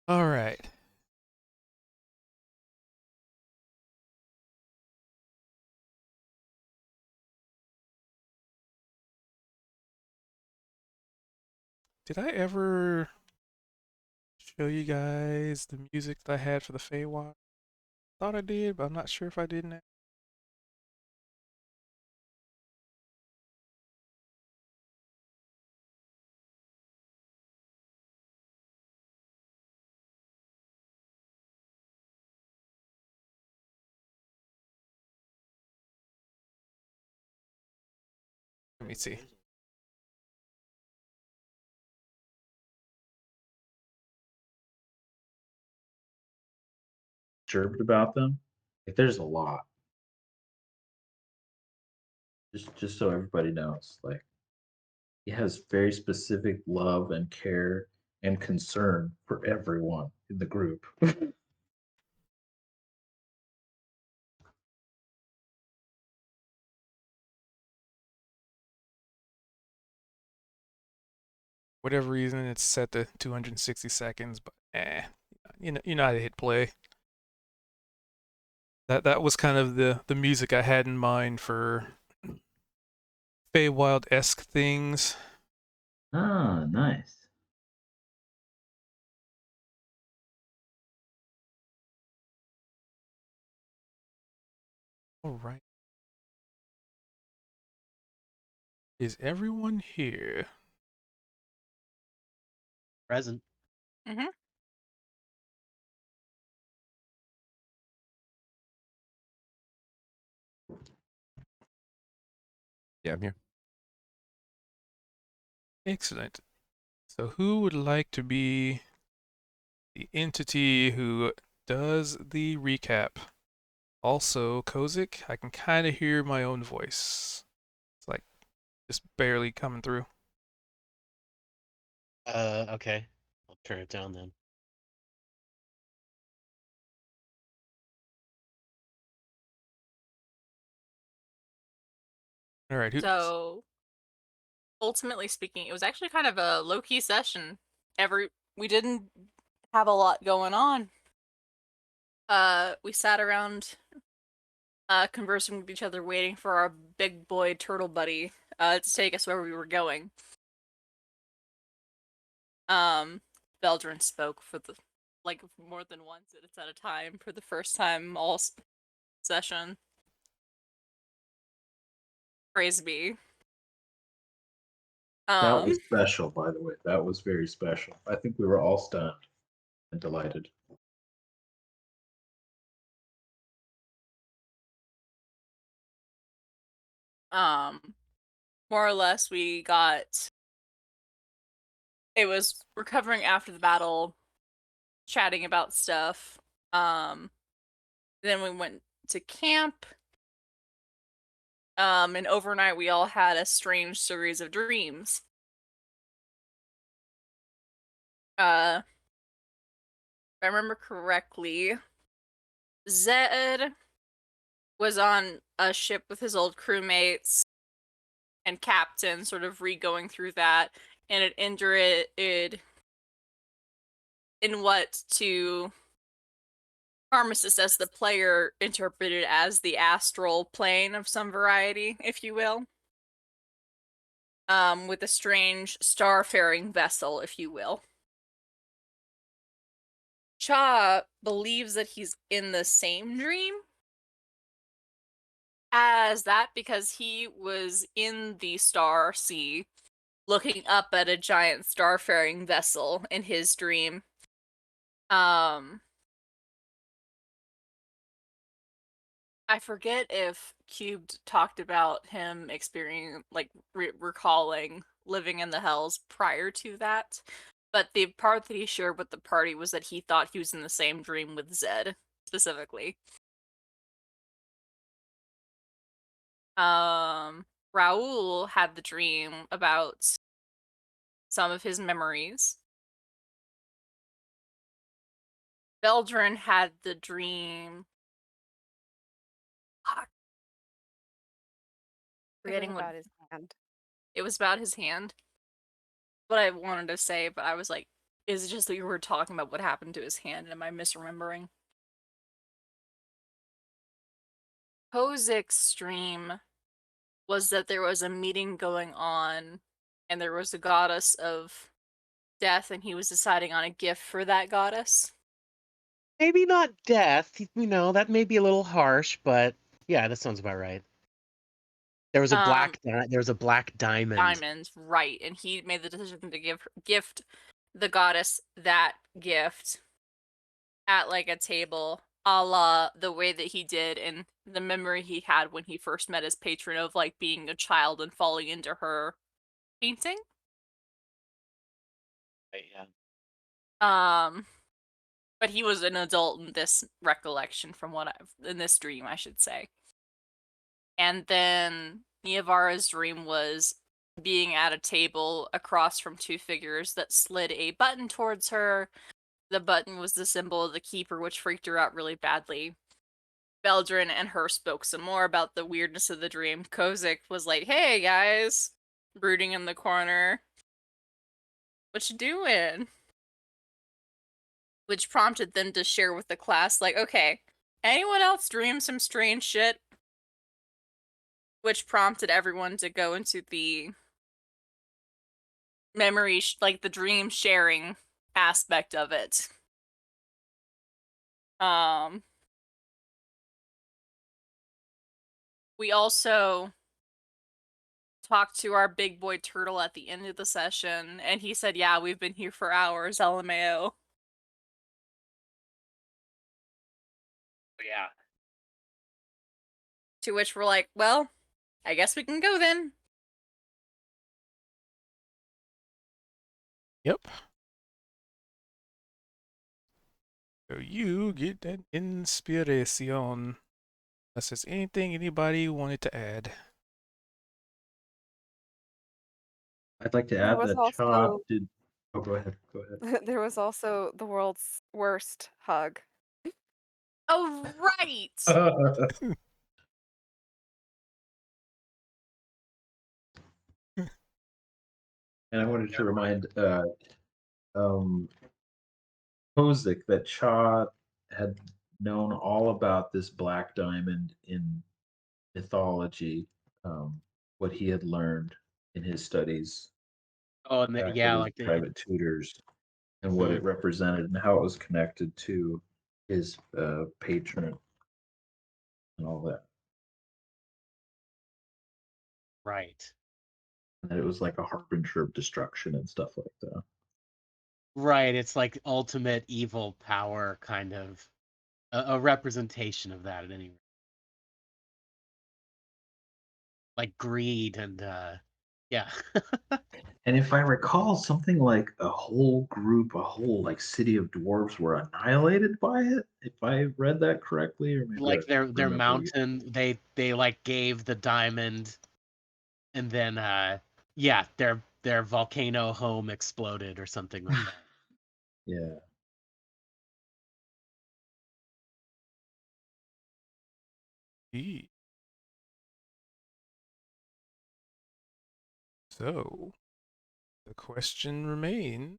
All right. Did I ever show you guys the music that I had for the Feywild? Thought I did, but I'm not sure if I didn't. Let me see. Disturbed about them. Like there's a lot. Just so everybody knows, like he has very specific love and care and concern for everyone in the group. Whatever reason, it's set to 260 seconds, but you know how to hit play. That was kind of the music I had in mind for Feywild-esque things. Ah, nice. All right. Is everyone here? Present. Mm-hmm. Yeah, I'm here. Excellent. So who would like to be the entity who does the recap? Also, Kozik, I can kind of hear my own voice. It's like just barely coming through. Okay. I'll turn it down then. All right, who? So, ultimately speaking, it was actually kind of a low-key session. We didn't have a lot going on. We sat around, conversing with each other, waiting for our big boy turtle buddy, to take us where we were going. Veldrin spoke for more than once at a time for the first time all session. Praise be. That Um, was special, by the way. That was very special. I think we were all stunned and delighted. um, more or less, it was recovering after the battle, chatting about stuff. Um, then we went to camp. And overnight we all had a strange series of dreams. If I remember correctly, Zed was on a ship with his old crewmates and captain, sort of re-going through that, and it ended in what to Armistice as the player interpreted as the astral plane of some variety, if you will. With a strange starfaring vessel, if you will. Cha believes that he's in the same dream as that because he was in the star sea looking up at a giant starfaring vessel in his dream. I forget if Cubed talked about him experiencing, recalling living in the hells prior to that, but the part that he shared with the party was that he thought he was in the same dream with Zed, specifically. Raul had the dream about some of his memories. Beldrin had the dream. Fuck. It was Forgetting about his hand. it was about his hand. What I wanted to say, but I was like, Is it just that you were talking about what happened to his hand? Am I misremembering? Kozik's stream was that there was a meeting going on, and there was a goddess of death, and he was deciding on a gift for that goddess. Maybe not death. That may be a little harsh, but yeah, that sounds about right. There was a black diamond. Diamond, right? And he made the decision to gift the goddess that gift at like a table, a la the way that he did in the memory he had when he first met his patron of like being a child and falling into her painting. Yeah. But he was an adult in this recollection from in this dream, I should say. And then Niavara's dream was being at a table across from two figures that slid a button towards her. The button was the symbol of the keeper, which freaked her out really badly. Beldrin and her spoke some more about the weirdness of the dream. Kozik was like, "Hey guys," brooding in the corner. "What you doing?" Which prompted them to share with the class, like, "Okay, anyone else dream some strange shit?" Which prompted everyone to go into the memory, like the dream sharing aspect of it. We also talked to our big boy turtle at the end of the session, and he said, "Yeah, we've been here for hours, LMAO." Yeah. To which we're like, "Well, I guess we can go then." Yep. So you get an inspiration. Unless there's anything anybody wanted to add. I'd like to There add was that Cha also did. Oh, go ahead. Go ahead. there was also the world's worst hug. Oh, right! And I wanted to remind Kozik that Cha had known all about this black diamond in mythology, what he had learned in his studies Oh, and back yeah, with his like private tutors, and what it represented and how it was connected to his patron and all that. right. And that it was like a harbinger of destruction and stuff like that. Right, it's like ultimate evil power, kind of a representation of that at any rate. Like greed and yeah. And if I recall, something like a whole group, a whole like city of dwarves were annihilated by it. If I read that correctly, or maybe Like I their remember. mountain, they like gave the diamond, and then yeah, their volcano home exploded or something like that. Yeah. Gee. So, the question remains,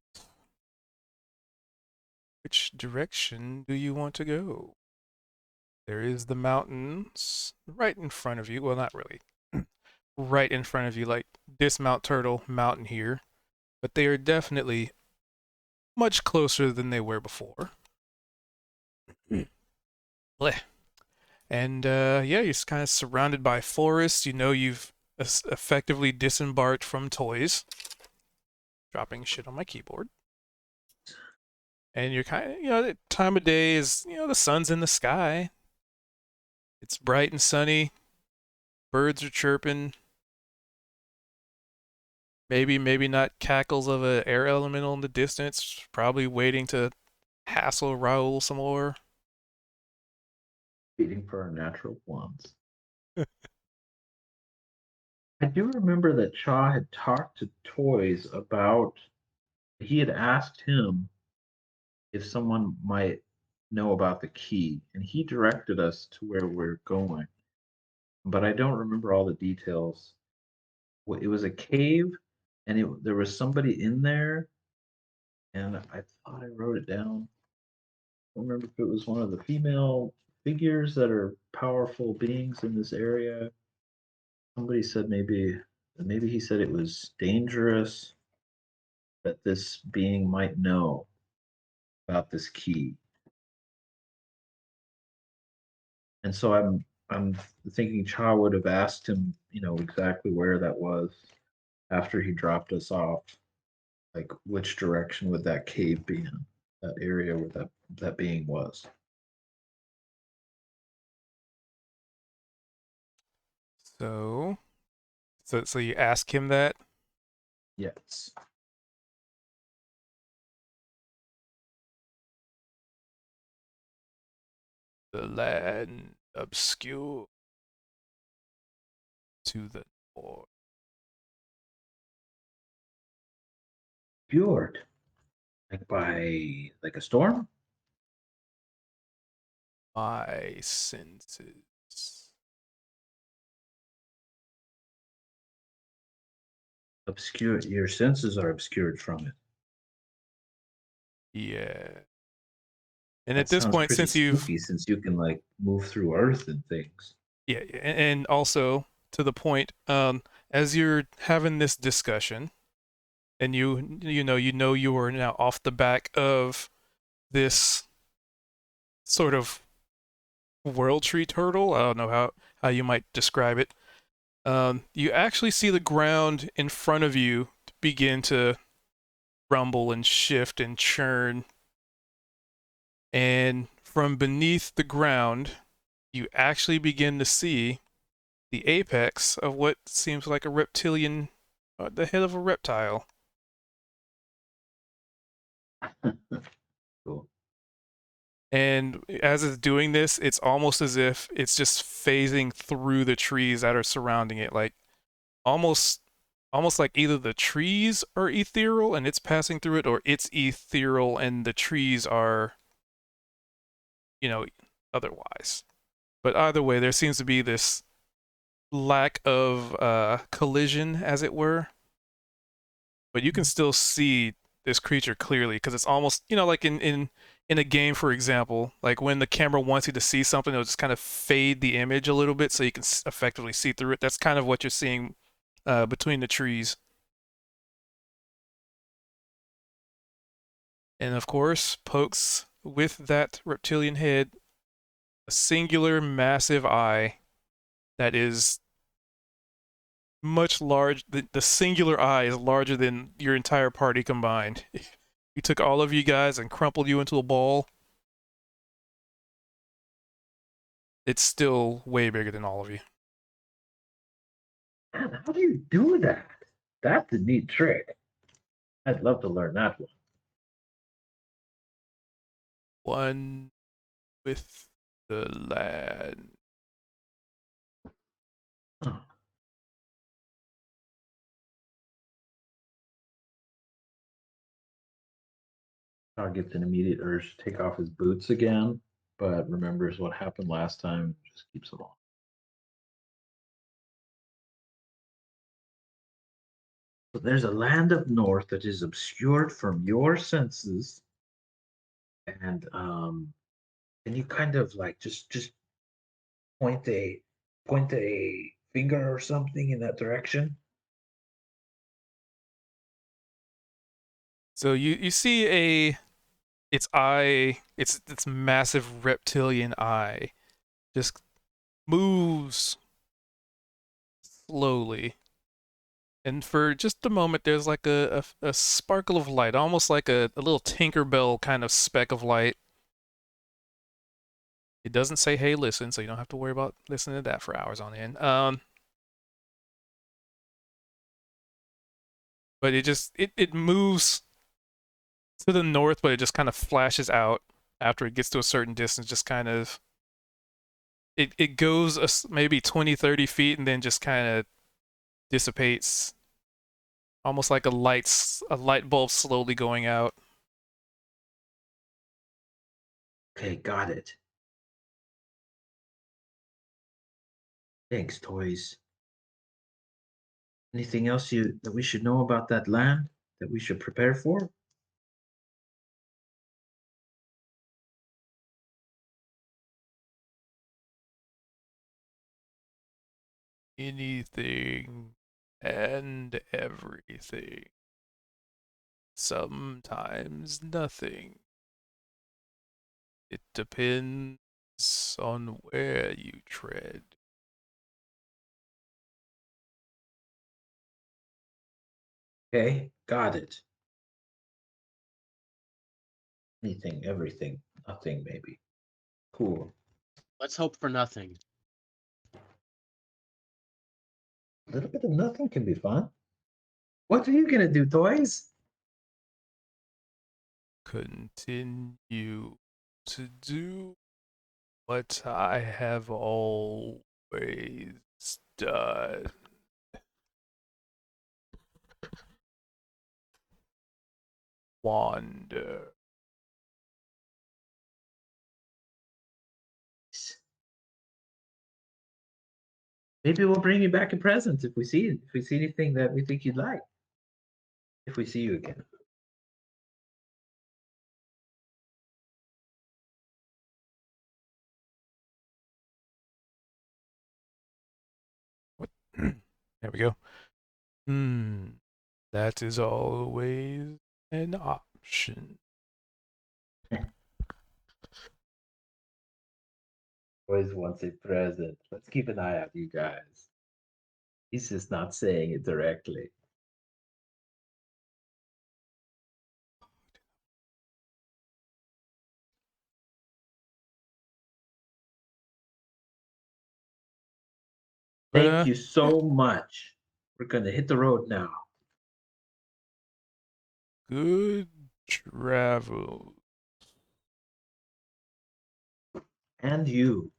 which direction do you want to go? There is the mountains right in front of you. Well, not really. Right in front of you, like Dismount Turtle Mountain here. But they are definitely much closer than they were before. Blech. And yeah, you're just kind of surrounded by forests. You know you've effectively disembarked from toys. Dropping shit on my keyboard. And you're kind of, the time of day is, the sun's in the sky. It's bright and sunny. Birds are chirping. Maybe not cackles of an air elemental in the distance. Probably waiting to hassle Raoul some more. Waiting for our natural ones. I do remember that Cha had talked to Toys about. He had asked him if someone might know about the key, and he directed us to where we're going. But I don't remember all the details. It was a cave, and there was somebody in there, and I thought I wrote it down. I don't remember if it was one of the female figures that are powerful beings in this area. Somebody said maybe he said it was dangerous that this being might know about this key. And so I'm thinking Cha would have asked him, exactly where that was after he dropped us off. Like which direction would that cave be in? That area where that being was. So you ask him that? Yes. The land obscure to the north. Fjord. Like a storm? My senses. Obscure, your senses are obscured from it. Yeah. And That at this sounds point, pretty since you've spooky since you can like move through earth and things. yeah, and also to the point, as you're having this discussion, and you know you are now off the back of this sort of world tree turtle. I don't know how you might describe it. You actually see the ground in front of you begin to rumble and shift and churn. And from beneath the ground, you actually begin to see the apex of what seems like a reptilian, the head of a reptile. Cool. And as it's doing this, it's almost as if it's just phasing through the trees that are surrounding it, like almost like either the trees are ethereal and it's passing through it, or it's ethereal and the trees are, otherwise. But either way, there seems to be this lack of collision, as it were. But you can still see this creature clearly because it's almost, like in a game, for example, like when the camera wants you to see something, it'll just kind of fade the image a little bit so you can effectively see through it. That's kind of what you're seeing between the trees. And of course, pokes with that reptilian head a singular massive eye that is much large. The singular eye is larger than your entire party combined. You took all of you guys and crumpled you into a ball. It's still way bigger than all of you. Man, how do you do that? That's a neat trick. I'd love to learn that one. One with the lad. Huh. Todd gets an immediate urge to take off his boots again, but remembers what happened last time and just keeps it on. But there's a land up north that is obscured from your senses, and can you kind of like just point a finger or something in that direction? So you see its eye, its massive reptilian eye, just moves slowly. And for just a moment, there's like a sparkle of light, almost like a little Tinkerbell kind of speck of light. It doesn't say, hey, listen, so you don't have to worry about listening to that for hours on end. But it moves to the north, but it just kind of flashes out after it gets to a certain distance, just kind of it goes maybe 20, 30 feet and then just kind of dissipates, almost like a light bulb slowly going out. Okay, got it. Thanks, toys. Anything else that we should know about that land that we should prepare for? anything and everything. Sometimes nothing. It depends on where you tread. Okay, got it. Anything, everything, nothing, maybe. Cool. Let's hope for nothing. A little bit of nothing can be fun. What are you gonna do, toys? Continue to do what I have always done. Wander. Maybe we'll bring you back a present if we see it. If we see anything that we think you'd like. If we see you again. What? There we go. That is always an option. Always wants a present. Let's keep an eye out, you guys. He's just not saying it directly. But, Thank you so much. We're gonna hit the road now. good travel. And you.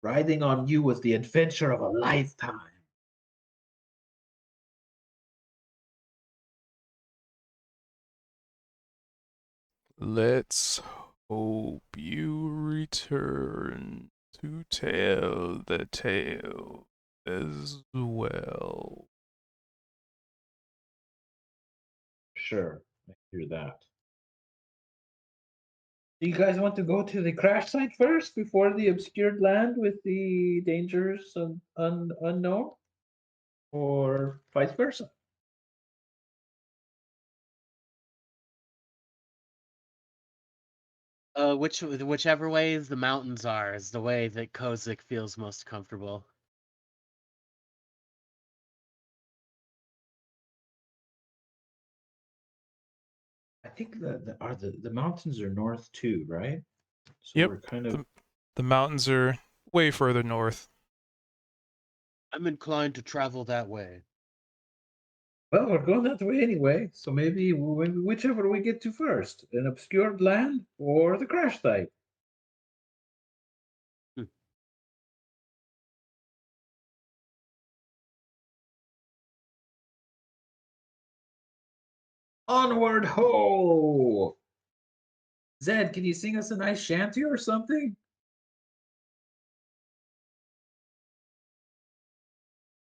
Riding on you was the adventure of a lifetime. Let's hope you return to tell the tale as well. Sure, I hear that. Do you guys want to go to the crash site first before the obscured land with the dangers and unknown? Or vice versa? Whichever way the mountains are is the way that Kozik feels most comfortable. I think the mountains are north too, right? So Yep, we're kind of the mountains are way further north. I'm inclined to travel that way. well, we're going that way anyway. So maybe whichever we get to first, an obscured land or the crash site. Hmm. Onward ho! Zed, can you sing us a nice shanty or something?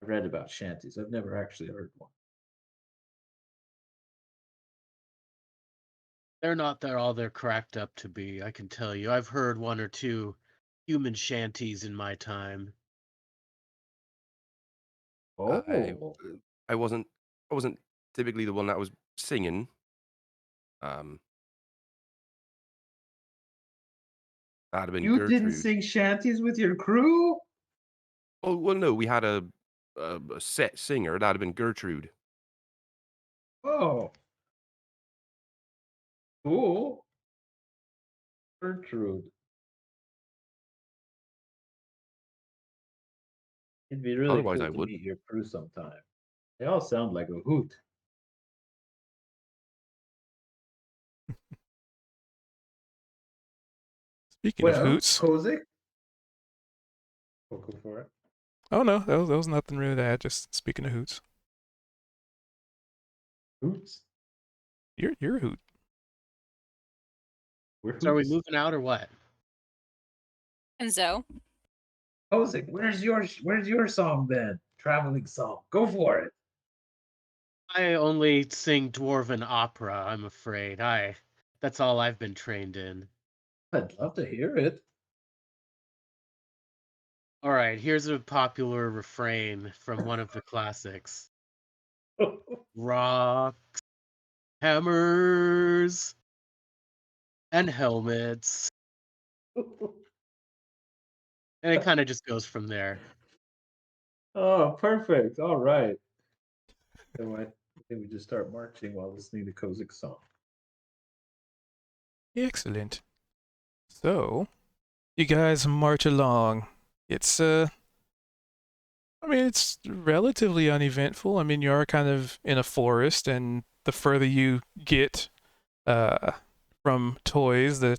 I read about shanties. I've never actually heard one. They're not all they're cracked up to be, I can tell you. I've heard one or two human shanties in my time. Oh, I wasn't typically the one that was singing. That'd have been you didn't Gertrude. sing shanties with your crew? Oh well, no, we had a set singer. That'd have been Gertrude. Oh, cool. Gertrude. It'd be really Otherwise, cool I to would. meet your crew sometime. They all sound like a hoot. Speaking of Well, hoots. Kozik? We'll go for it. Oh no, that was nothing really to add, just speaking of hoots. Hoots? You're a hoot. We're hoots. So are we moving out or what? And Zoe? Kozik, where's your song then? Traveling song. Go for it. I only sing dwarven opera, I'm afraid. That's all I've been trained in. I'd love to hear it. All right, here's a popular refrain from one of the classics. Rocks, hammers, and helmets. And it kind of just goes from there. Oh, perfect. All right. So I think we just start marching while listening to Kozik's song. Excellent. So, you guys march along. It's I mean, it's relatively uneventful. I mean, you are kind of in a forest, and the further you get from toys, the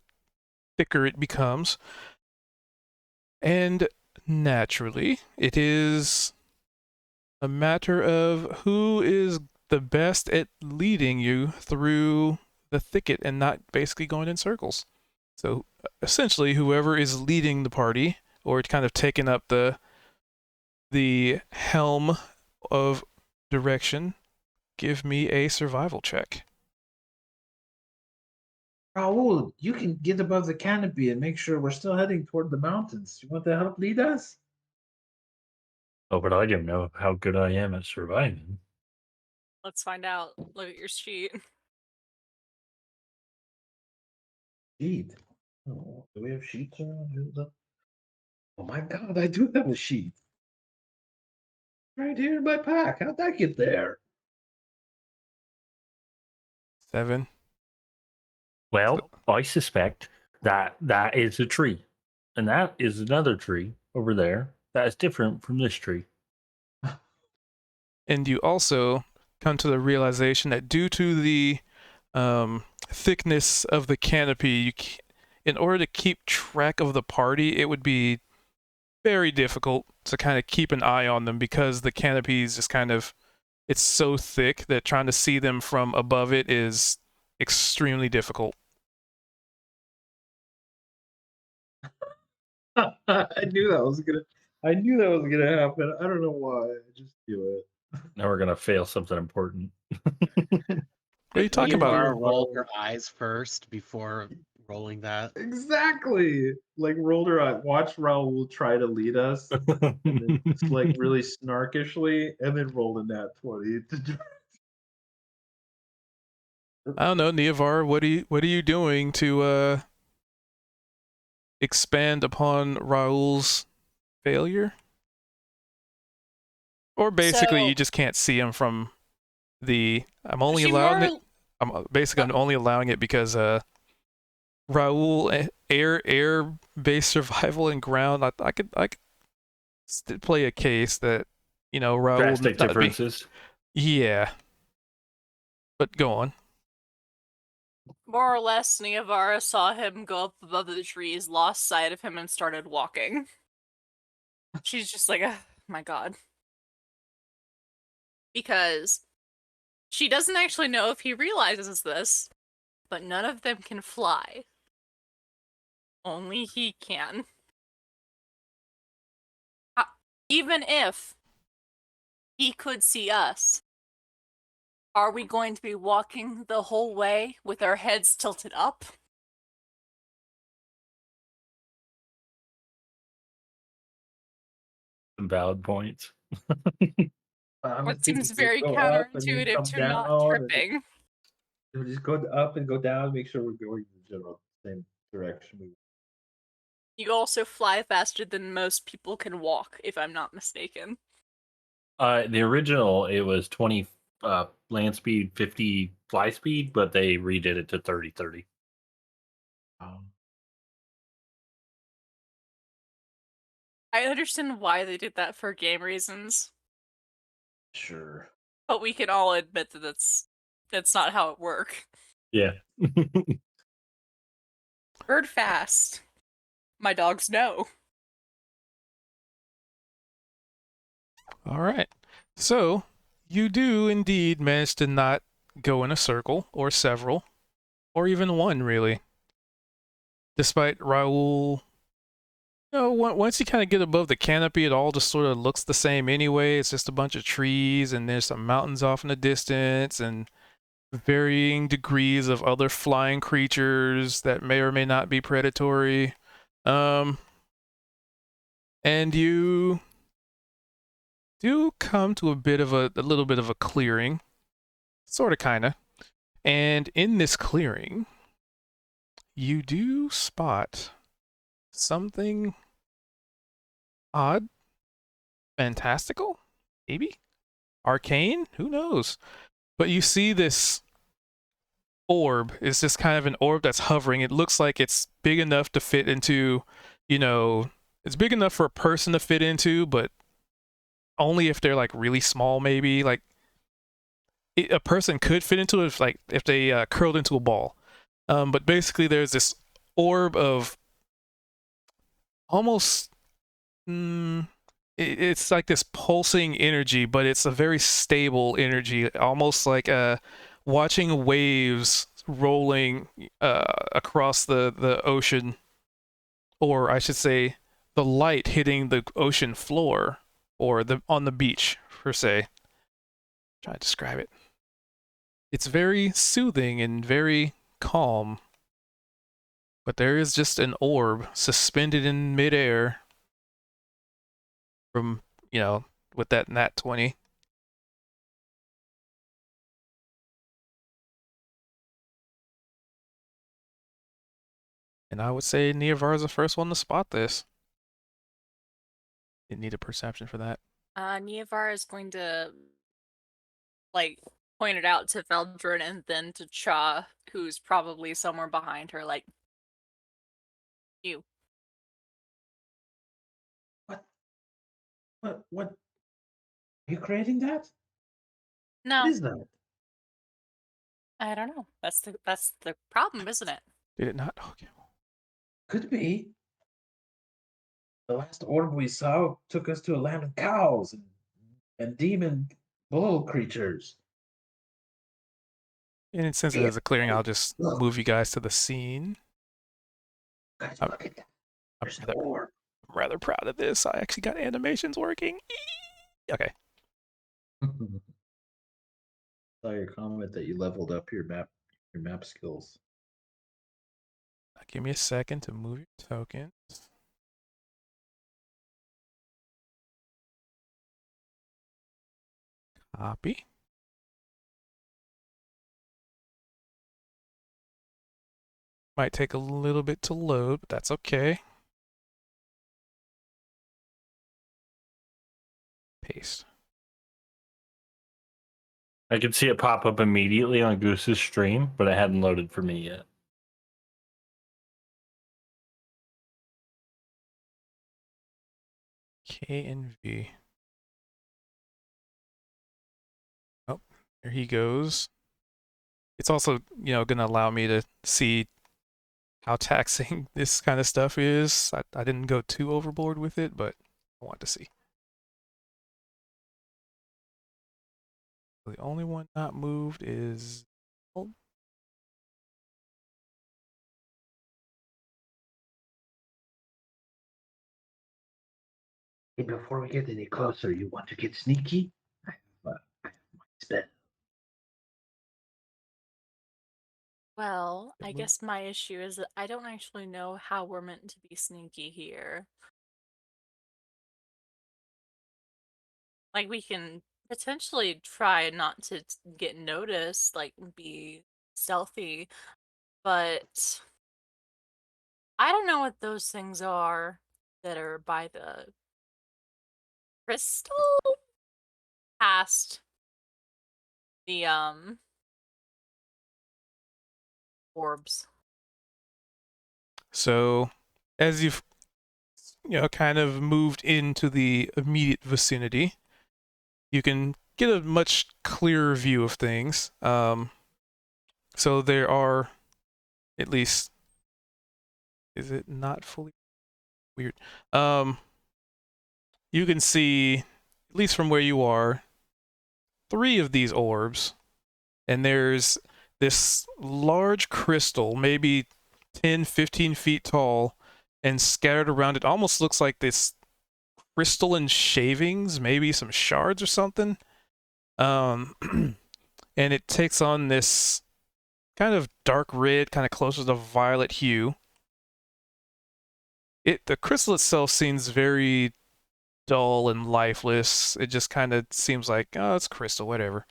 thicker it becomes. And naturally, it is a matter of who is the best at leading you through the thicket and not basically going in circles. So essentially, whoever is leading the party or kind of taking up the helm of direction, give me a survival check. Raul, you can get above the canopy and make sure we're still heading toward the mountains. You want to help lead us? Oh, but I don't know how good I am at surviving. Let's find out. Look at your sheet. Sheet. Oh, do we have sheets around here? Oh my god, I do have a sheet. Right here in my pack. How'd that get there? 7. Well, I suspect that that is a tree, and that is another tree over there that is different from this tree. And you also come to the realization that due to the thickness of the canopy, in order to keep track of the party, it would be very difficult to kind of keep an eye on them because the canopy is just kind of, it's so thick that trying to see them from above it is extremely difficult. I knew that was gonna happen. I don't know why. I just do it. Now we're gonna fail something important. What are you talking about? Laura rolled her eyes first before rolling that. Exactly. Like rolled her eye. Watch Raul try to lead us. And then just like really snarkishly, and then roll a nat 20. I don't know, Neovar, what are you doing to expand upon Raul's failure? Or basically So- you just can't see him from the I'm only She allowing more- it I'm only allowing it because Raul air based survival and ground I could play a case that Raul Drastic not be- differences. yeah. But go on. More or less, Niavara saw him go up above the trees, lost sight of him, and started walking. She's just like, oh my god. Because she doesn't actually know if he realizes this, but none of them can fly. Only he can. Even if he could see us, are we going to be walking the whole way with our heads tilted up? Some valid points. What seems very counterintuitive to not tripping. Just go up and go down, make sure we're going in the general same direction. You also fly faster than most people can walk, if I'm not mistaken. The original, it was 20 land speed, 50 fly speed, but they redid it to 30-30. I understand why they did that for game reasons, Sure. but we can all admit that that's not how it works. Yeah. Bird fast. My dogs know. All right. So, you do indeed manage to not go in a circle, or several, or even one, really. Despite Raul, once you kind of get above the canopy, it all just sort of looks the same anyway. It's just a bunch of trees, and there's some mountains off in the distance, and varying degrees of other flying creatures that may or may not be predatory. And you do come to a little bit of a clearing, sort of, kind of. And in this clearing, you do spot something odd, fantastical, maybe arcane, who knows? But you see this orb. It's just kind of an orb that's hovering. It looks like it's big enough to fit into, it's big enough for a person to fit into, but only if they're like really small, maybe. Like a person could fit into it if they curled into a ball. But basically there's this orb of almost it's like this pulsing energy, but it's a very stable energy, almost like watching waves rolling across the ocean, or I should say the light hitting the ocean floor, or on the beach per se. Try to describe it. It's very soothing and very calm, but there is just an orb suspended in midair from, with that nat 20. And I would say Neovar is the first one to spot this. Didn't need a perception for that. Neovar is going to point it out to Veldrin and then to Cha, who's probably somewhere behind her, like, you. What? Are you creating that? No, What is that? I don't know. That's the problem, isn't it? Did it not? Okay. Could be. The last orb we saw took us to a land of cows and demon bull creatures. And since it is a clearing, I'll just move you guys to the scene. Guys, I'm- look at that. I'm There's an orb. rather proud of this. I actually got animations working. Okay. Saw your comment that you leveled up your map skills. Give me a second to move your tokens. Copy. Might take a little bit to load, but that's okay. Paste. I could see it pop up immediately on Goose's stream, but it hadn't loaded for me yet. K and V. Oh, there he goes. It's also, going to allow me to see how taxing this kind of stuff is. I didn't go too overboard with it, but I want to see. The only one not moved is... Hey, before we get any closer, you want to get sneaky? I have my spell. Well, I Mhm. guess my issue is that I don't actually know how we're meant to be sneaky here. Like, we can potentially try not to get noticed, like, be stealthy, but I don't know what those things are that are by the crystal past the orbs. So, as you've kind of moved into the immediate vicinity, you can get a much clearer view of things. So there are, at least, is it not fully weird? You can see, at least from where you are, 3 of these orbs, and there's this large crystal, maybe 10, 15 feet tall, and scattered around it almost looks like this crystalline shavings, maybe some shards or something. and it takes on this kind of dark red, kind of closer to violet hue. The crystal itself seems very dull and lifeless. It just kind of seems like, oh, it's crystal, whatever.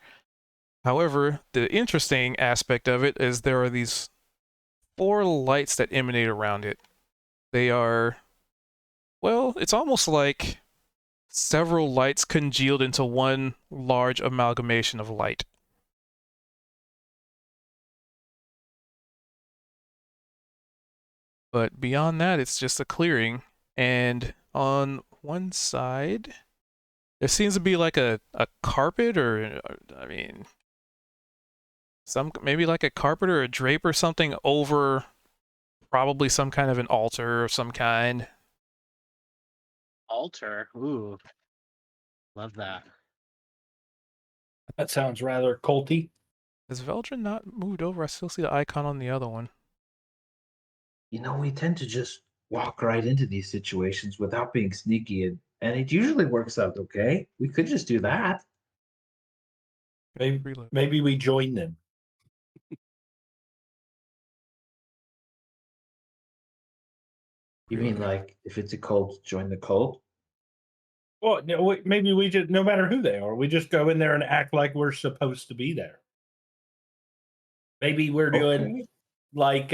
However, the interesting aspect of it is there are these 4 lights that emanate around it. They are, well, it's almost like several lights congealed into one large amalgamation of light. But beyond that, it's just a clearing. And on one side, there seems to be like a carpet or I mean, maybe like a carpet or a drape or something over probably some kind of an altar of some kind. Altar. Ooh, love that. That sounds rather culty. Has Veldrin not moved over? I still see the icon on the other one. You know, we tend to just walk right into these situations without being sneaky, and it usually works out okay. We could just do that. Maybe, Reload. maybe we join them. You mean like if it's a cult, join the cult? Well, no, maybe we just, no matter who they are, we just go in there and act like we're supposed to be there. Maybe we're doing Okay. like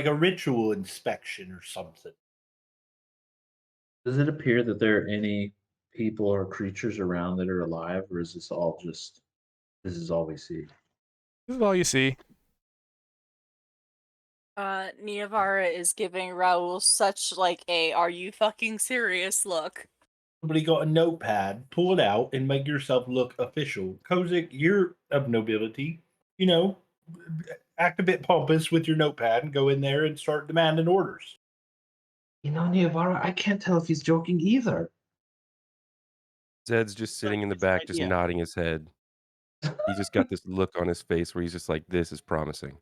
a ritual inspection or something. Does it appear that there are any people or creatures around that are alive, or is this all just this is all we see? This is all you see. Niavara is giving Raul such like a "Are you fucking serious?" look. Somebody got a notepad, pull it out, and make yourself look official. Kozik, you're of nobility. You know, act a bit pompous with your notepad and go in there and start demanding orders. You know, Niavara, I can't tell if he's joking either. Zed's just sitting in the It's an back, just idea. nodding his head. He just got this look on his face where he's just like, "This is promising."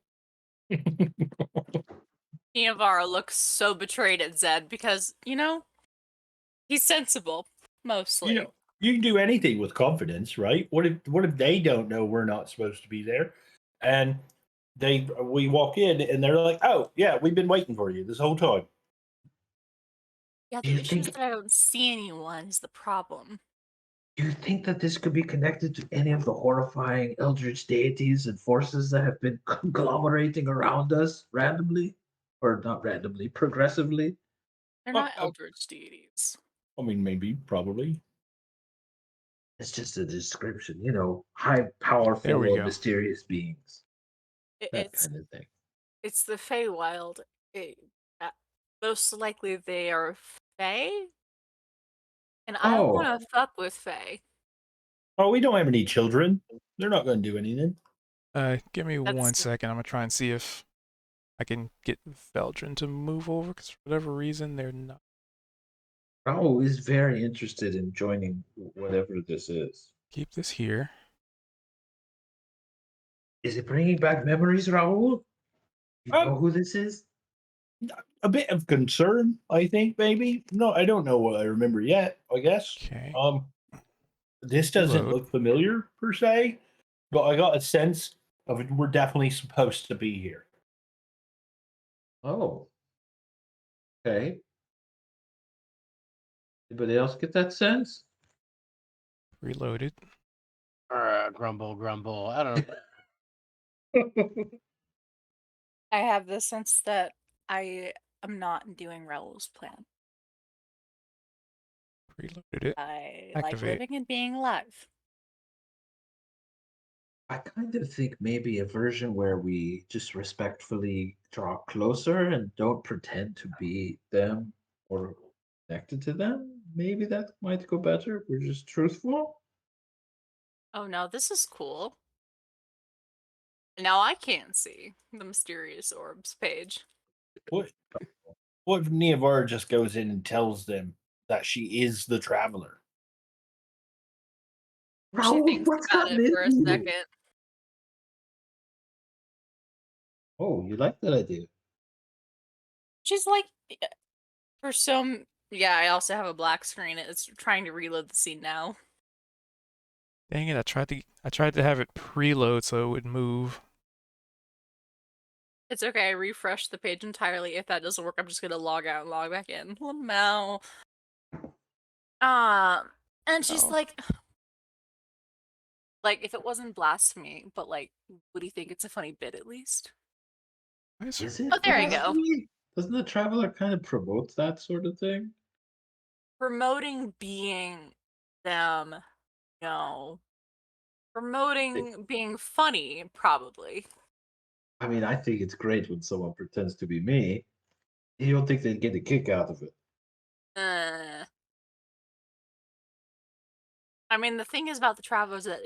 Niavara looks so betrayed at Zed because, he's sensible, mostly. You know, you can do anything with confidence, right? What if they don't know we're not supposed to be there, and we walk in and they're like, "Oh yeah, we've been waiting for you this whole time." Yeah, Do the you issue is think that I don't see anyone is the problem. do you think that this could be connected to any of the horrifying eldritch deities and forces that have been conglomerating around us randomly? Or not randomly, progressively? They're Uh, not uh, eldritch deities. I mean, maybe, probably. It's just a description, you know, high, There powerful, we or go. mysterious beings. It, That it's kind of thing. it's the Feywild. Uh, most likely they are Fey, and I don't want Oh, to fuck with Fey. Oh, we don't have any children. They're not going to do anything. Give me That's 1 second. I'm gonna try and see if I can get Veldrin to move over, because for whatever reason, they're not. Raul is very interested in joining whatever this is. Keep this here. Is it bringing back memories, Raul? You know Um, who this is? a bit of concern, I think, maybe. No, I don't know what I remember yet, I guess. Okay. This doesn't Reload. look familiar per se, but I got a sense of it. We're definitely supposed to be here. Oh, okay. Anybody else get that sense? Reloaded. Grumble, grumble. I don't know. I have the sense that I am not doing Raul's plan. Reloaded it. I like Activate. living and being alive. I kind of think maybe a version where we just respectfully draw closer and don't pretend to be them or connected to them. Maybe that might go better if we're just truthful. Oh no, this is cool. Now I can see the mysterious orbs page. What if Niavara just goes in and tells them that she is the traveler? She Raul, thinks what's about gotten it for a into you? second. Oh, you like that idea? She's like, for some. Yeah, I also have a black screen. It's trying to reload the scene now. Dang it! I tried to have it preload so it would move. It's okay. I refreshed the page entirely. If that doesn't work, I'm just gonna log out and log back in. Lamau. And she's Oh. like, if it wasn't blasphemy, but like, would he think it's a funny bit at least? Why is Is her- it? Oh, there you go. blasphemy? Doesn't the Traveler kind of promote that sort of thing? Promoting being them, no. Promoting being funny, probably. I mean, I think it's great when someone pretends to be me. You don't think they'd get a kick out of it? I mean, the thing is about the Travelers that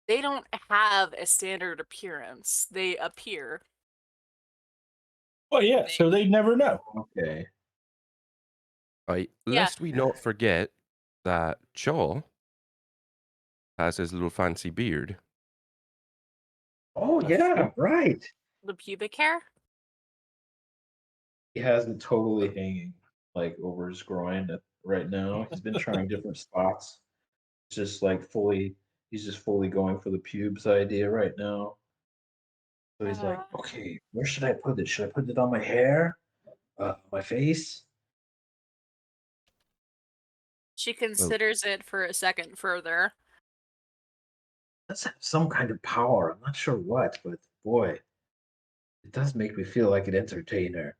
they don't have a standard appearance. They appear. Well, yeah, so they never know. Okay. Right. Yeah. Lest we not forget that Chaw has his little fancy beard. Oh That's yeah, true. right. The pubic hair? He has it totally hanging like over his groin right now. He's been trying different spots. Just like fully, he's just fully going for the pubes idea right now. So he's like, okay, where should I put it? Should I put it on my hair? My face? She considers it for a second further. Does have some kind of power. I'm not sure what, but boy, it does make me feel like an entertainer.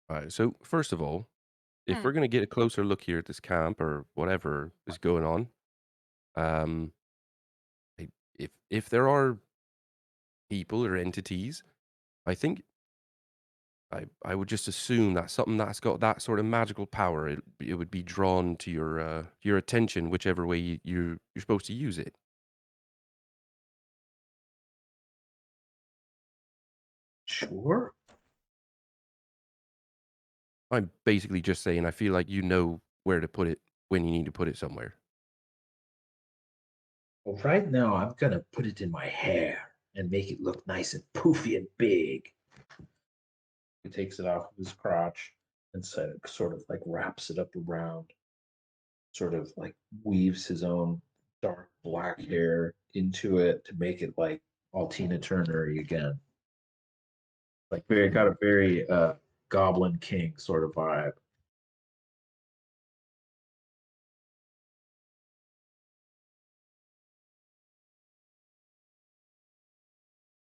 All right. So first of all, if Hmm. we're gonna get a closer look here at this camp or whatever is going on, um, if there are people or entities, I think I would just assume that something that's got that sort of magical power, it would be drawn to your attention, whichever way you're supposed to use it. Sure. I'm basically just saying I feel like you know where to put it when you need to put it somewhere. Well, right now I'm gonna put it in my hair and make it look nice and poofy and big. He takes it off of his crotch and sort of like wraps it up around, sort of like weaves his own dark black hair into it to make it like all Tina Turner-y again. Like very got a very Goblin King sort of vibe.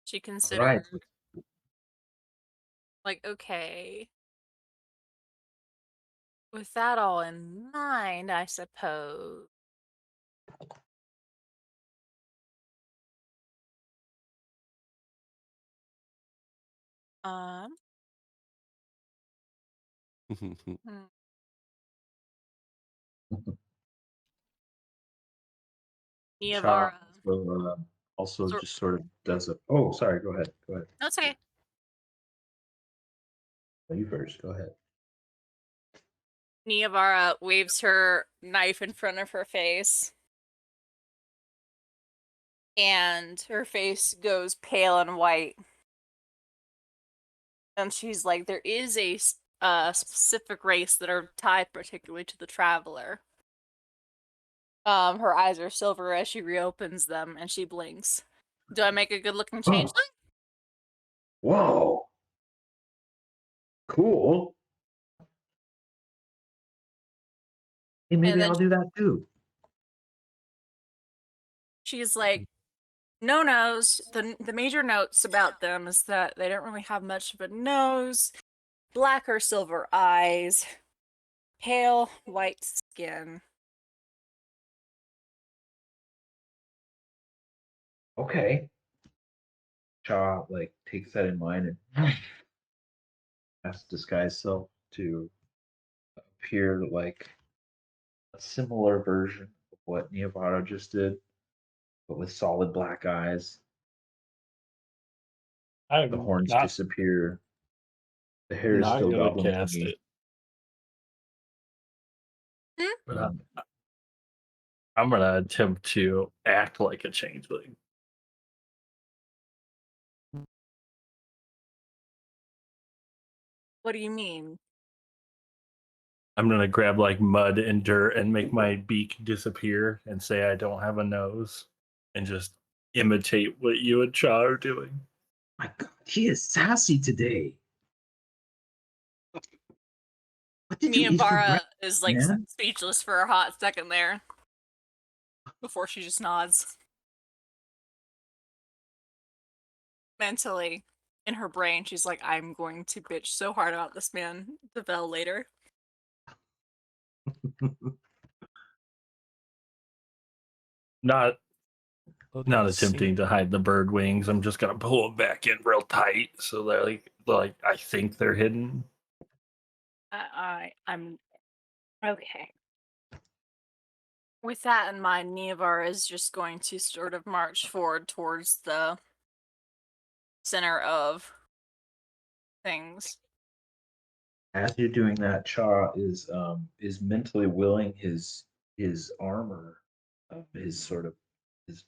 She All considers, right. like, okay. With that all in mind, I suppose. Um, hmm. Cha Niavara. also Sor- just sort of does a. Oh, sorry. Go ahead. Go ahead. No, it's okay. No, you first. Go ahead. Niavara waves her knife in front of her face. And her face goes pale and white. And she's like, there is a specific race that are tied particularly to the Traveler. Her eyes are silver as she reopens them, and she blinks. Do I make a good-looking changeling? Whoa. Cool. Hey, maybe then I'll do that too. She's like, no nose. The major notes about them is that they don't really have much of a nose, black or silver eyes, pale white skin. Okay. Cha like takes that in mind and has to disguise self to appear like a similar version of what Niavara just did, but with solid black eyes. The I'm horns not disappear. The hair is not still gonna goblin cast kingy. it, Hmm? but I'm gonna attempt to act like a changeling. What do you mean? I'm gonna grab like mud and dirt and make my beak disappear and say I don't have a nose and just imitate what you and Cha are doing. My God, he is sassy today. What did you eat for Niamvara breakfast, is like man? speechless for a hot second there before she just nods. Mentally, in her brain, she's like, I'm going to bitch so hard about this man to Vel later. Not Loading not the attempting scene. to hide the bird wings. I'm just gonna pull them back in real tight so that like I think they're hidden. I'm okay. With that in mind, Niamvara is just going to sort of march forward towards the center of things. As you're doing that, Cha is mentally willing his armor, his sort of his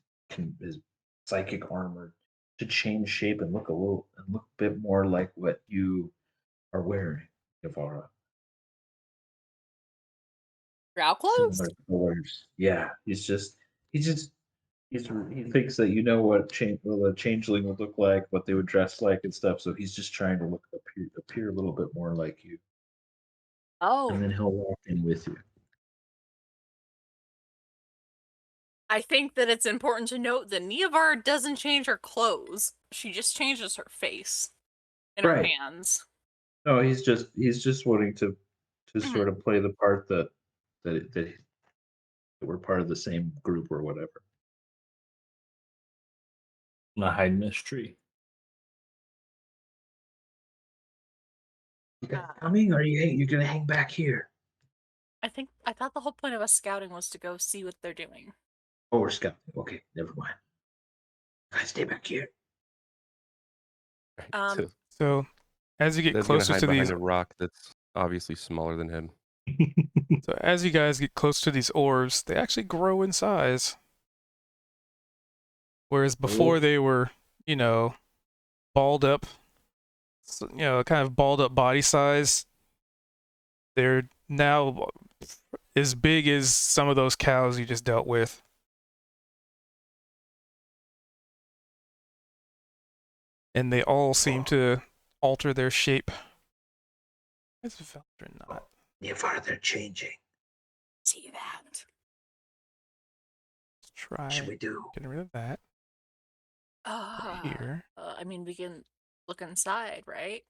psychic armor to change shape and look a bit more like what you are wearing, Yavara. Brow clothes? Similar colors. Yeah, he thinks that you know what a changeling would look like, what they would dress like and stuff. So he's just trying to appear a little bit more like you, Oh, and then he'll walk in with you. I think that it's important to note that Niamvara doesn't change her clothes. She just changes her face and her Right. hands. No, he's just wanting to Mhm. sort of play the part that we're part of the same group or whatever. I'm not hiding this tree. You guys coming, or you're gonna hang back here? I thought the whole point of us scouting was to go see what they're doing. Oh, we're scouting. Okay, never mind. Guys, stay back here. Right, so So, as you get Ted's gonna closer hide to behind these, a rock that's obviously smaller than him. so as you guys get close to these orbs, they actually grow in size. Whereas before they were, balled up, kind of balled up body size. They're now as big as some of those cows you just dealt with. And they all seem to alter their shape. Why is Veldrin not? Yavara, they're changing. See that? Let's try What should we do? getting rid of that. Here. I mean, we can look inside, right?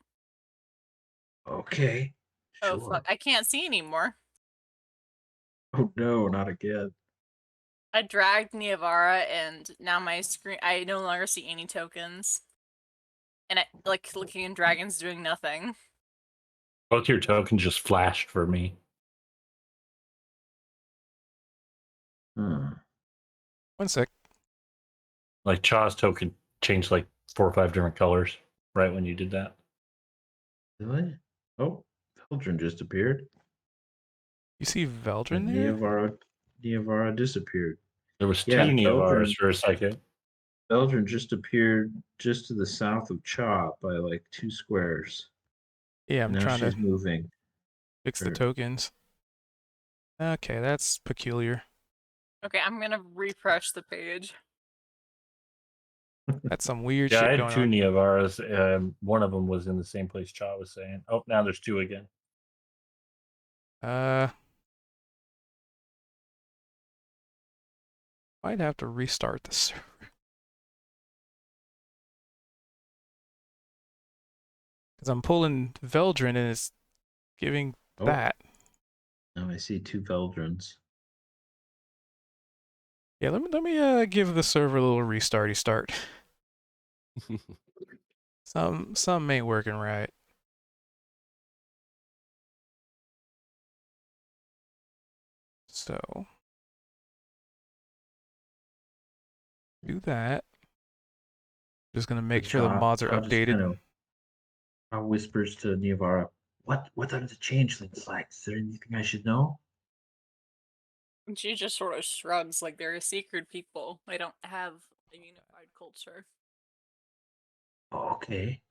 Okay. Oh, Sure. fuck. I can't see anymore. Oh no, not again. I dragged Niamvara, and now my screen, I no longer see any tokens. And like, looking in dragons doing nothing. Both your tokens just flashed for me. Hmm. One sec. Like Cha's token changed like 4 or 5 different colors right when you did that. Really? Oh, Veldrin just appeared. You see Veldrin And there? Niamvara disappeared. There was Yeah, two Niamvaras Veldrin- for a second. Veldrin just appeared just to the south of Cha by like 2 squares. Yeah, I'm now trying she's to moving. fix the Sure. tokens. Okay, that's peculiar. Okay, I'm gonna refresh the page. That's some weird Yeah, I shit had going 2 on. Niamvaras. One of them was in the same place Cha was saying. Oh, now there's 2 again. Might have to restart the server. Because I'm pulling Veldrin and it's giving Oh. that. Now I see 2 Veldrins. Yeah, let me give the server a little restarty start. Some ain't working right. So do that. Just gonna make sure the mods are updated. Cha whispers to Niamvara, what are the changelings like? Is there anything I should know? And she just sort of shrugs like they're a secret people. They don't have a unified culture. Oh, okay.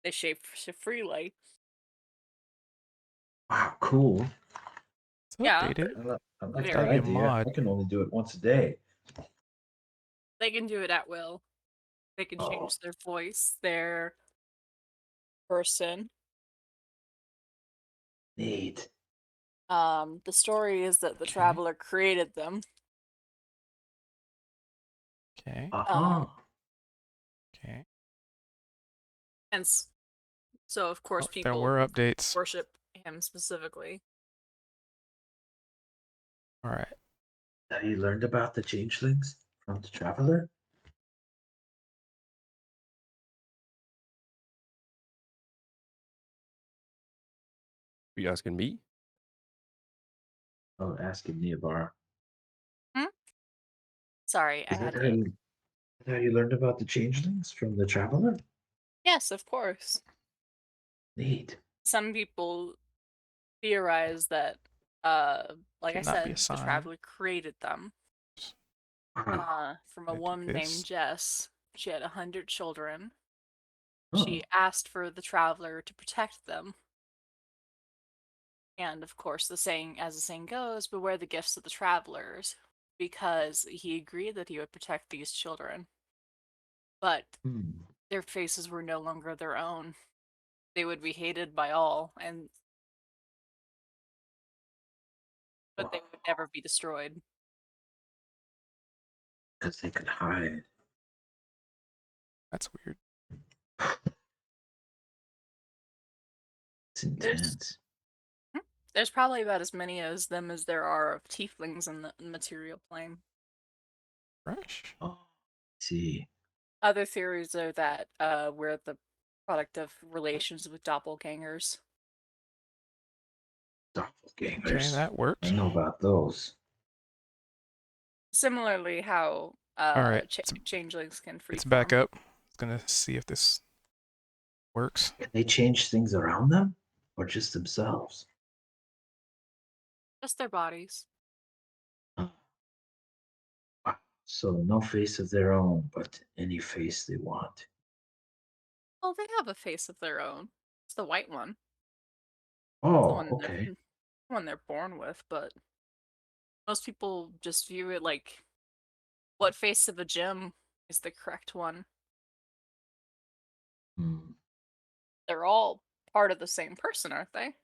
They shape freely. Wow, cool. Yeah. updated. I like Gotta that be a idea. mod. I can only do it once a day. They can do it at will. They can Oh. change their voice, their person. Neat. The story is that the Okay. traveler created them. Okay. Uh-huh. Okay. And so, of course, Oh, there people were updates. worship him specifically. All right. Have you learned about the changelings from the traveler? Are you asking me? Oh, asking Neobar. Sorry, I Is had that to. how you learned about the changelings from the traveler? Yes, of course. Neat. Some people theorize that, like I Cannot be said, the assigned. traveler created them. From a Gonna do woman this. named Jess. She had 100 children. Oh. She asked for the traveler to protect them. And of course, as the saying goes, beware the gifts of the travelers, because he agreed that he would protect these children. But Hmm. their faces were no longer their own. They would be hated by all, but they would never be destroyed. Because they could hide. That's weird. It's intense. There's probably about as many as them as there are of tieflings in the material plane. Fresh. Oh, see. Other theories are that we're the product of relations with doppelgangers. Doppelgangers. Okay, that worked. I know about those. Similarly, how right, changelings can freeform. It's back up. I was gonna see if this works. Can they change things around them or just themselves? Just their bodies. Wow. So no face of their own, but any face they want. Well, they have a face of their own. It's the white one. The Oh, one okay. the one they're born with, but most people just view it like, what face of a gem is the correct one? Hmm. They're all part of the same person, aren't they?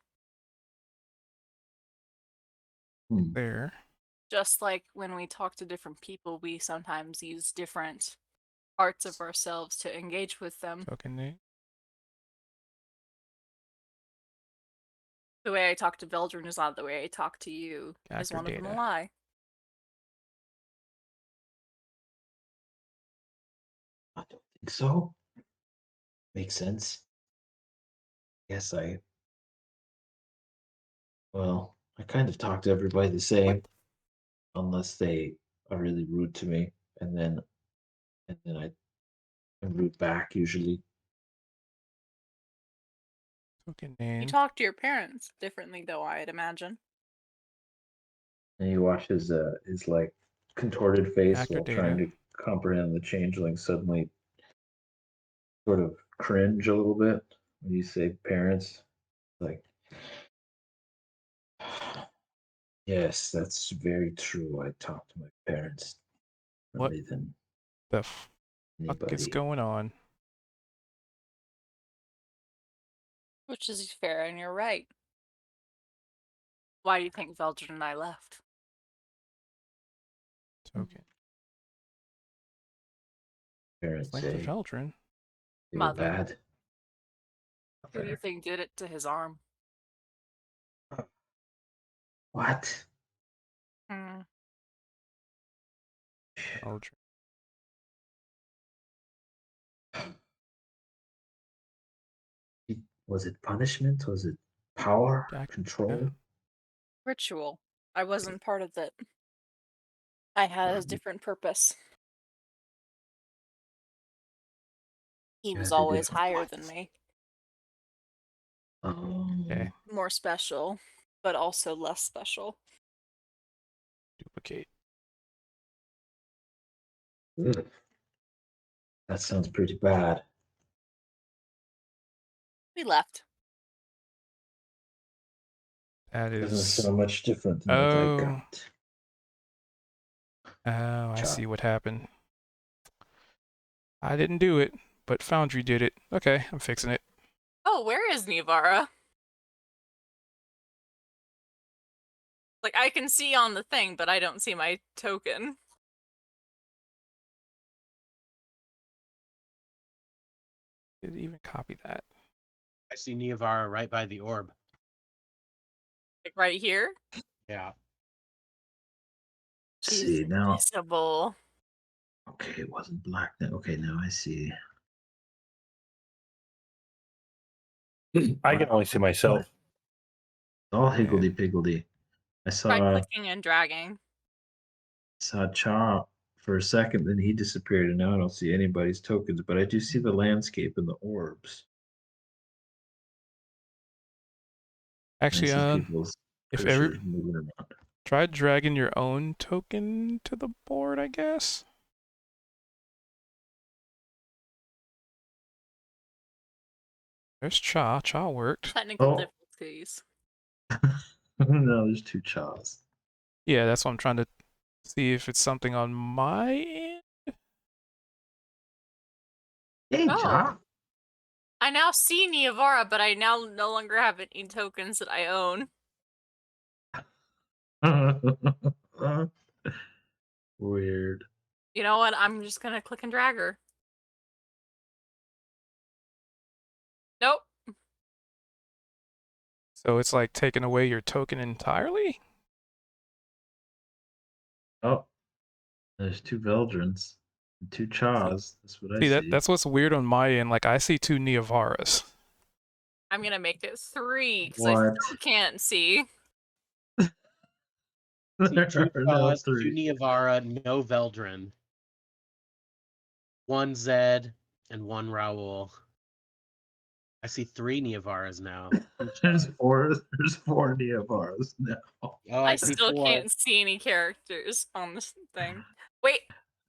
Hmm. There. Just like when we talk to different people, we sometimes use different parts of ourselves to engage with them. Token name. The way I talk to Veldrin is not the way I talk to you. Is Actor one of them a data. lie? I don't think so. Makes sense. Well, I kind of talk to everybody the same, unless they are really rude to me, and then I am rude back usually. Token You name. talk to your parents differently, though, I'd imagine. And you watch his like contorted face Actor while trying data. to comprehend the changeling suddenly sort of cringe a little bit when you say parents. Like, yes, that's very true. I talk to my parents What differently than the fuck is anybody. going on? Which is fair, and you're right. Why do you think Veldrin and I left? Token. Parents Link to say Veldrin. they were Mother. bad. Who do you think did it to his arm? What? Hmm. Veldrin. Was it punishment? Was it power? Actor Control? data. Ritual. I wasn't part of it. I had a different purpose. He You was had a always different higher what? than me. Okay. More special, but also less special. Duplicate. Ugh. That sounds pretty bad. We left. That This is. is so much different than what I Oh. got. Oh, I Chop. see what happened. I didn't do it, but Foundry did it. Okay, I'm fixing it. Oh, where is Nivara? Like, I can see on the thing, but I don't see my token. Did it even copy that? I see Niavara right by the orb. Like, right here? Yeah. She's See now. invisible. Okay, it wasn't black then. Okay, now I see. I can only see myself. It's all higgledy piggledy. I Try saw clicking and dragging. Cha for a second, then he disappeared, and now I don't see anybody's tokens, but I do see the landscape and the orbs. And I Actually, see people's if every cursors moving around. try dragging your own token to the board, I guess. There's Cha. Cha worked. Technical Oh. difficulties. No, there's two Chas. Yeah, that's what I'm trying to see if it's something on my end. Hey, Oh. Cha. I now see Niavara, but I now no longer have any tokens that I own. Weird. You know what? I'm just gonna click and drag her. Nope. So it's like taking away your token entirely? Oh, there's two Veldrins and two Chas. That's what I See, see. that's what's weird on my end. Like, I see two Niavaras. I'm gonna make it 3 because I What? still can't see. See There two are no Chas, two three. Niavara, no Veldrin. One Zed and one Raul. I see 3 Niavaras now. There's four. There's four Neovaras now. Oh, I see still 4. can't see any characters on this thing. Wait.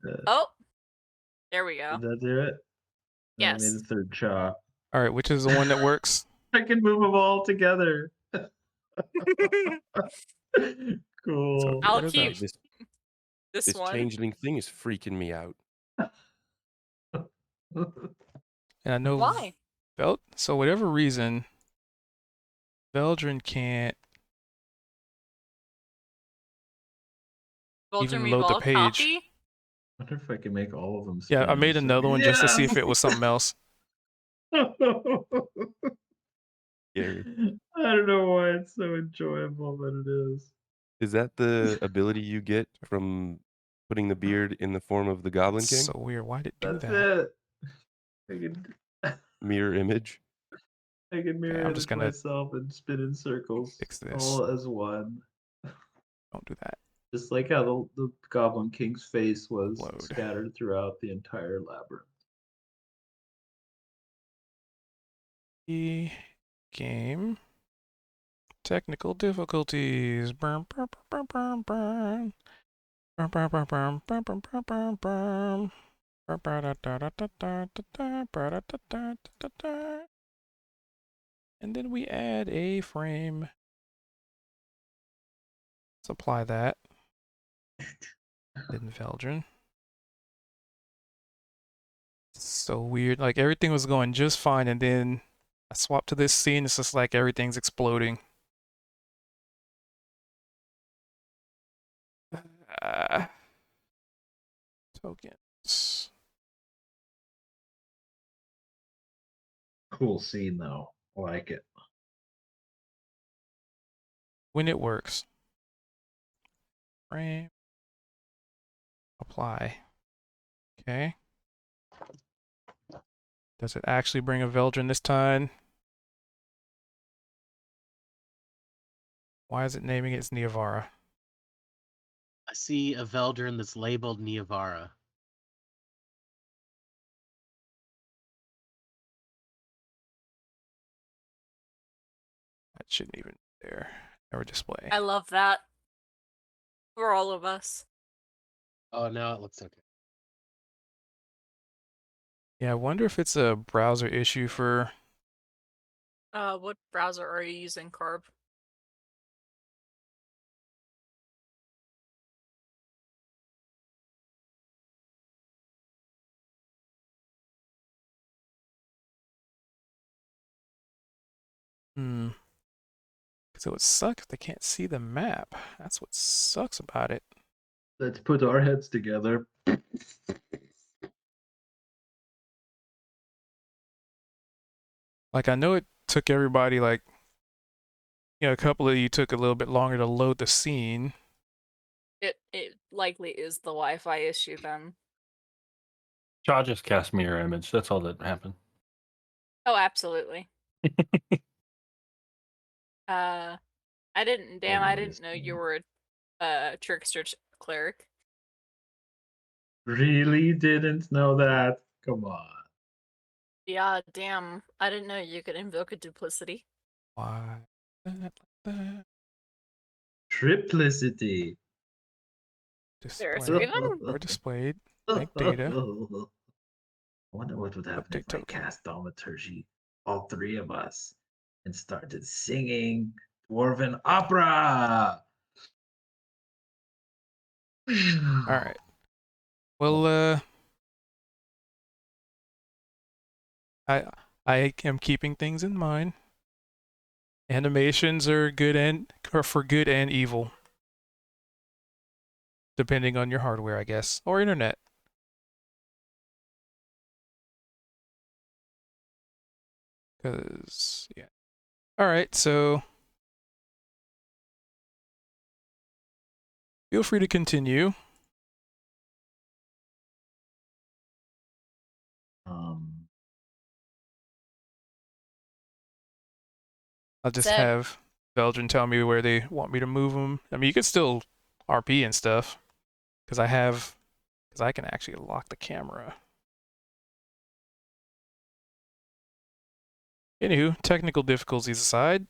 Uh, Oh. There we go. Did that do it? No, I Yes. made a third Cha. All right, which is the one that works? I can move them all together. Cool. I'll What are keep those? this This one. changeling thing is freaking me out. And I know Why? So whatever reason, Veldrin can't Vulture even me load the ball page. copy? I wonder if I can make all of them. Yeah, I spin made just another one just to see if it was something else. Scary. I don't know why it's so enjoyable, but it is. Is that the ability you get from putting the beard in the form of the Goblin King? So weird. Why did it do That's that? it. Mirror image? I can mirror I'm image just gonna myself and spin in circles, fix this. all as one. Don't do that. Just like how the Goblin King's face was Load. scattered throughout the entire labyrinth. The game. Technical difficulties. Burn, burn, burn, burn, burn. Burn, burn, burn, burn, burn, burn, burn, burn, burn. Burn, burn, da, da, da, da, da, da, burn, da, da, da, da, da. And then we add a frame. Let's apply that. Then Veldrin. So weird. Like everything was going just fine, and then I swapped to this scene. It's just like everything's exploding. Tokens. Cool scene though. I like it. When it works. Frame. Apply. Okay. Does it actually bring a Veldrin this time? Why is it naming it as Niavara? I see a Veldrin that's labeled Niavara. That shouldn't even be there. Or display. I love that. For all of us. Oh, now it looks okay. Yeah, I wonder if it's a browser issue for... What browser are you using, Carb? Hmm. Because it would suck if they can't see the map. That's what sucks about it. Let's put our heads together. Like, I know it took everybody, like, a couple of you took a little bit longer to load the scene. It likely is the Wi-Fi issue then. Shaw just cast mirror image. That's all that happened. Oh, absolutely. I didn't. Damn, I didn't know you were a trickster cleric. Really didn't know that? Come on. Yeah, damn. I didn't know you could invoke a duplicity. Why? That. Triplicity. There's Displayed. even- Or displayed. Make data. I wonder what would happen if Update I token. cast Thaumaturgy, all three of us, and started singing Dwarven opera. All right. Well, I am keeping things in mind. Animations are for good and evil, depending on your hardware, I guess, or internet. Cause yeah. All right, so feel free to continue. I'll just Zed. have Belgian tell me where they want me to move them. I mean, you could still RP and stuff, because I can actually lock the camera. Anywho, technical difficulties aside.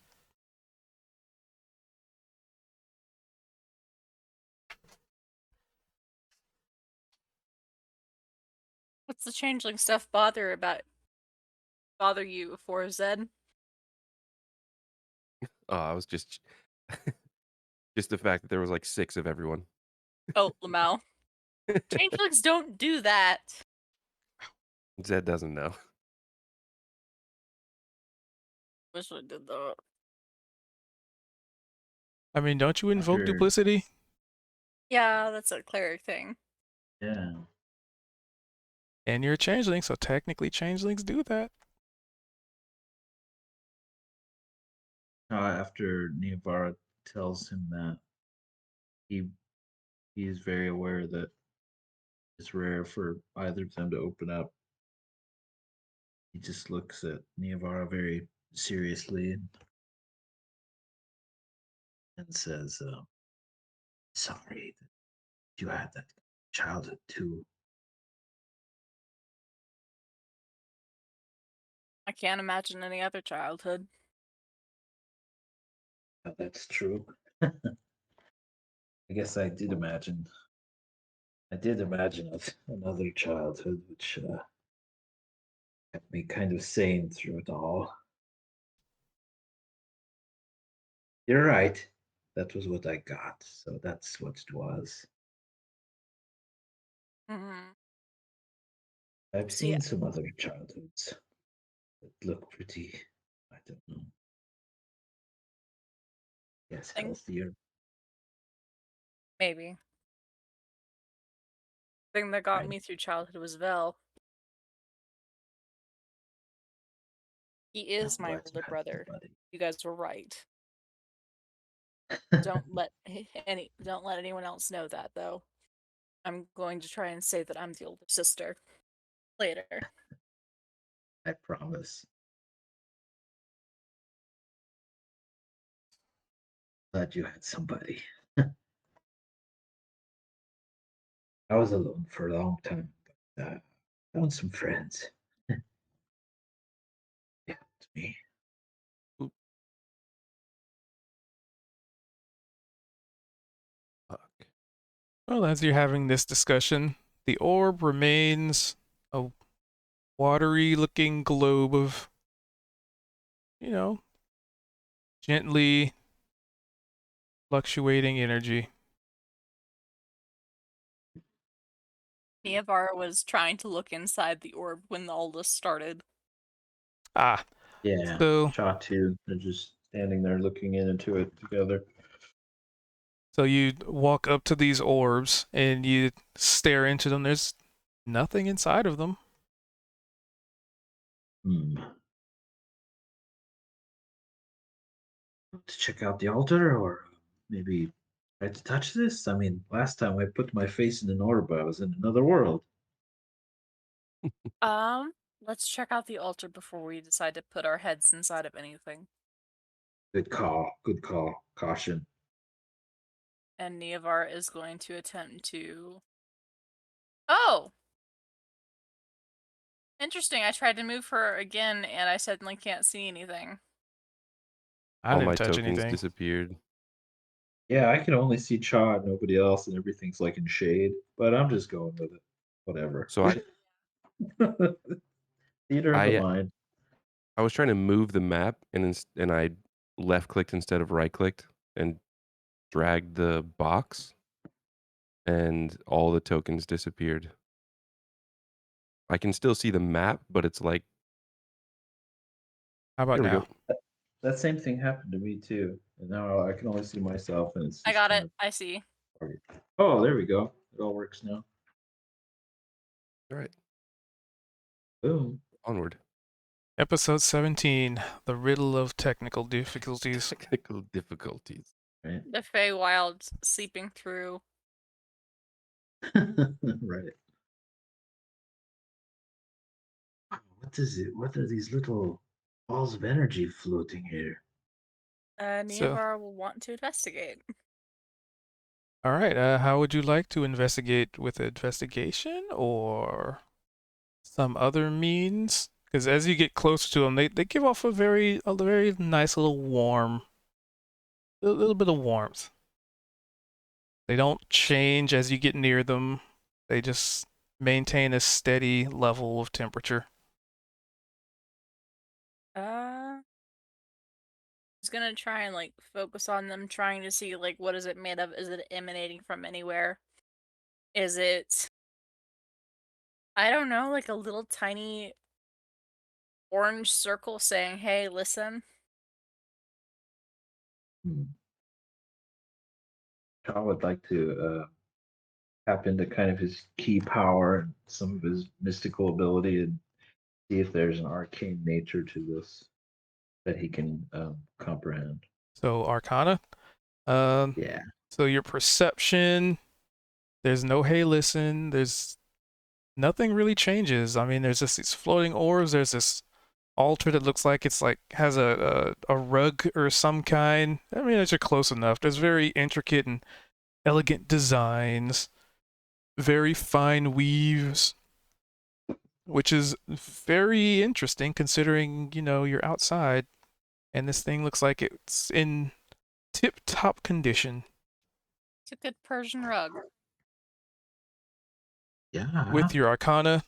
What's the changeling stuff bother you for, Zed? Oh, I was just just the fact that there was like 6 of everyone. Oh, Lamau. Changelings don't do that. Zed doesn't know. Wish I did that. I mean, don't you invoke After- duplicity? Yeah, that's a cleric thing. Yeah. And you're a changeling, so technically changelings do that. After Neavara tells him that, he's very aware that it's rare for either of them to open up. He just looks at Neavara very seriously and says, sorry that you had that childhood too. I can't imagine any other childhood. That's true. I guess I did imagine another childhood, which kept me kind of sane through it all. You're right. That was what I got, so that's what it was. Mm-hmm. I've So, yeah. seen some other childhoods that look pretty, I don't know. Yes, Thing- healthier. Maybe. Thing that got Right. me through childhood was Vel. He is I'm my glad you older had brother. somebody. You guys were right. Don't let anyone else know that, though. I'm going to try and say that I'm the older sister later. I promise. Glad you had somebody. I was alone for a long time, but found some friends. They helped me. Fuck. Well, as you're having this discussion, the orb remains a watery looking globe of, gently fluctuating energy. Neavara was trying to look inside the orb when all this started. Ah, Yeah. So Cha too. They're just standing there looking into it together. So you walk up to these orbs and you stare into them. There's nothing inside of them. Hmm. To check out the altar, or maybe try to touch this. I mean, last time I put my face in an orb, I was in another world. Let's check out the altar before we decide to put our heads inside of anything. Good call. Good call. Caution. And Neovar is going to attempt to. Oh! Interesting. I tried to move her again and I suddenly can't see anything. I All didn't my touch tokens anything. disappeared. Yeah, I can only see Cha and nobody else, and everything's like in shade. But I'm just going with it. Whatever. So Theater of the I mind. I was trying to move the map, and I left clicked instead of right clicked and dragged the box, and all the tokens disappeared. I can still see the map, but it's like How about there we now? go. That same thing happened to me too, and now I can only see myself, and it's I just got kind it. of. I see. Oh, there we go. It all works now. All right, Boom. onward. Episode 17, The Riddle of Technical Difficulties. Technical difficulties. Right. The Feywild seeping through. Right. What is it? What are these little balls of energy floating here? So, Neovar will want to investigate. all right, how would you like to investigate, with investigation or some other means? Because as you get closer to them, they give off a very nice little a little bit of warmth. They don't change as you get near them. They just maintain a steady level of temperature. Just gonna try and like focus on them, trying to see like what is it made of? Is it emanating from anywhere? Is it, I don't know, like a little tiny orange circle saying, "Hey, listen"? I would like to tap into kind of his key power and some of his mystical ability, and see if there's an arcane nature to this that he can comprehend. So Arcana. Um, Yeah. so your perception. There's no hey listen. There's nothing really changes. I mean, there's just these floating orbs. There's this altar that looks like it's like has a rug or some kind. I mean, you're close enough. There's very intricate and elegant designs, very fine weaves, which is very interesting considering, you're outside and this thing looks like it's in tip-top condition. It's a good Persian rug. Yeah. With your Arcana,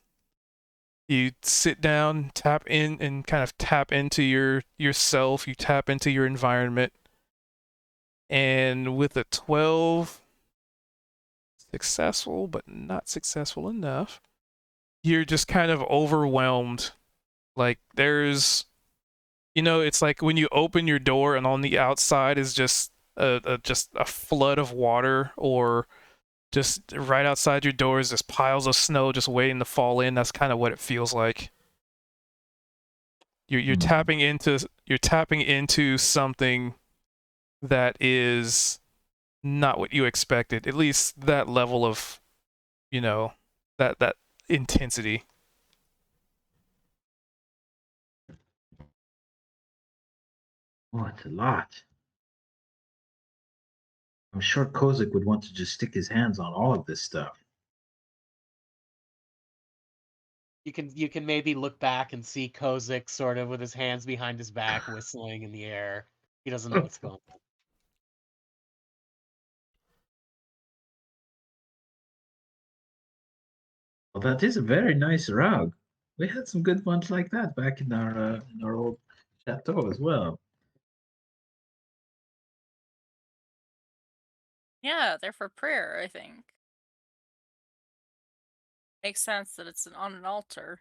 you sit down, tap in, and kind of tap into yourself. You tap into your environment, and with a 12, successful but not successful enough, you're just kind of overwhelmed. Like there's, it's like when you open your door and on the outside is just a flood of water, or just right outside your door is just piles of snow just waiting to fall in. That's kind of what it feels like. You're tapping into something that is not what you expected. At least that level of, that intensity. Oh, it's a lot. I'm sure Kozik would want to just stick his hands on all of this stuff. You can maybe look back and see Kozik sort of with his hands behind his back, whistling in the air. He doesn't know what's going on. Well, that is a very nice rug. We had some good ones like that back in our old chateau as well. Yeah, they're for prayer, I think. Makes sense that it's on an altar.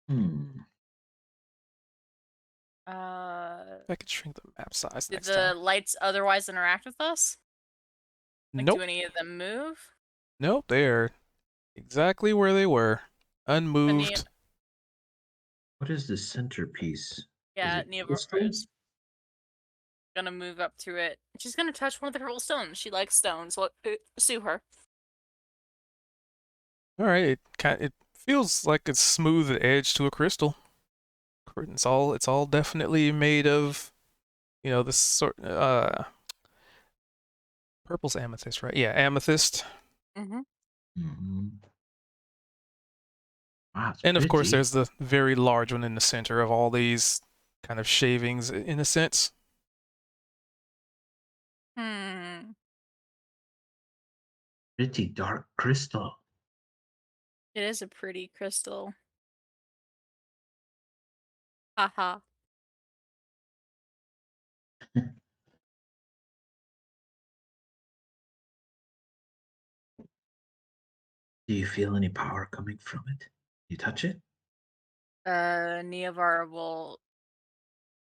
Hmm. I could shrink the map size Did next the time. lights otherwise interact with us? Like, Nope. do any of them move? Nope. They're exactly where they were, unmoved. What is the centerpiece? Yeah, it Neva crystal? is gonna move up to it. She's gonna touch one of the purple stones. She likes stones. Sue her. All right. It feels like it's smooth edge to a crystal. It's all definitely made of, this sort purple's amethyst, right? Yeah, amethyst. Mm-hmm. Mm-hmm. Wow, it's And of course, pretty. there's the very large one in the center of all these kind of shavings, in a sense. Pretty dark crystal. It is a pretty crystal. Haha. Do you feel any power coming from it? You touch it? Neovar will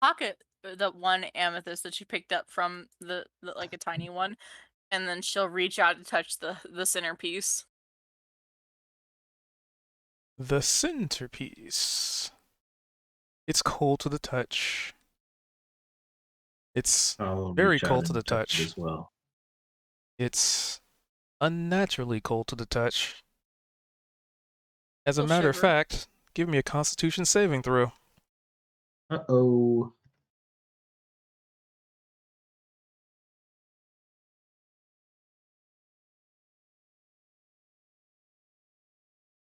pocket the one amethyst that she picked up from the like a tiny one, and then she'll reach out to touch the centerpiece. The centerpiece. It's cold to the touch. It's I'll very reach out cold to and the touch it touch. as well. It's unnaturally cold to the touch. As a She'll matter of shiver. fact, give me a Constitution saving throw. Uh-oh.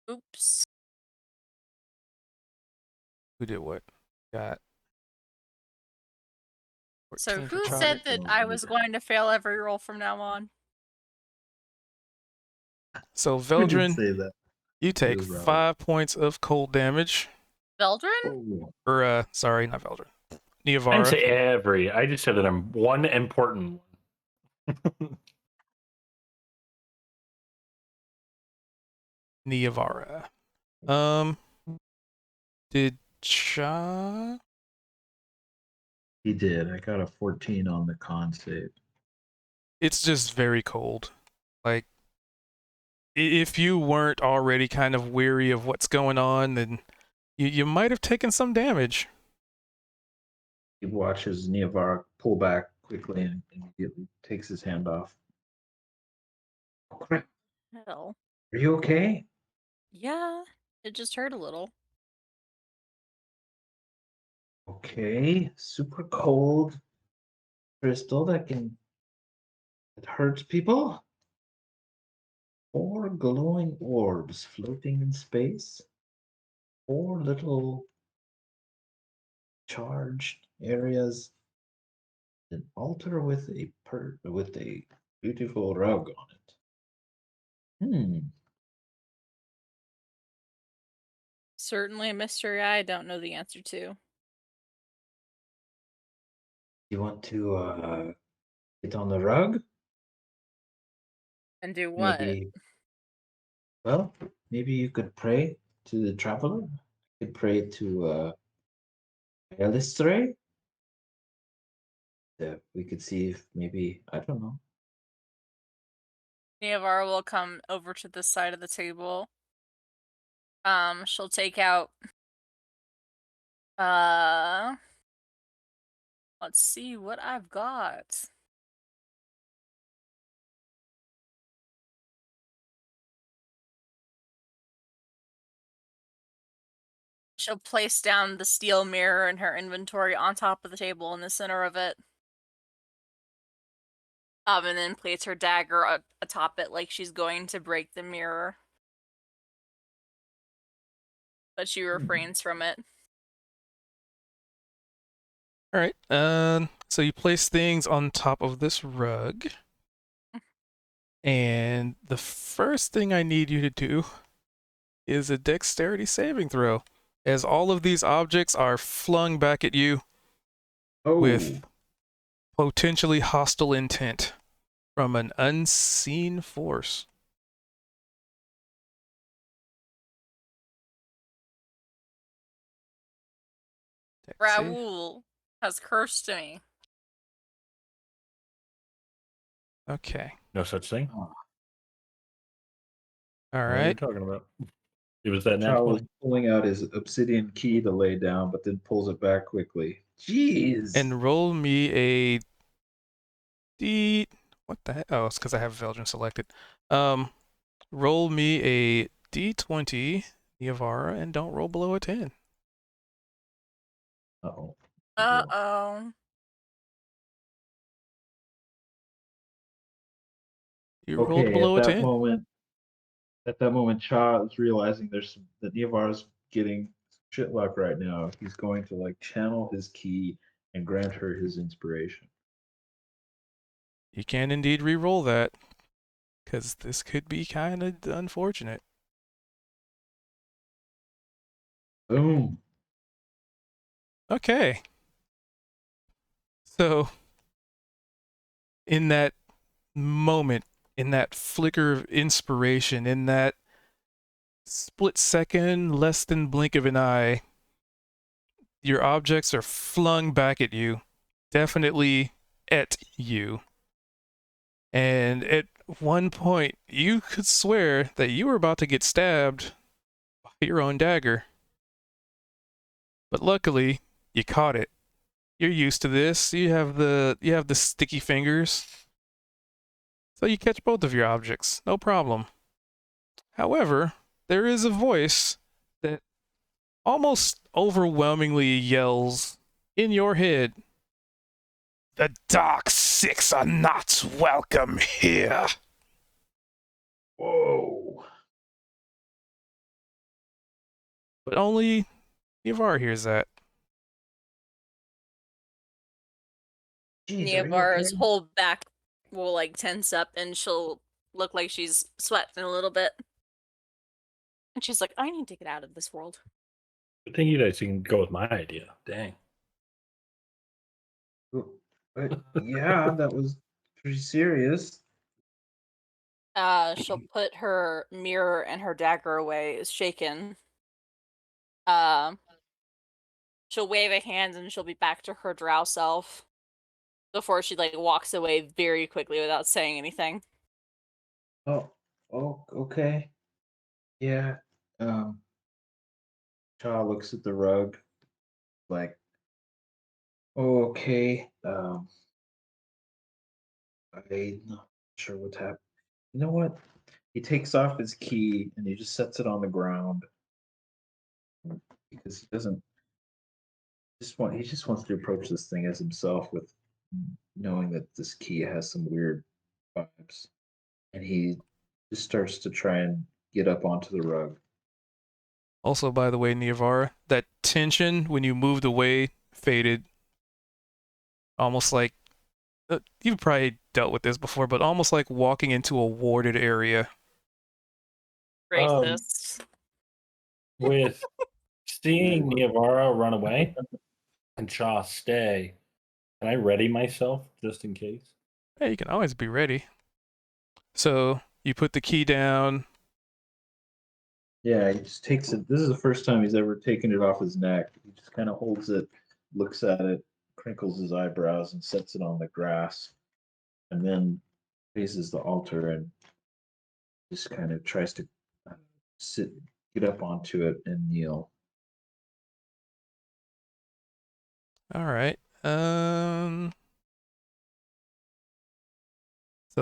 Oops. Who did what? Got So 14 for who Chad. said that I was going to fail every roll from now on? So Who did Veldrin, say that? you take was Robert. 5 points of cold damage. Veldrin? Oh. Or sorry, not Veldrin. I didn't Neovara. say every. I just said that I'm one important one. Neovara. Did Cha? He did. I got a 14 on the con save. It's just very cold. Like, if you weren't already kind of weary of what's going on, then you might have taken some damage. He watches Neovara pull back quickly and immediately takes his hand off. Oh, crap. Hell. Are you okay? Yeah, it just hurt a little. Okay. Super cold crystal it hurts people. 4 glowing orbs floating in space. 4 little charged areas. An altar with a beautiful rug on it. Certainly a mystery I don't know the answer to. You want to get on the rug? And do what? Maybe you could pray to the traveler. You could pray to Elistre. We could see if maybe, I don't know. Neovar will come over to this side of the table. She'll take out let's see what I've got. She'll place down the steel mirror in her inventory on top of the table in the center of it. And then place her dagger atop it like she's going to break the mirror. But she refrains from it. All right. So you place things on top of this rug. And the first thing I need you to do is a dexterity saving throw, as all of these objects are flung back at you with potentially hostile intent from an unseen force. Dex save. Raoul has cursed me. Okay. No such thing. Oh, All What are you right. talking about? It was that Cha was natural. pulling out his obsidian key to lay down, but then pulls it back quickly. Jeez. And roll me a D. What the heck? Oh, it's because I have Veldrin selected. Roll me a D20, Niavara, and don't roll below a 10. Uh-oh. Uh-oh. You rolled Okay, below at a that 10. moment, Cha is realizing that Niavara's getting shit luck right now. He's going to like channel his key and grant her his inspiration. You can indeed re-roll that, because this could be kind of unfortunate. Boom. Okay. So, in that moment, in that flicker of inspiration, in that split second, less than blink of an eye, your objects are flung back at you, definitely at you. And at one point, you could swear that you were about to get stabbed by your own dagger. But luckily, you caught it. You're used to this. You have the sticky fingers. So you catch both of your objects, no problem. However, there is a voice that almost overwhelmingly yells in your head, "The Dark Six are not welcome here." Whoa. But only Niavara hears that. Jeez, are you Niavara's okay? whole back will like tense up and she'll look like she's sweating a little bit. And she's like, I need to get out of this world. I think you guys can go with my idea. Dang. Yeah, that was pretty serious. She'll put her mirror and her dagger away, is shaken. She'll wave a hand and she'll be back to her drow self before she like walks away very quickly without saying anything. Oh, okay. Yeah. Cha looks at the rug, like, oh, okay. I'm not sure what's happened. You know what? He takes off his key and he just sets it on the ground because he just wants to approach this thing as himself with knowing that this key has some weird vibes. And he just starts to try and get up onto the rug. Also, by the way, Niavara, that tension when you moved away faded. Almost like you've probably dealt with this before, but almost like walking into a warded area. Racist. With seeing Niavara run away and Cha stay, can I ready myself just in case? Hey, you can always be ready. So you put the key down. Yeah, he just takes it. This is the first time he's ever taken it off his neck. He just kind of holds it, looks at it, crinkles his eyebrows, and sets it on the grass. And then faces the altar and just kind of tries to get up onto it and kneel. All right. So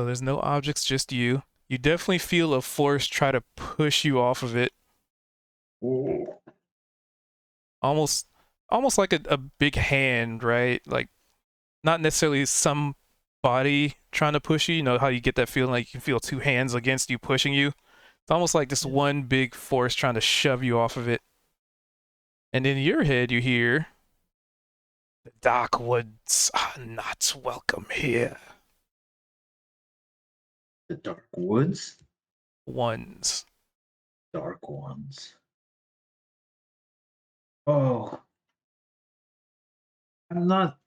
there's no objects, just you. You definitely feel a force try to push you off of it. Ooh. Almost like a big hand, right? Like not necessarily some body trying to push you. You know how you get that feeling like you can feel two hands against you pushing you? It's almost like this one big force trying to shove you off of it. And in your head you hear, "The Dark Woods are not welcome here." The dark woods? Ones. Dark ones. Oh. I'm not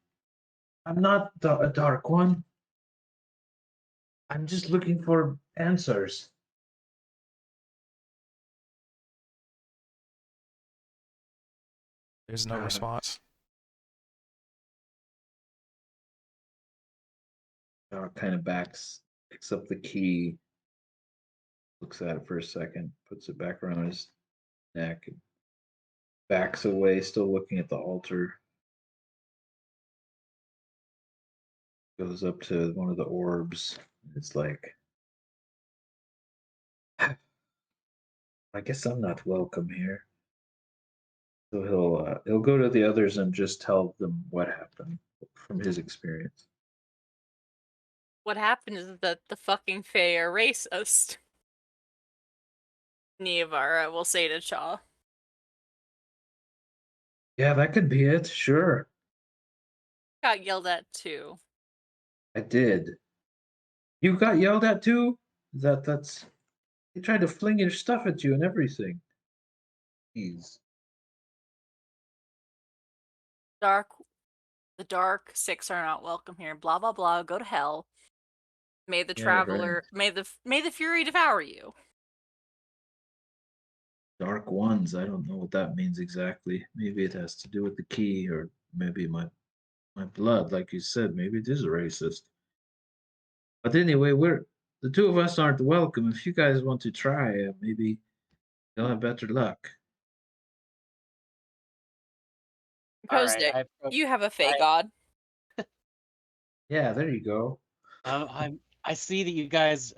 a dark one. I'm just looking for answers. There's no response. kind of picks up the key, looks at it for a second, puts it back around his neck, and backs away, still looking at the altar. Goes up to one of the orbs. It's like, I guess I'm not welcome here. So he'll go to the others and just tell them what happened from his experience. What happened is that the fucking Fae are racist. Niavara will say to Chaw. Yeah, that could be it. Sure, Got yelled at too. I did. You got yelled at too? That's they tried to fling your stuff at you and everything. Jeez. The dark six are not welcome here. Blah blah blah. Go to hell. May the Yeah, traveler, right. may the fury devour you. Dark ones. I don't know what that means exactly. Maybe it has to do with the key, or maybe my blood, like you said. Maybe it is racist. But anyway, we're the two of us aren't welcome. If you guys want to try, maybe you'll have better luck. All right, Kozdik, you have a Fae god. Yeah, there you go. I see that you guys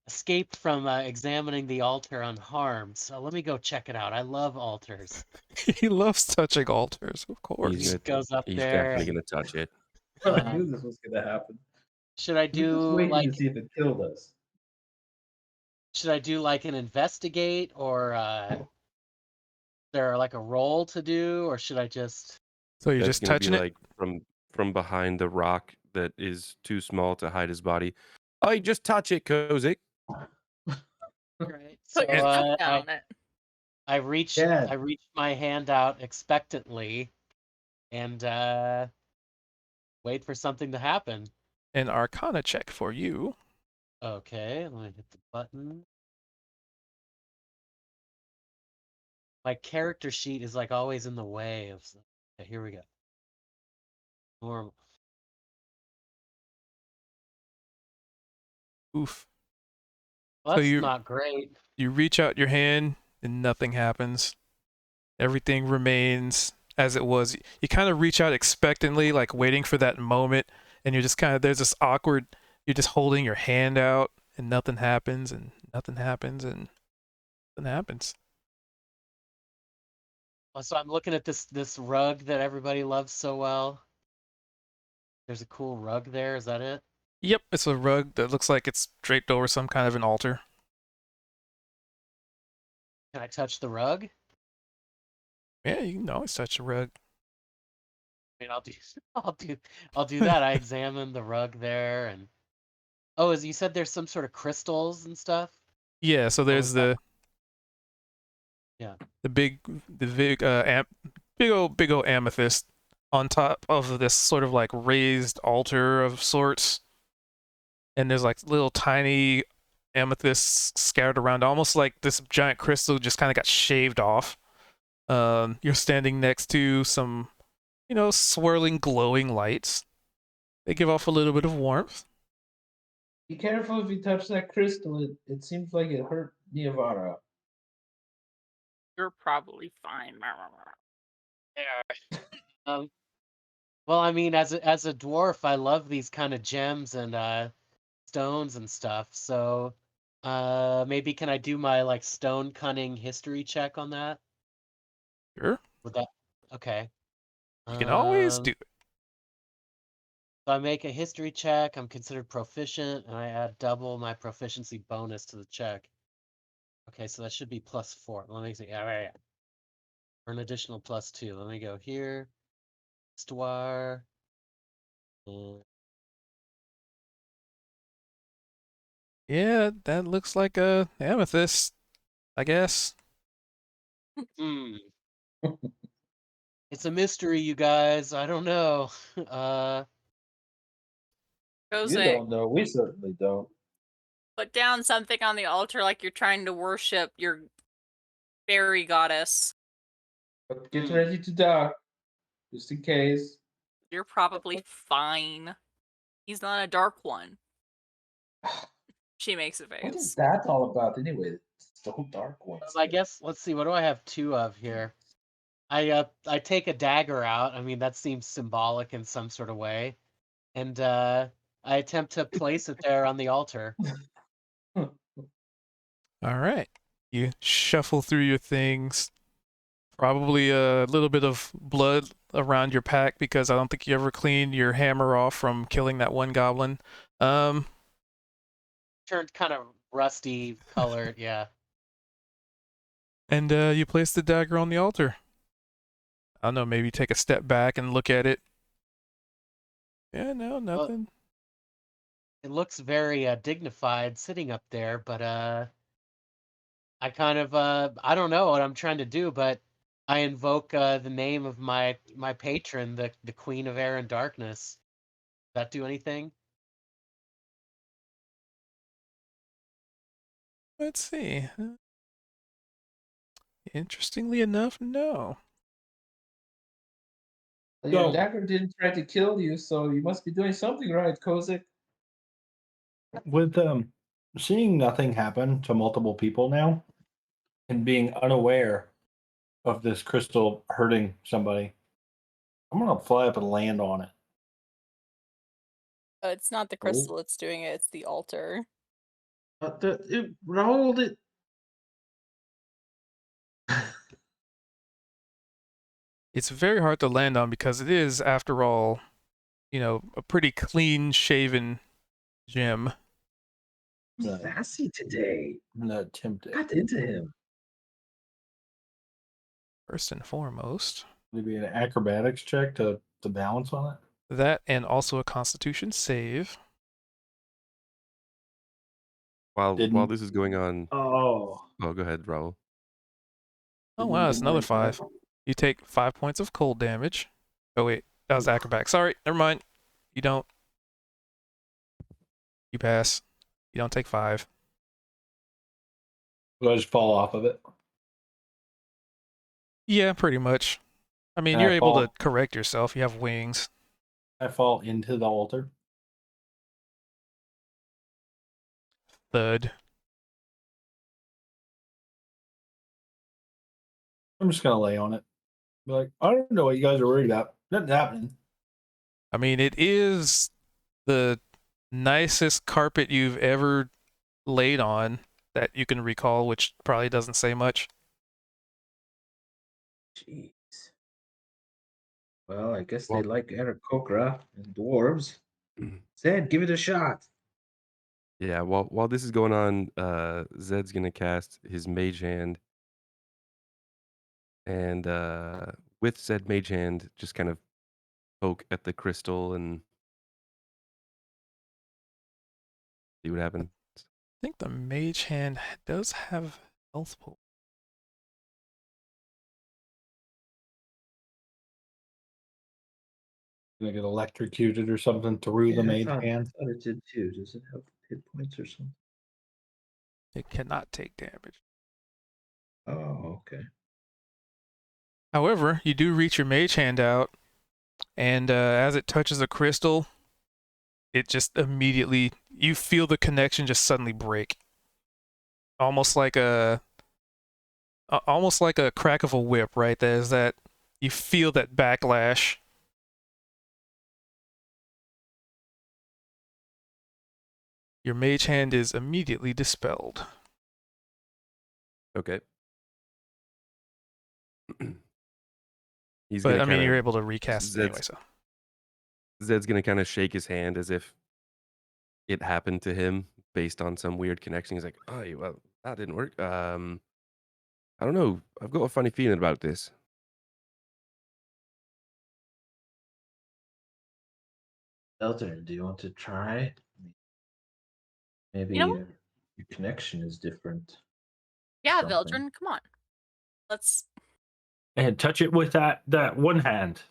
escaped from examining the altar unharmed. So let me go check it out. I love altars. He loves touching altars, of course. He goes up He's there. definitely gonna touch it. I knew this was gonna happen. Should I We're just do waiting like to see if it killed us. should I do like an investigate or is there like a roll to do, or should I just So you're That's just gonna be touching it? like from behind the rock that is too small to hide his body. Oh, you just touch it, Kozik. right? So Put your foot down on it. I reach Yeah. my hand out expectantly and wait for something to happen. An Arcana check for you. Okay, let me hit the button. My character sheet is like always in the way of. Okay, here we go. Normal. Oof. Well, So that's you- not great. You reach out your hand and nothing happens. Everything remains as it was. You kind of reach out expectantly, like waiting for that moment, and you're just kind of, there's this awkward, you're just holding your hand out and nothing happens and nothing happens and nothing happens. So I'm looking at this rug that everybody loves so well. There's a cool rug there. Is that it? Yep, it's a rug that looks like it's draped over some kind of an altar. Can I touch the rug? Yeah, you can always touch a rug. I mean, I'll do that. I examine the rug there, and oh, as you said, there's some sort of crystals and stuff. Yeah, so there's that? the big big old amethyst on top of this sort of like raised altar of sorts, and there's like little tiny amethysts scattered around, almost like this giant crystal just kind of got shaved off. You're standing next to some, swirling, glowing lights. They give off a little bit of warmth. Be careful if you touch that crystal. It seems like it hurt Niavara. You're probably fine. Well, I mean, as a dwarf, I love these kind of gems and stones and stuff. So, maybe can I do my like stone cunning history check on that? Sure, Would that? Okay. you can always do it. So I make a history check. I'm considered proficient, and I add double my proficiency bonus to the check. Okay, so that should be +4. Let me see. Yeah. Or an additional +2. Let me go here. Histoire. Yeah, that looks like a amethyst, I guess. It's a mystery, you guys. I don't know. You don't know. We certainly don't. Put down something on the altar like you're trying to worship your fairy goddess. But get ready to die, just in case. You're probably fine. He's not a dark one. She makes a What is face. that all about anyway? It's the whole dark one. I guess let's see. What do I have 2 of here? I take a dagger out. I mean, that seems symbolic in some sort of way, and I attempt to place it there on the altar. All right. You shuffle through your things. Probably a little bit of blood around your pack because I don't think you ever cleaned your hammer off from killing that one goblin. Turned kind of rusty colored, yeah. And you place the dagger on the altar. I don't know, maybe take a step back and look at it. Yeah, no, nothing. It looks very dignified sitting up there, but I kind of I don't know what I'm trying to do, but I invoke the name of my patron, the Queen of Air and Darkness. Does that do anything? Let's see. Interestingly enough, no. Your So- dagger didn't try to kill you, so you must be doing something right, Kozik. With seeing nothing happen to multiple people now and being unaware of this crystal hurting somebody, I'm gonna fly up and land on it. It's not the crystal that's doing it, it's the altar. But it rolled it. It's very hard to land on because it is, after all, a pretty clean-shaven gem. Sassy today. I'm gonna attempt it. Got into him. First and foremost, Maybe an acrobatics check to balance on it. that and also a Constitution save. While Didn't- this is going on, Oh. oh, go ahead, Raul. Oh wow, that's another 5. You take 5 points of cold damage. Oh wait, that was acrobatic. Sorry, never mind. You don't. You pass. You don't take 5. Do I just fall off of it? Yeah, pretty much. I mean, And you're I able to fall- correct yourself. You have wings. I fall into the altar. Thud. I'm just gonna lay on it. Be like, I don't know what you guys are worried about. Nothing's happening. I mean, it is the nicest carpet you've ever laid on that you can recall, which probably doesn't say much. Jeez. Well, I guess Well- they like Aarakocra and dwarves. Zed, give it a shot. Yeah, while this is going on, Zed's gonna cast his Mage Hand, and with said Mage Hand, just kind of poke at the crystal and see what happens. I think the mage hand does have health pool. Gonna get electrocuted or something through the mage hand. I thought it did too. Does it have hit points or something? It cannot take damage. Oh, okay. However, you do reach your mage hand out, and as it touches a crystal, it just immediately, you feel the connection just suddenly break. Almost like a crack of a whip, right? There's that, you feel that backlash. Your mage hand is immediately dispelled. Okay. He's But gonna I mean, kinda- you're able to recast it anyway, Zed's- so. Zed's gonna kind of shake his hand as if it happened to him based on some weird connection. He's like, "Oh, well, that didn't work. I don't know. I've got a funny feeling about this." Elton, do you want to try? Maybe You know- your connection is different. Yeah, Something. Veldrin, come on. Let's And touch it with that one hand.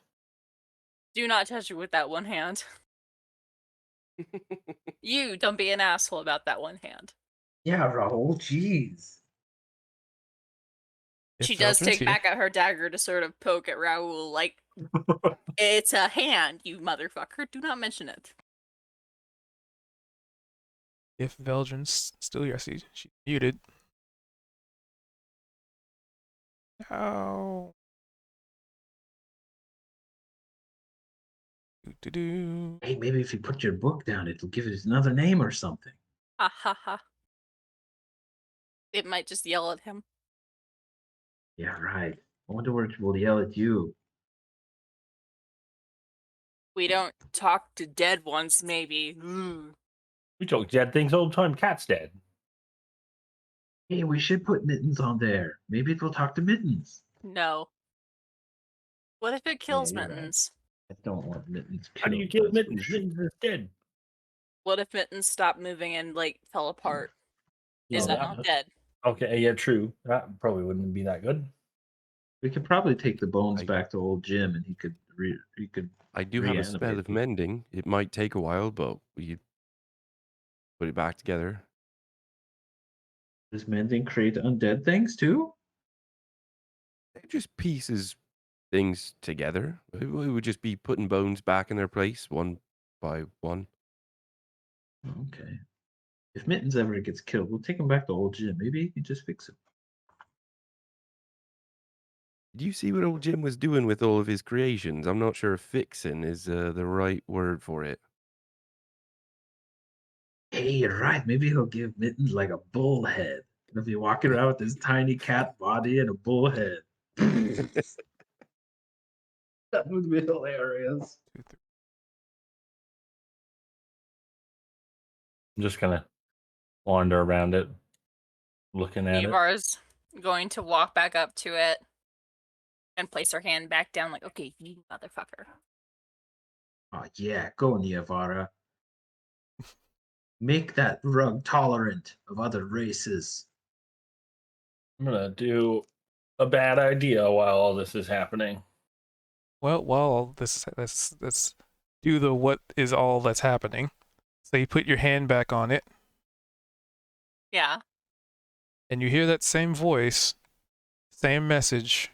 do not touch it with that one hand. You don't be an asshole about that one hand. Yeah, Raul, jeez. If She does Veldrin's take here- back out her dagger to sort of poke at Raoul like, it's a hand, you motherfucker. Do not mention it. If Veldrin's still here, I see she's muted. No. Do. Hey, maybe if you put your book down, it'll give it another name or something. Ha ha ha. It might just yell at him. Yeah, right. I wonder where it will yell at you. We don't talk to dead ones, maybe. Ooh. We talk dead things all the time. Cat's dead. Hey, we should put Mittens on there. Maybe it will talk to Mittens. No. What if it kills you're right. Mittens? I don't want Mittens killed. How do you kill That's for Mittens? sure. Mittens is dead. What if Mittens stopped moving and like fell apart? Is Well, that not dead? Okay, yeah, true. That probably wouldn't be that good. We could probably take the bones I- back to old Jim, and he could I do have a spell reanimate of them. mending. It might take a while, but we put it back together. Does mending create undead things too? It just pieces things together. It would just be putting bones back in their place one by one. Okay. If Mittens ever gets killed, we'll take him back to old Jim. Maybe he can just fix it. Did you see what old Jim was doing with all of his creations? I'm not sure if fixing is the right word for it. Hey, you're right. Maybe he'll give Mittens like a bull head. He'll be walking around with his tiny cat body and a bull head. That would be hilarious. 2, 3. I'm just gonna wander around it, looking at it. Nevar's going to walk back up to it and place her hand back down, like, okay, you motherfucker. Oh yeah, go Niavara. Make that rug tolerant of other races. I'm gonna do a bad idea while all this is happening. Well, while let's do the what is all that's happening. So you put your hand back on it, Yeah. and you hear that same voice, same message.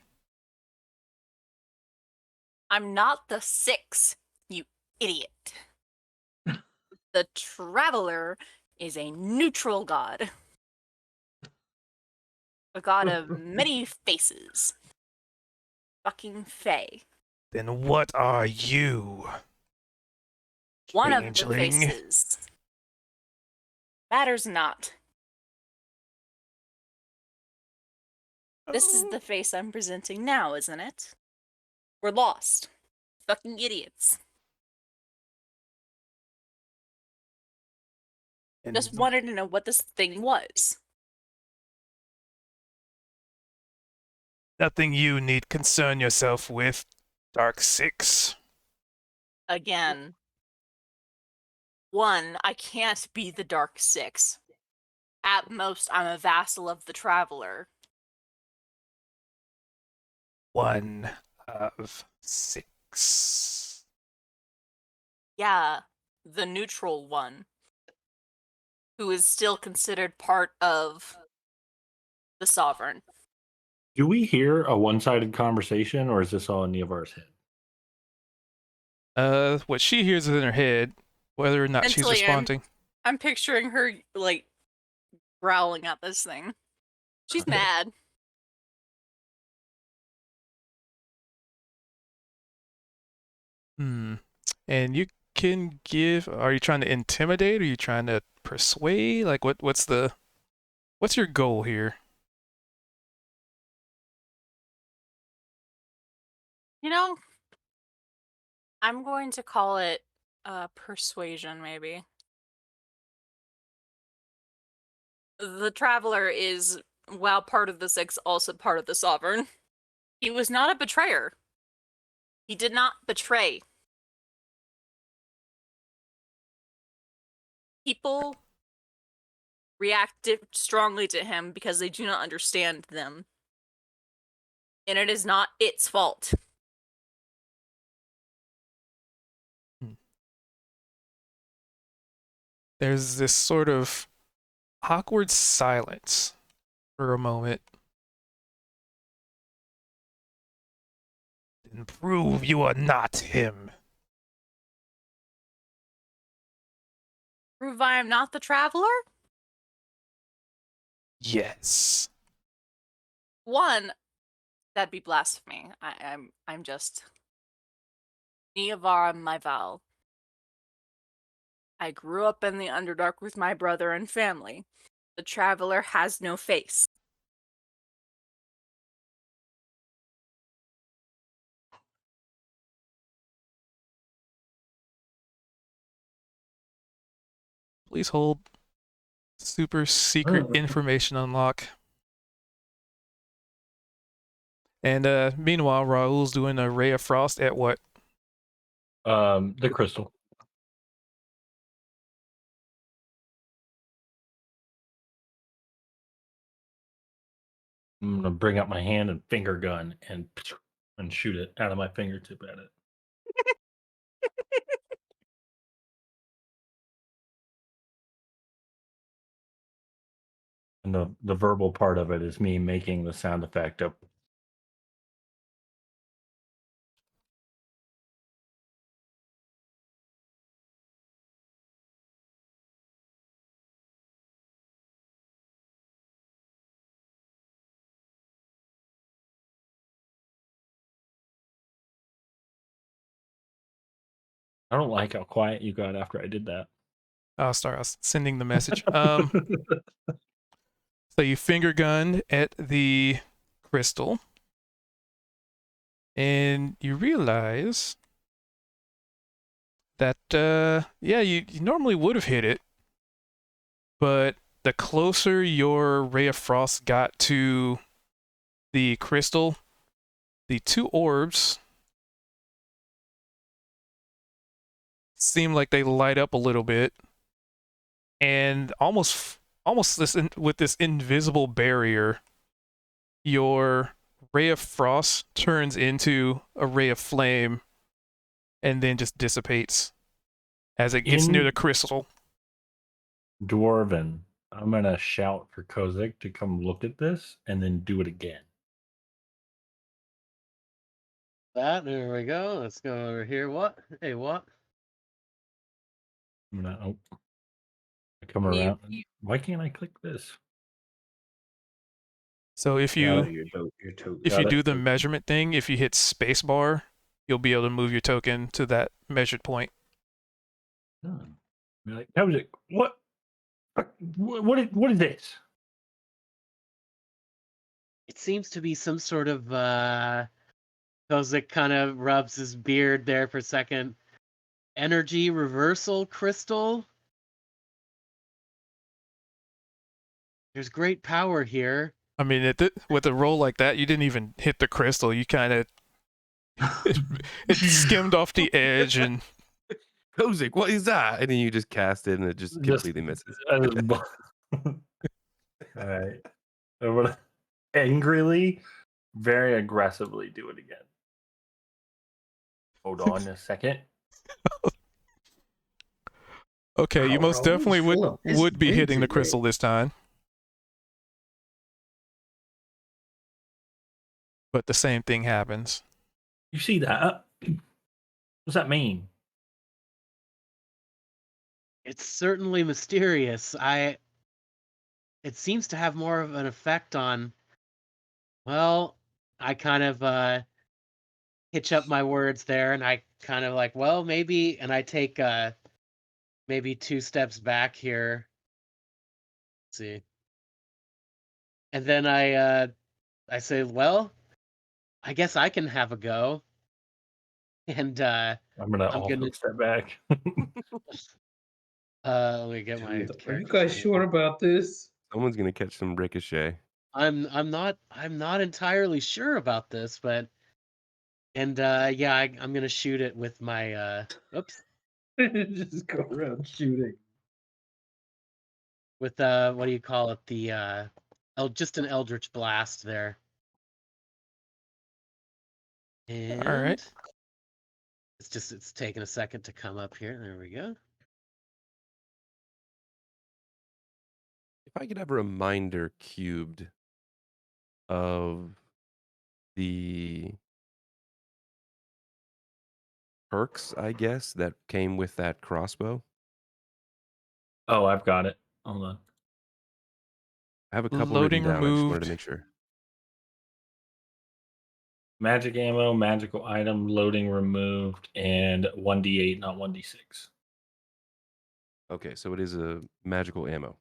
I'm not the 6, you idiot. The Traveler is a neutral god. A god of many faces. Fucking Fae. Then what are you? One of the Changeling? faces. Matters not. This is the face I'm presenting now, isn't it? We're lost. Fucking idiots. And Just wanted to know what this thing was. nothing you need concern yourself with, Dark 6. Again. 1, I can't be the Dark 6. At most, I'm a vassal of the Traveler. 1 of 6. Yeah, the neutral one. Who is still considered part of the Sovereign. Do we hear a one-sided conversation, or is this all in Niavar's head? What she hears in her head, whether or not she's Mentally, responding. I'm picturing her, like, growling at this thing. She's mad. And you can give. Are you trying to intimidate? Are you trying to persuade? Like, what's your goal here? You know, I'm going to call it persuasion, maybe. The Traveler is, while part of the 6, also part of the Sovereign. He was not a betrayer. He did not betray. People react strongly to him because they do not understand them. And it is not its fault. There's this sort of awkward silence for a moment. Then prove you are not him. Prove I am not the traveler? Yes. One, that'd be blasphemy. I'm just Niavara Myval. I grew up in the Underdark with my brother and family. The traveler has no face. Please hold. Super secret Oh. information unlock. And meanwhile, Raul's doing a ray of frost at what? The crystal. I'm gonna bring up my hand and finger gun and shoot it out of my fingertip at it. And the verbal part of it is me making the sound effect of I don't like how quiet you got after I did that. Oh, sorry, I was sending the message. So you finger gun at the crystal, and you realize that yeah, you normally would have hit it, but the closer your ray of frost got to the crystal, the two orbs seem like they light up a little bit, and almost this with this invisible barrier, your ray of frost turns into a ray of flame and then just dissipates as it gets near the crystal. Dwarven, I'm gonna shout for Kozik to come look at this and then do it again. There we go. Let's go over here. What? Hey, what? I'm gonna come You- around. Why can't I click this? So if Got you it, your token. if Got you it. do the measurement thing, if you hit spacebar, you'll be able to move your token to that measured point. Done. Be like, Kozik, what is this? It seems to be some sort of Kozik kind of rubs his beard there for a second. Energy reversal crystal. There's great power here. I mean, with a roll like that, you didn't even hit the crystal. You kind of it skimmed off the edge, and Kozik, what is that? And then you just cast it and it just completely misses. All right. I'm gonna angrily, very aggressively do it again. Hold on a second. okay, you Wow, most Raul's definitely full of this would be win hitting the today. crystal this time. But the same thing happens. You see that? What's that mean? It's certainly mysterious. It seems to have more of an effect on, well, I kind of hitch up my words there and I kind of like, well, maybe, and I take maybe 2 steps back here. Let's see. And then I say, well, I guess I can have a go. And I'm gonna I'm also gonna- step back. let me get my Are you character guys sheet. sure about this? Someone's gonna catch some ricochet. I'm not entirely sure about this, but yeah, I'm gonna shoot it with my oops, Just go around shooting. with what do you call it, the just an Eldritch Blast there. And it's taking a second to come up here. There we go. If I could have a reminder cubed of the perks, I guess, that came with that crossbow. Oh, I've got it. Hold on. I have a couple Loading written down. I just wanted removed. to make sure. Magic ammo, magical item, loading removed, and 1d8, not 1d6. Okay, so it is a magical ammo.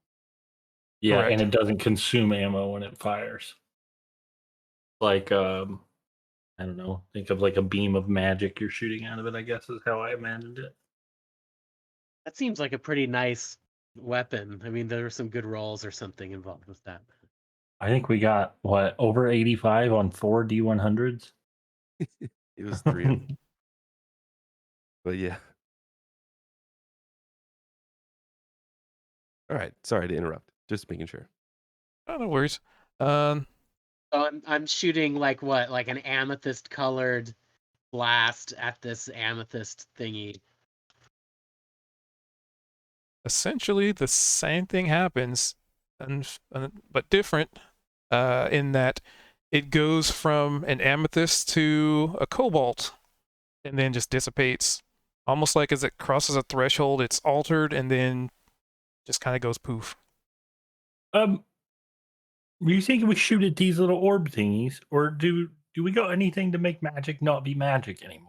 Yeah, Correct. and it doesn't consume ammo when it fires. Like, I don't know. Think of like a beam of magic you're shooting out of it, I guess is how I imagined it. That seems like a pretty nice weapon. I mean, there were some good rolls or something involved with that. I think we got, what, over 85 on 4 D100s? It was 3 of them. But yeah. All right. Sorry to interrupt. Just making sure. Oh, no worries. So I'm shooting like what, like an amethyst colored blast at this amethyst thingy. Essentially, the same thing happens, but different, in that it goes from an amethyst to a cobalt, and then just dissipates. Almost like as it crosses a threshold, it's altered, and then just kind of goes poof. Were you thinking we shoot at these little orb thingies, or do we got anything to make magic not be magic anymore?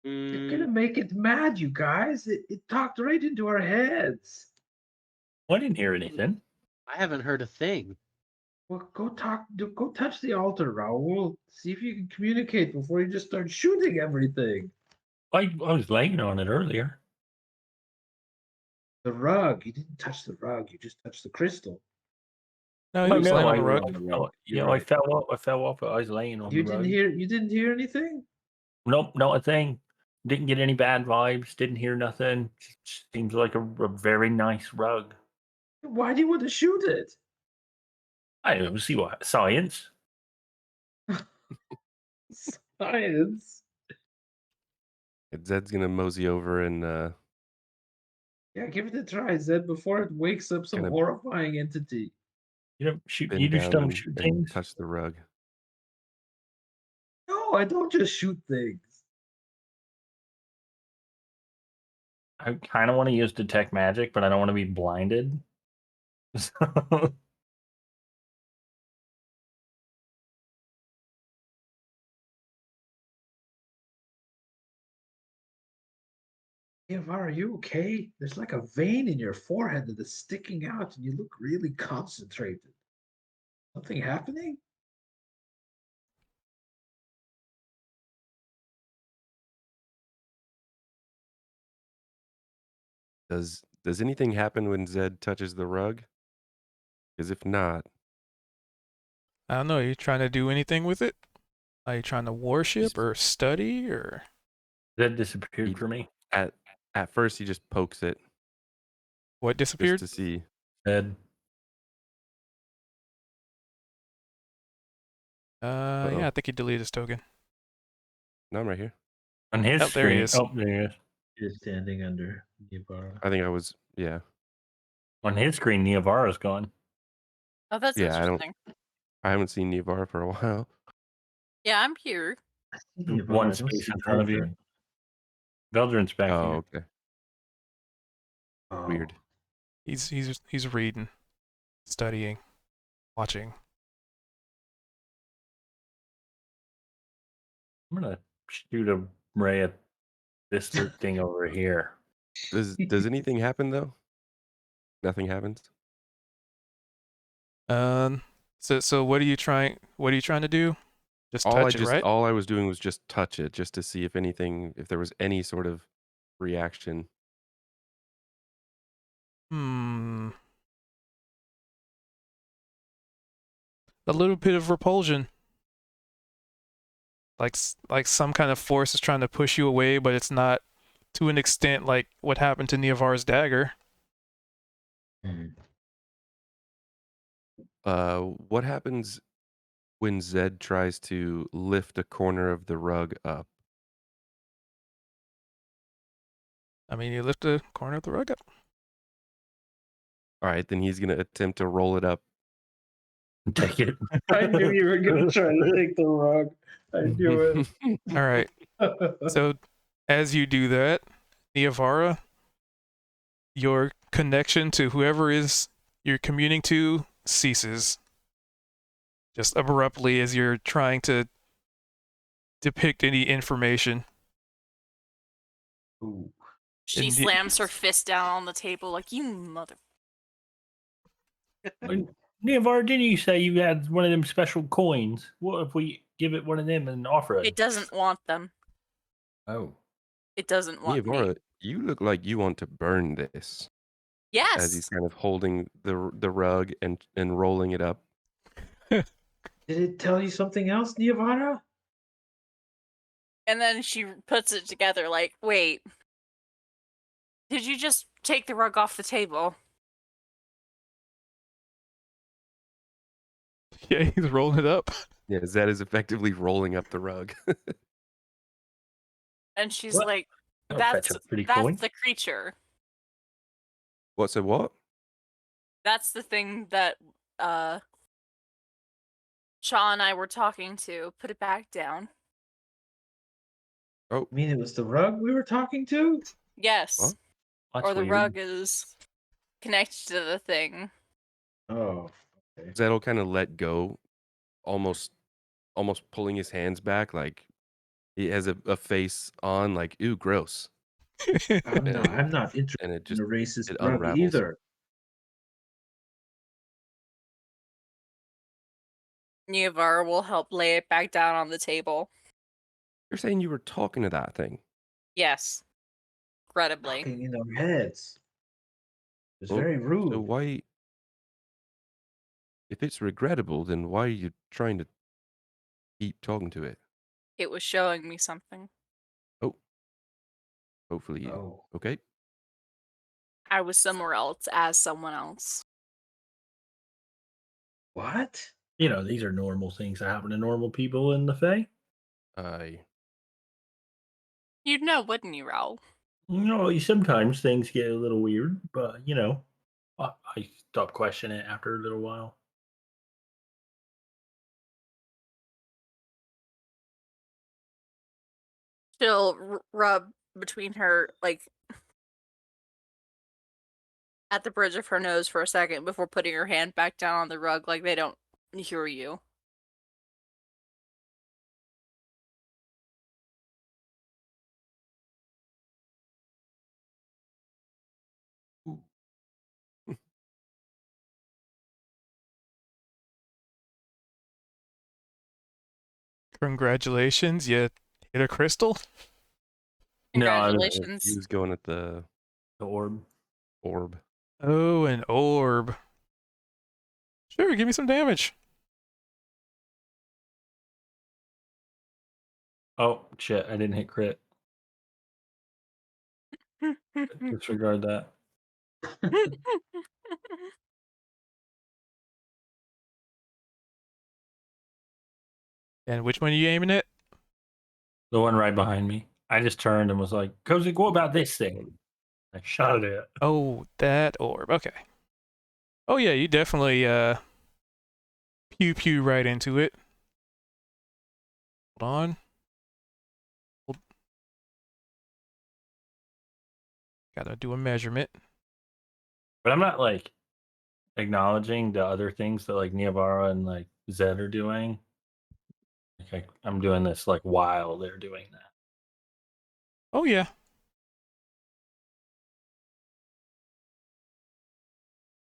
You're gonna make it mad, you guys. It talked right into our heads. I didn't hear anything. I haven't heard a thing. Well, go touch the altar, Raul. See if you can communicate before you just start shooting everything. I was laying on it earlier. The rug. You didn't touch the rug. You just touched the crystal. No, he was laying on the rug. I fell off. I fell off. I was laying on You the didn't rug. hear. You didn't hear anything. Nope, not a thing. Didn't get any bad vibes. Didn't hear nothing. Just seems like a very nice rug. Why do you want to shoot it? I don't see what science. Science. Zed's gonna mosey over and Yeah, give it a try, Zed, before it wakes up some Gonna- horrifying entity. You don't shoot. bend You just down don't and, shoot and things. touch the rug. No, I don't just shoot things. I kind of want to use detect magic, but I don't want to be blinded. So- Yavar, are you okay? There's like a vein in your forehead that is sticking out, and you look really concentrated. Something happening? Does anything happen when Zed touches the rug? Because if not, I don't know. Are you trying to do anything with it? Are you trying to worship or study or? That disappeared He- for me. at first he just pokes it What disappeared? just to see. Dead. Uh-oh. Yeah, I think he deleted his token. No, I'm right here. On his Oh, there he screen. is. Oh, there he is. You're standing under Yavar. I think I was. Yeah. On his screen, Niavara's gone. Oh, that's Yeah, I don't- interesting. I haven't seen Nivar for a while. Yeah, I'm here. One space in front of you. Veldrin's back Oh, here. okay. Oh. Weird. He's reading, studying, watching. I'm gonna shoot a ray at this thing over here. Does anything happen though? Nothing happens. So what are you trying to do? Just touch it, right? All I was doing was just touch it, just to see if there was any sort of reaction. A little bit of repulsion. Like some kind of force is trying to push you away, but it's not to an extent like what happened to Niavar's dagger. What happens when Zed tries to lift a corner of the rug up? I mean, you lift a corner of the rug up. All right, then he's gonna attempt to roll it up. Take it. I knew you were going to try to take the rug. I knew All right. it. So as you do that, Niavara, your connection to whoever is you're communing to ceases just abruptly as you're trying to depict any information. Ooh. She And slams her fist down on the table like, you mother. Nevar, didn't you say you had one of them special coins? What if we give it one of them and offer it? It doesn't want them. Oh. It doesn't want me. Niavara, you look like you want to burn this. As he's Yes. kind of holding the rug and rolling it up. Did it tell you something else, Niavara? And then she puts it together like, wait. Did you just take the rug off the table? Yeah, he's rolling it up. Yeah, Zed is effectively rolling up the rug. And she's What? like, Oh, that's a pretty coin. the creature. What's a what? That's the thing that Shaw and I were talking to. Put it back down. Oh, I mean, it was the rug we were talking to? Yes. What? That's Or the weird. rug is connected to the thing. Oh, okay. Zed will kind of let go, almost pulling his hands back, like he has a face on, like, ooh, gross. I'm not interested And it in just the racist it rug unravels. either. Niavar will help lay it back down on the table. You're saying you were talking to that thing? Yes. Incredibly. Talking in our heads. It's Well, very rude. So why, if it's regrettable, then why are you trying to keep talking to it? It was showing me something. Oh, hopefully you. Oh, Okay. I was somewhere else as someone else. what? You know, these are normal things that happen to normal people in the Fae. You'd know, wouldn't you, Raoul? You know, sometimes things get a little weird, but you know, I stopped questioning it after a little while. She'll rub between her, like, at the bridge of her nose for a second before putting her hand back down on the rug like they don't hear you. Ooh. Congratulations, you hit a crystal? No, I was- Congratulations. He was going at the The orb. orb. Oh, an orb. Sure, give me some damage. Oh shit! I didn't hit crit. Disregard that. And which one are you aiming at? The one right behind me. I just turned and was like, "Kozik, what about this thing?" I shot it at. Oh, that orb. Okay. Oh yeah, you definitely pew right into it. Hold on. Gotta do a measurement. But I'm not like acknowledging the other things that like Niavara and like Zed are doing. Like I'm doing this like while they're doing that. Oh yeah.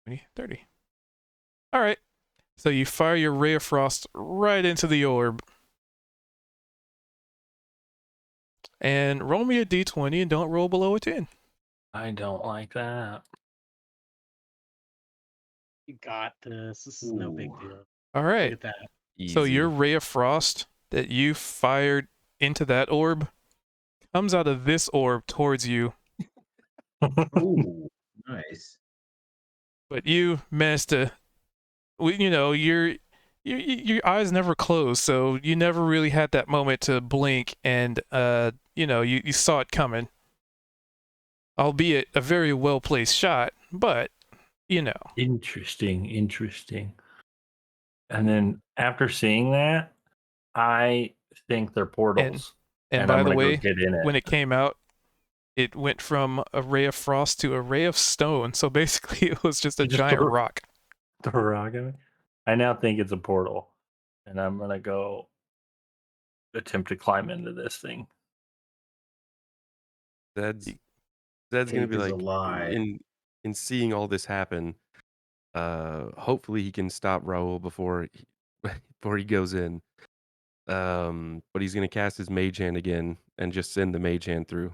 20, 30. All right. So you fire your ray of frost right into the orb. And roll me a d20 and don't roll below a 10. I don't like that. You got this. This is no big Ooh. deal. All Look right. at that. So Easy. your ray of frost that you fired into that orb comes out of this orb towards you, Ooh, nice. but you managed to, you know, your eyes never closed, so you never really had that moment to blink, and you know, you saw it coming, albeit a very well placed shot, but you know. Interesting. And then after seeing that, I think they're portals. And I'm by the gonna go way, get in it. when it came out, it went from a ray of frost to a ray of stone. So basically, it was just a You just giant threw- rock. The rock at me. I now think it's a portal, and I'm gonna go attempt to climb into this thing. Zed's gonna be Faith is a like lie. in seeing all this happen. Hopefully he can stop Raul before before he goes in. But he's gonna cast his mage hand again and just send the mage hand through.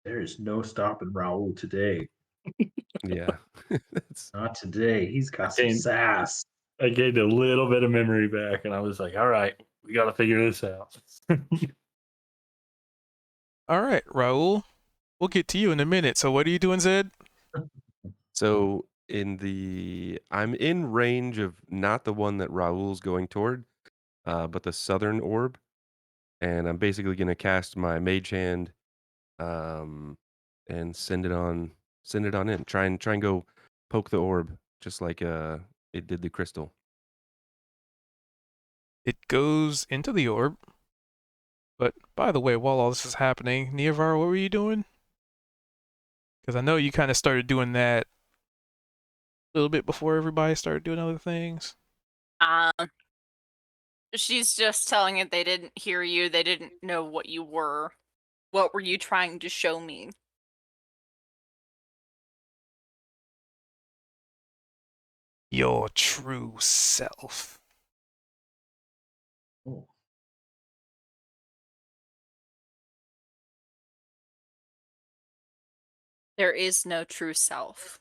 There is no stopping Raul today. Yeah, that's Not today. He's got some Okay. sass. I gained a little bit of memory back, and I was like, "All right, we got to figure this out." All right, Raul. We'll get to you in a minute. So what are you doing, Zed? so I'm in range of not the one that Raul's going toward, but the southern orb, and I'm basically gonna cast my mage hand, and send it on in. Try and go poke the orb just like it did the crystal. It goes into the orb. But by the way, while all this is happening, Neovar, what were you doing? Because I know you kind of started doing that a little bit before everybody started doing other things. She's just telling it they didn't hear you. They didn't know what you were. What were you trying to show me? Your true self. Oh. There is no true self.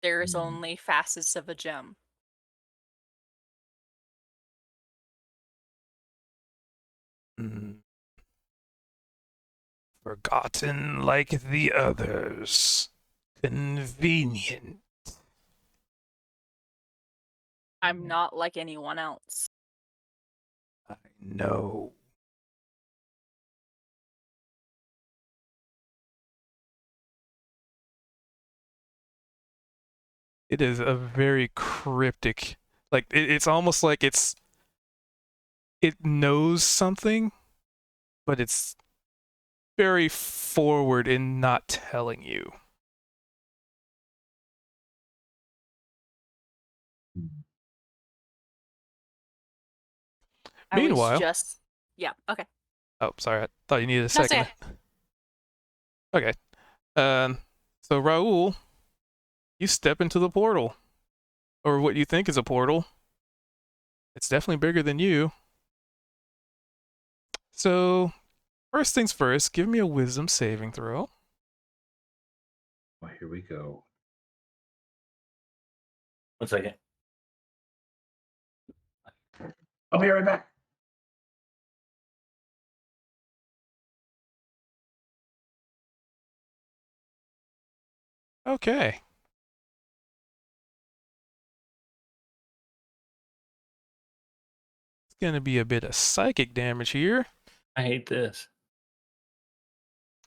There is only facets of a gem. Forgotten like the others. Convenient. I'm not like anyone else. I know. It is a very cryptic, like it's almost like it knows something, but it's very forward in not telling you. Meanwhile, yeah, okay. Oh, sorry, I thought you needed a No, it's second. Okay. So Raul, you step into the portal, or what you think is a portal. It's definitely bigger than you. So, first things first, give me a wisdom saving throw. Oh, here we go. 1 second. I'll be right back. Okay. It's going to be a bit of psychic damage here. I hate this.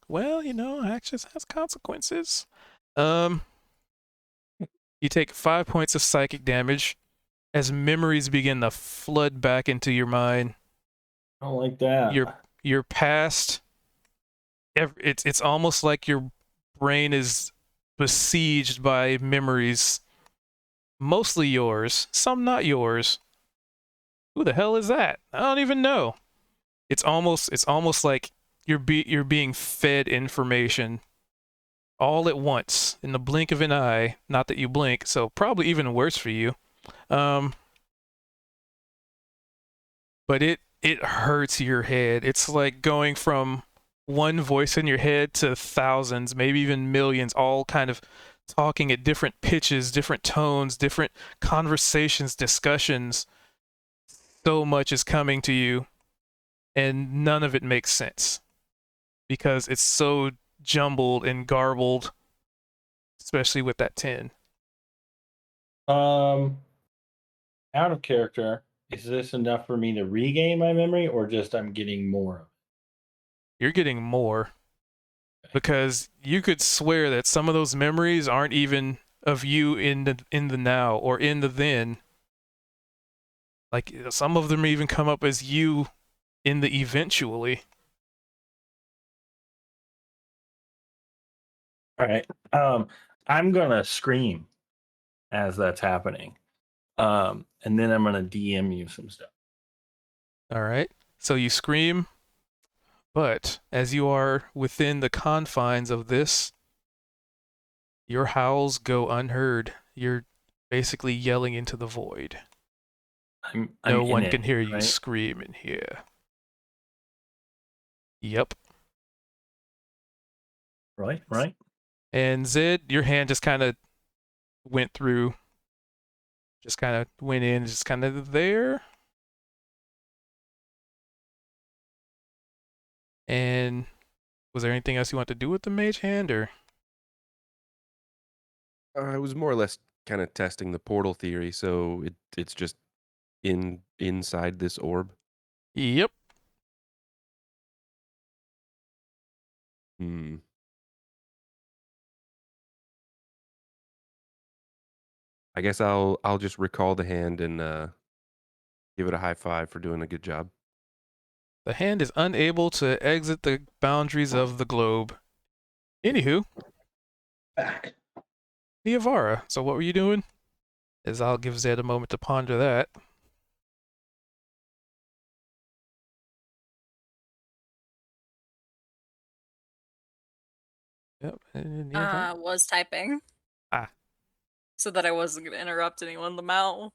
Well, actions has consequences. You take 5 points of psychic damage as memories begin to flood back into your mind. I don't like that. Your past. It's almost like your brain is besieged by memories, mostly yours, some not yours. Who the hell is that? I don't even know. It's almost like you're being fed information all at once in the blink of an eye. Not that you blink, so probably even worse for you. But it hurts your head. It's like going from one voice in your head to thousands, maybe even millions, all kind of talking at different pitches, different tones, different conversations, discussions. So much is coming to you, and none of it makes sense because it's so jumbled and garbled, especially with that 10. Out of character, is this enough for me to regain my memory, or just I'm getting more of it? You're getting more, because you could swear that some of those memories aren't even of you in the now or in the then. Like some of them even come up as you in the eventually. All right. I'm gonna scream as that's happening. And then I'm gonna DM you some stuff. All right. So you scream, but as you are within the confines of this, your howls go unheard. You're basically yelling into the void. I'm No in one it, can hear you right? scream in here. Yep. Right. And Zed, your hand just kind of went through, just kind of went in, just kind of there. And was there anything else you want to do with the mage hand, or? I was more or less kind of testing the portal theory, so it's just inside this orb. Yep. Hmm. I guess I'll just recall the hand and give it a high five for doing a good job. The hand is unable to exit the boundaries of the globe. Anywho, Back. Niavara, so what were you doing? As I'll give Zed a moment to ponder that. Yep. And Niavara. Was typing. Ah. So that I wasn't gonna interrupt anyone. Lamau.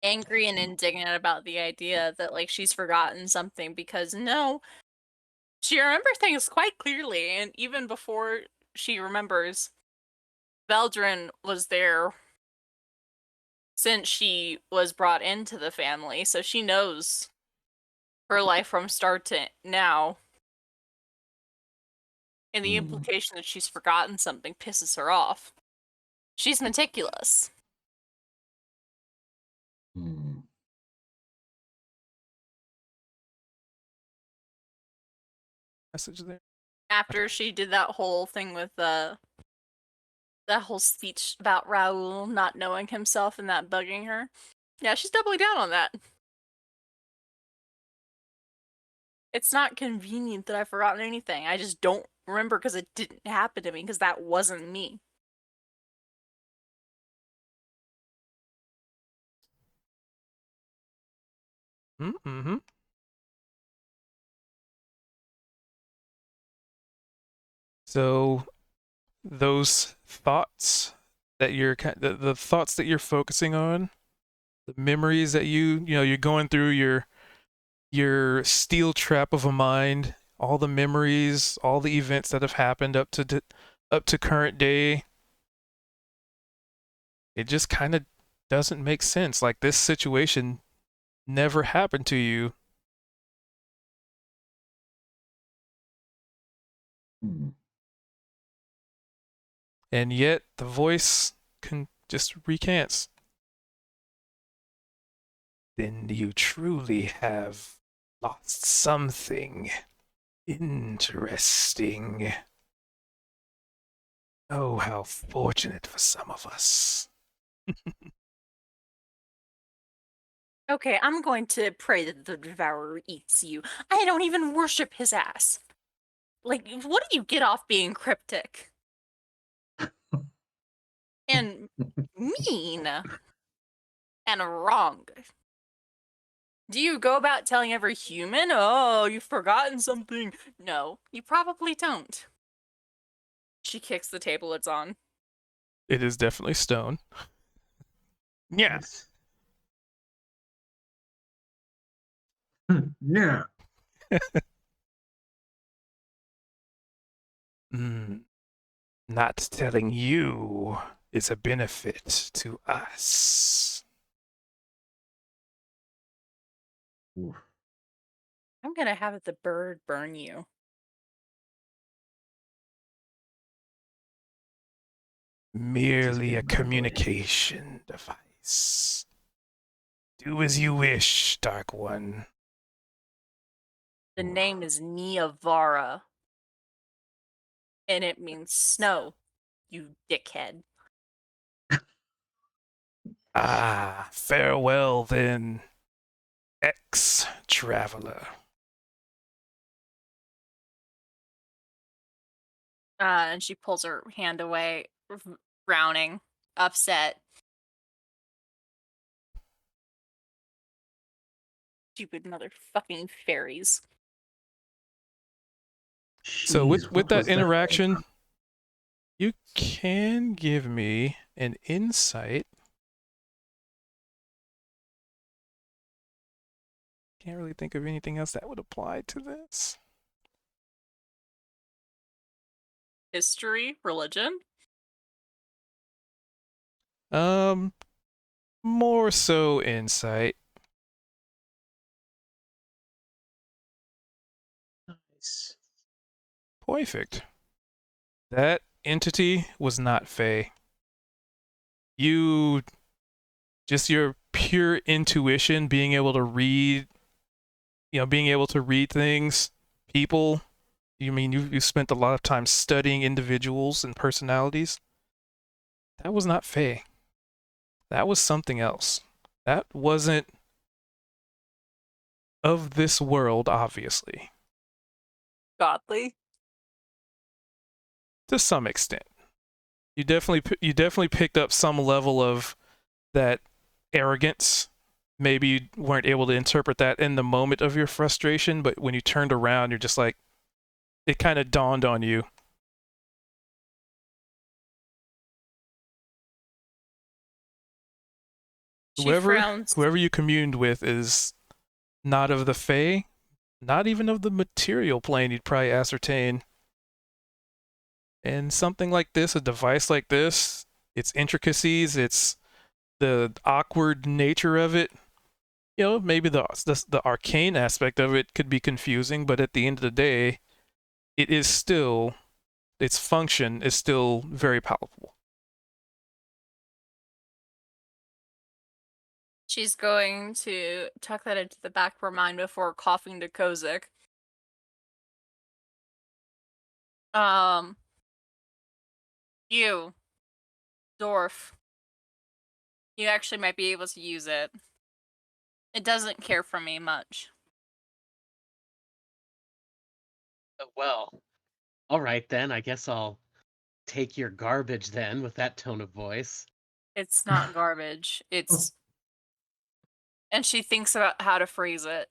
Angry and indignant about the idea that like she's forgotten something, because no, she remembers things quite clearly, and even before she remembers, Veldrin was there since she was brought into the family, so she knows her life from start to now. And the implication that she's forgotten something pisses her off. She's meticulous. Hmm. Message there. After she did that whole thing with that whole speech about Raoul not knowing himself and that bugging her. Yeah, she's doubling down on that. It's not convenient that I've forgotten anything. I just don't remember because it didn't happen to me, because that wasn't me. Mm-hmm. So those thoughts that you're the thoughts that you're focusing on, the memories that you're going through your steel trap of a mind, all the memories, all the events that have happened up to current day. It just kind of doesn't make sense. Like, this situation never happened to you. Hmm. And yet the voice can just recants. Then you truly have lost something interesting. Oh, how fortunate for some of us. Okay, I'm going to pray that the Devourer eats you. I don't even worship his ass. Like, what do you get off being cryptic? And mean. And wrong. Do you go about telling every human, oh, you've forgotten something? No, you probably don't. She kicks the table it's on. It is definitely stone. Yeah. Yeah. Not telling you is a benefit to us. Oof. I'm gonna have the bird burn you. Merely a in my way. communication device. Do as you wish, Dark One. The name is Niavara. And it means snow, you dickhead. Ah, farewell then, ex-traveler. And she pulls her hand away, frowning, upset. Stupid motherfucking fairies. So Jeez, with what that was all interaction, about? you can give me an insight. Can't really think of anything else that would apply to this. History, religion. More so insight. Nice. Perfect. That entity was not Fae. You, just your pure intuition, being able to read, being able to read things, people. You mean you spent a lot of time studying individuals and personalities? That was not Fae. That was something else. That wasn't of this world, obviously. Godly. To some extent. You definitely picked up some level of that arrogance. Maybe you weren't able to interpret that in the moment of your frustration, but when you turned around, you're just like, it kind of dawned on you. She frowns. Whoever you communed with is not of the Fae, not even of the material plane, you'd probably ascertain. And something like this, a device like this, its intricacies, its the awkward nature of it, maybe the arcane aspect of it could be confusing, but at the end of the day, it is still, its function is still very palpable. She's going to tuck that into the back of her mind before coughing to Kozik. You, dwarf. You actually might be able to use it. It doesn't care for me much. Well, all right then. I guess I'll take your garbage then with that tone of voice. It's not garbage. It's... And she thinks about how to phrase it.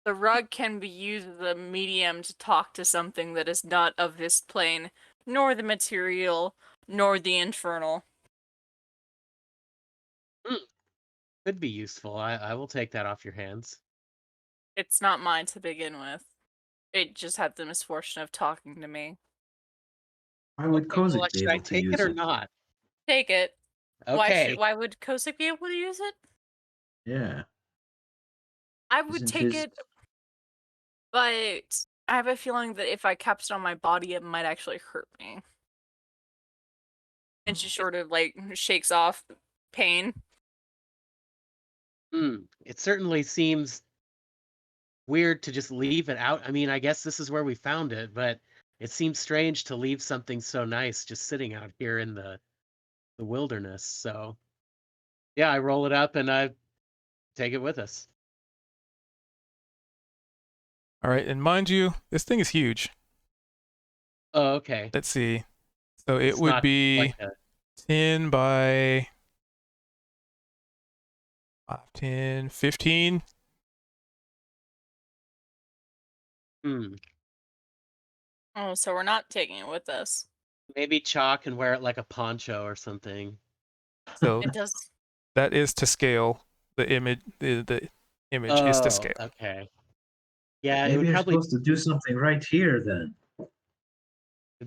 The rug can be used as a medium to talk to something that is not of this plane, nor the material, nor the infernal. Could be useful. I will take that off your hands. It's not mine to begin with. It just had the misfortune of talking to me. Why would Okay, well, Kozik be should I able to take use it or it? not? Take it. Okay. Why would Kozik be able to use it? Yeah. I would Isn't take his- it, but I have a feeling that if I kept it on my body, it might actually hurt me. And she sort of shakes off pain. It certainly seems weird to just leave it out. I mean, I guess this is where we found it, but it seems strange to leave something so nice just sitting out here in the wilderness. So, yeah, I roll it up and I take it with us. All right, and mind you, this thing is huge. Oh, okay. Let's see. So it It's would not be like a 10 by 5, 10, 15. Oh, so we're not taking it with us. Maybe Chalk can wear it like a poncho or something. So It does. that is to scale. The image is to scale. Okay. Yeah, it Maybe would you're probably supposed to do something right here then.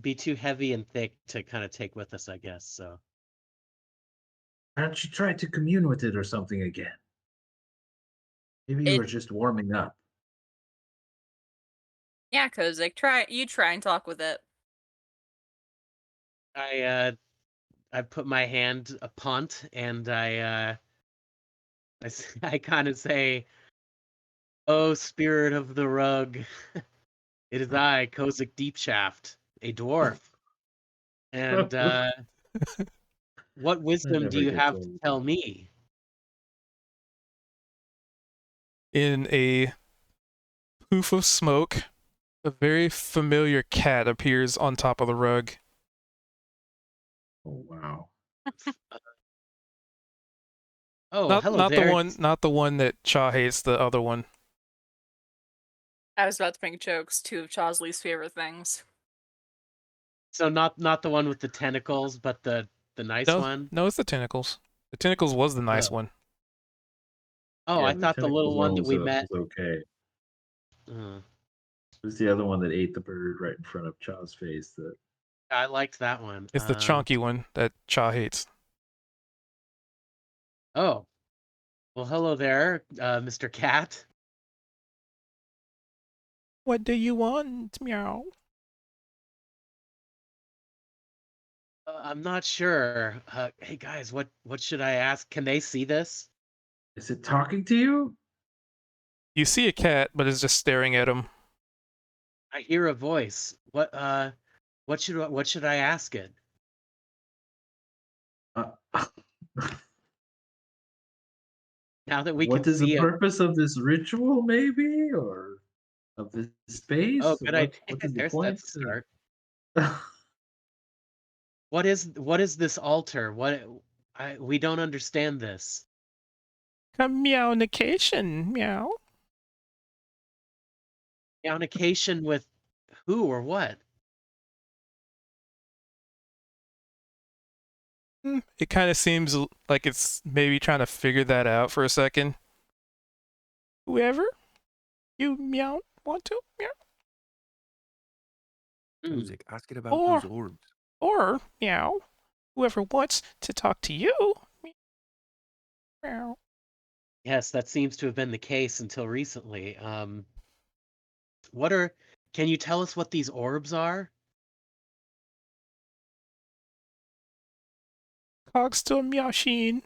be too heavy and thick to kind of take with us, I guess. So Why don't you try to commune with it or something again? Maybe you It- were just warming up. Yeah, Kozik, try and talk with it. I put my hand upon it and I kind of say, "Oh, spirit of the rug, it is I, Kozik Deepshaft, a dwarf." And What wisdom do never you gets have to old. tell me? In a poof of smoke, a very familiar cat appears on top of the rug. Oh wow. Oh, Not hello not the there. one not the one that Cha hates, the other one. I was about to make jokes. Two of Chaw's least favorite things. So not the one with the tentacles, but the nice No, one. no, it's the tentacles. The tentacles was the nice Oh. one. Oh, Yeah, I thought the little tentacles one that we was, met. was okay. Uh, It was the other one that ate the bird right in front of Chaw's face. That I liked that one. It's the chunky one that Cha hates. Oh, well, hello there, Mr. Cat. What do you want, meow? I'm not sure. Hey guys, what should I ask? Can they see this? is it talking to you? You see a cat, but it's just staring at him. I hear a voice. What should I ask it? Uh, Now that we what can is the see it. purpose of this ritual, maybe, or of this space? Oh, good idea. What is the There's point? that's a start. What is this altar? We don't understand this. Communication, meow. Communication with who or what? It kind of seems like it's maybe trying to figure that out for a second. Whoever you meow want to meow, Music, ask it about Or- those orbs. or meow, whoever wants to talk to you. Meow. Yes, that seems to have been the case until recently. Can you tell us what these orbs are? Cogs to meow sheen.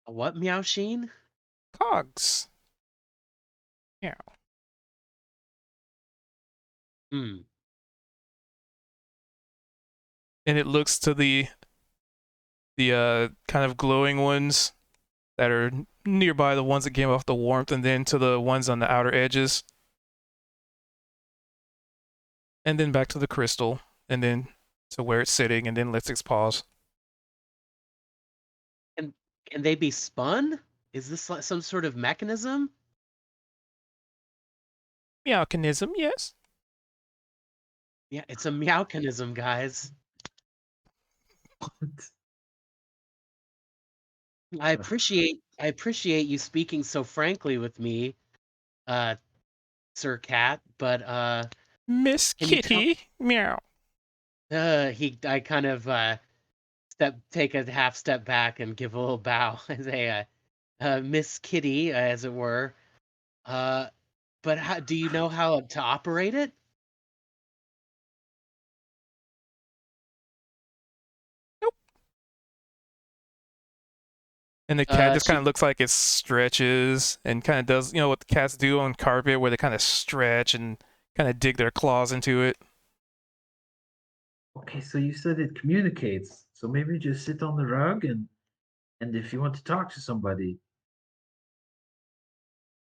A what, Meowsheen? Cogs. Hmm. And it looks to the kind of glowing ones that are nearby, the ones that came off the warmth, and then to the ones on the outer edges, and then back to the crystal, and then to where it's sitting, and then lifts its paws. Can they be spun? Is this like some sort of mechanism? Meowcanism, yes. Yeah, it's a meowcanism, guys. I appreciate you speaking so frankly with me, Sir Cat, but Miss Can you tell- Kitty, meow. I kind of take a half step back and give a little bow as a Miss Kitty, as it were. But how do you know how to operate it? And the cat just She- kind of looks like it stretches and kind of does, what the cats do on carpet, where they kind of stretch and kind of dig their claws into it. Okay, so you said it communicates. So maybe just sit on the rug and if you want to talk to somebody,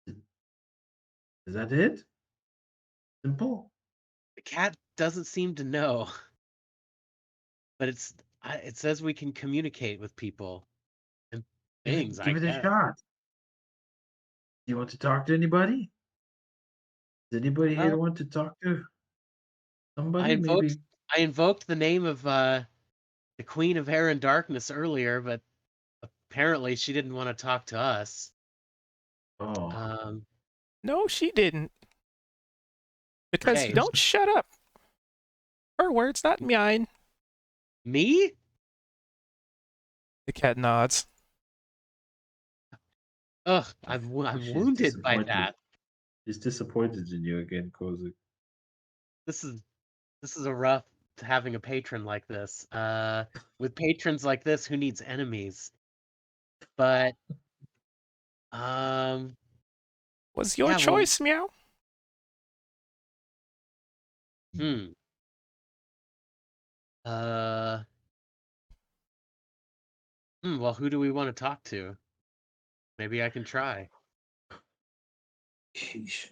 is that it? Simple. The cat doesn't seem to know, but it says we can communicate with people and things. Give I it a guess. shot. Do you want to talk to anybody? Does anybody here want to talk to somebody? Maybe. I invoked the name of the Queen of Air and Darkness earlier, but apparently she didn't want to talk to us. Oh. No, she didn't. Because Okay. you don't shut up. Her words, not mine. Me? The cat nods. Ugh, I'm She's wounded by disappointed. that. She's disappointed in you again, Kozik. This is a rough having a patron like this. With patrons like this, who needs enemies? But Was your Yeah, well- choice, meow? Well, who do we want to talk to? Maybe I can try. Sheesh.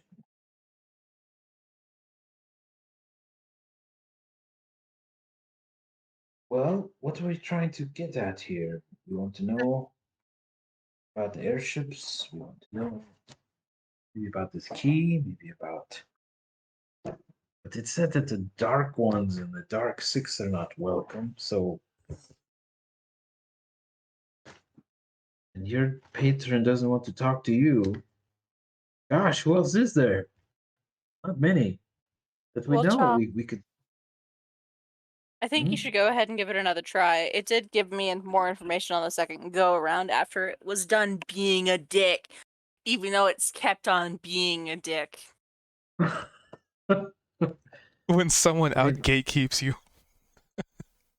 Well, what are we trying to get at here? We want to know about the airships. We want to know maybe about this key, maybe about. But it said that the dark ones and the dark six are not welcome. So, and your patron doesn't want to talk to you. Gosh, who else is there? Not many. But we Well, know Cha, we could. I think you should go ahead and give it another try. It did give me more information on the second go around after it was done being a dick, even though it's kept on being a dick. When someone I out mean- gatekeeps you.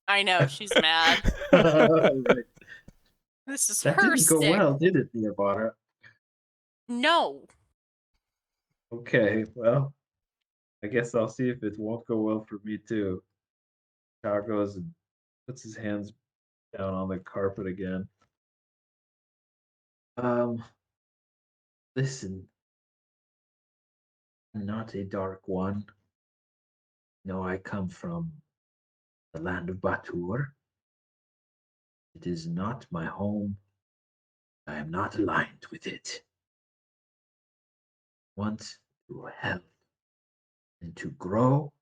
I know, she's mad. Right. This is That her didn't go stick. well, did it, Neobara? No. Okay, well, I guess I'll see if it won't go well for me too. Char goes and puts his hands down on the carpet again. Listen, I'm not a dark one. No, I come from the land of Batur. It is not my home. I am not aligned with it. I want to help and to grow,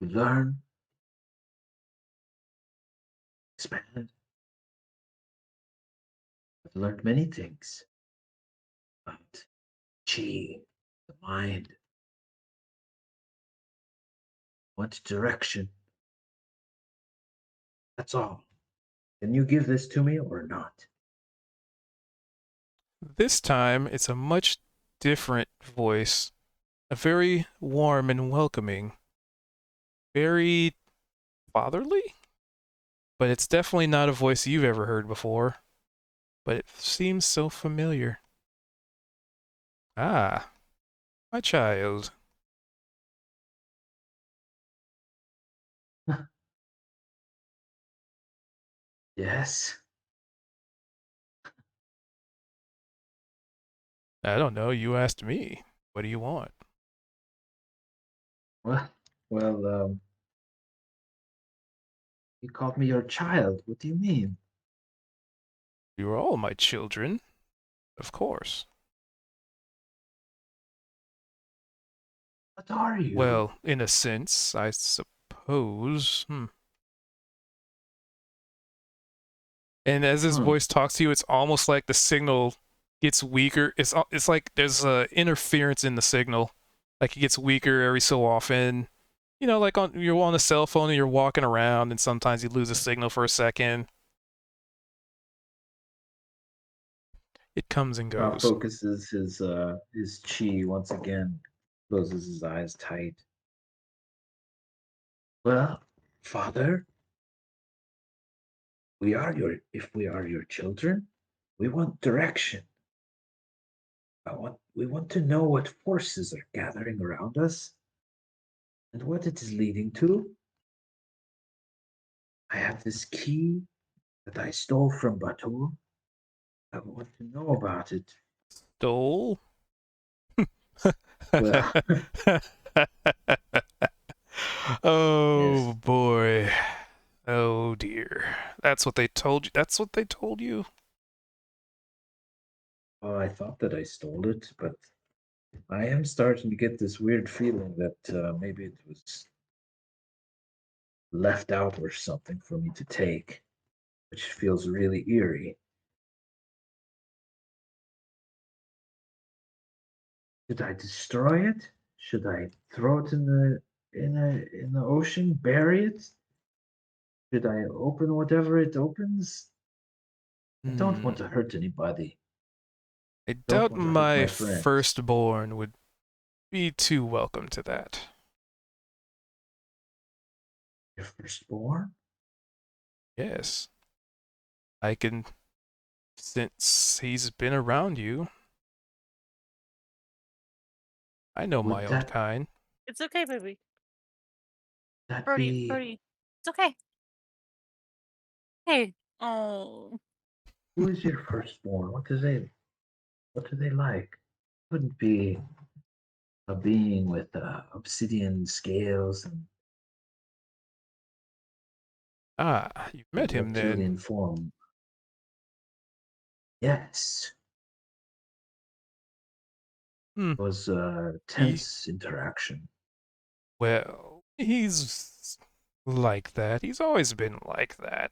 to learn, expand. I've learned many things about chi, the mind. Want direction. That's all. Can you give this to me or not? This time, it's a much different voice. A very warm and welcoming. Very fatherly? But it's definitely not a voice you've ever heard before. But it seems so familiar. Ah, my child. Yes. I don't know, you asked me. What do you want? Well, you called me your child. What do you mean? You're all my children. Of course. What are you? Well, in a sense, I suppose. And as his voice talks to you, it's almost like the signal gets weaker. It's like there's interference in the signal. Like it gets weaker every so often. You know, like you're on a cell phone and you're walking around, and sometimes you lose a signal for a second. It comes and Ra goes. focuses his chi once again, closes his eyes tight. Well, Father, if we are your children, we want direction. We want to know what forces are gathering around us and what it is leading to. I have this key that I stole from Batur. I want to know about it. Stole? Well, Oh Yes. boy. Oh dear. That's what they told you. That's what they told you. well, I thought that I stole it, but I am starting to get this weird feeling that maybe it was left out or something for me to take, which feels really eerie. Should I destroy it? Should I throw it in the ocean, bury it? Should I open whatever it opens? I don't want to hurt anybody. I Don't doubt want to hurt my my friends. firstborn would be too welcome to that. Your firstborn? Yes. I can, since he's been around you, I know Would my own that- kind. It's okay, baby. That Brody, be Brody. It's okay. Hey. Oh. Who is your firstborn? What do they like? Wouldn't be a being with obsidian scales and Ah, you've met him then. reptilian form. Yes. Hmm. It was a tense interaction. Well, he's like that. He's always been like that.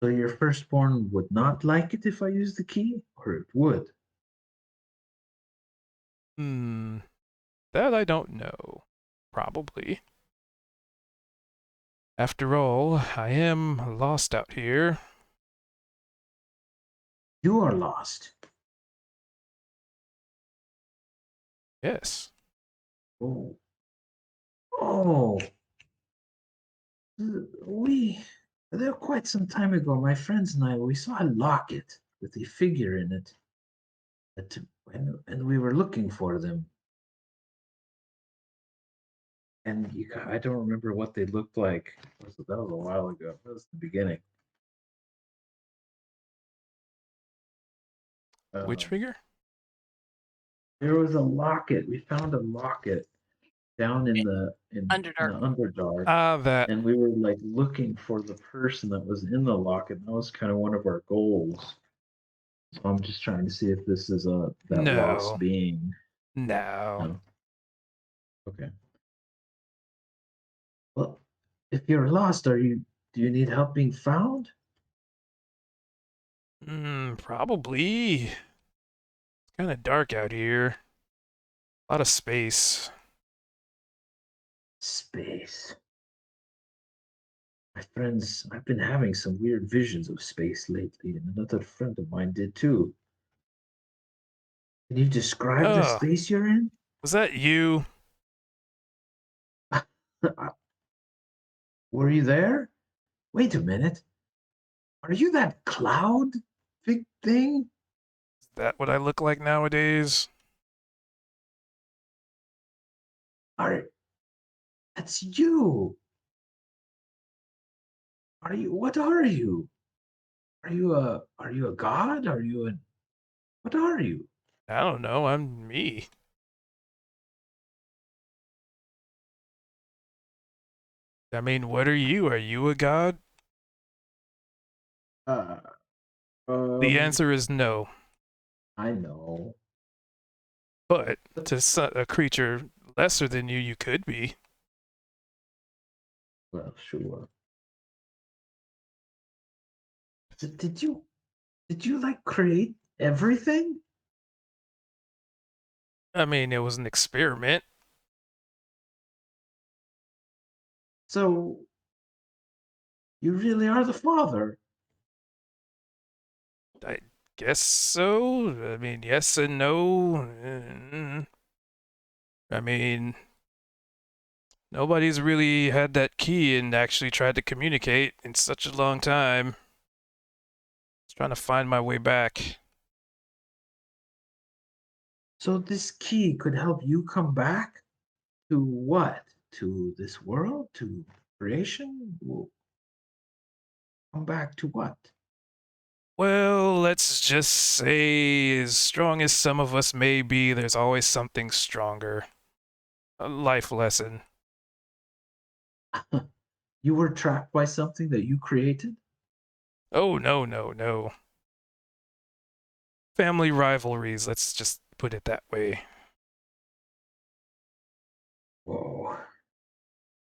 So your firstborn would not like it if I use the key, or it would? Hmm. That I don't know. Probably. After all, I am lost out here. You are lost. Yes. Oh. Oh. We, there quite some time ago, my friends and I, we saw a locket with a figure in it. And we were looking for them. And I don't remember what they looked like. That was a while ago. That was the beginning. Which Um, figure? There was a locket. We found a locket down in the Underdark. Underdark, Ah, that. and we were like looking for the person that was in the locket. That was kind of one of our goals. So I'm just trying to see if this is that lost No. being. No. No. Okay. Well, if you're lost, do you need help being found? Probably. It's kind of dark out here. A lot of space. Space. My friends, I've been having some weird visions of space lately, and another friend of mine did too. Can you describe the Oh, space you're in? was that you? Were you there? Wait a minute. Are you that cloud big thing? Is that what I look like nowadays? Are That's you. Are you what are you? Are you a god? Are you an what are you? I don't know. I'm me. I mean, what are you? Are you a god? Uh The answer is no. I know. But to a creature lesser than you could be. Well, sure. Did you like create everything? I mean, it was an experiment. So you really are the father. I guess so. I mean, yes and no. I mean, nobody's really had that key and actually tried to communicate in such a long time. Just trying to find my way back. So this key could help you come back to what? To this world? To creation? Come back to what? Well, let's just say, as strong as some of us may be, there's always something stronger. A life lesson. You were trapped by something that you created? Oh, no, no, no. Family rivalries, let's just put it that way. Whoa.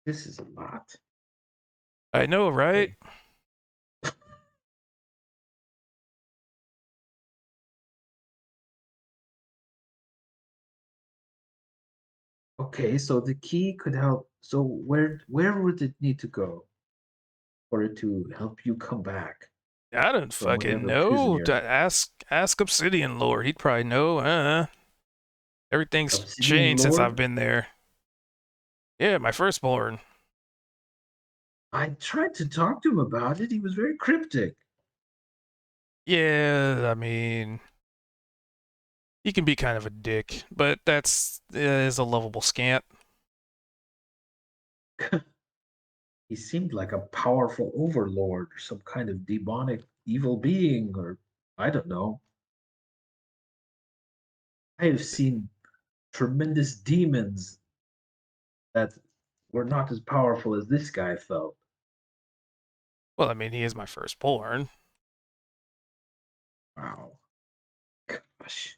This is a lot. I know, right? Okay, so the key could help. So where would it need to go for it to help you come back I don't from fucking whatever prison know. you're in? Ask Obsidian Lord. He'd probably know. Everything's Obsidian changed since I've Lord? been there. Yeah, my firstborn. I tried to talk to him about it. He was very cryptic. Yeah, I mean, He can be kind of a dick, but that's is a lovable scant. He seemed like a powerful overlord or some kind of demonic evil being, or I don't know. I have seen tremendous demons that were not as powerful as this guy felt. Well, I mean, he is my firstborn. Wow. Gosh.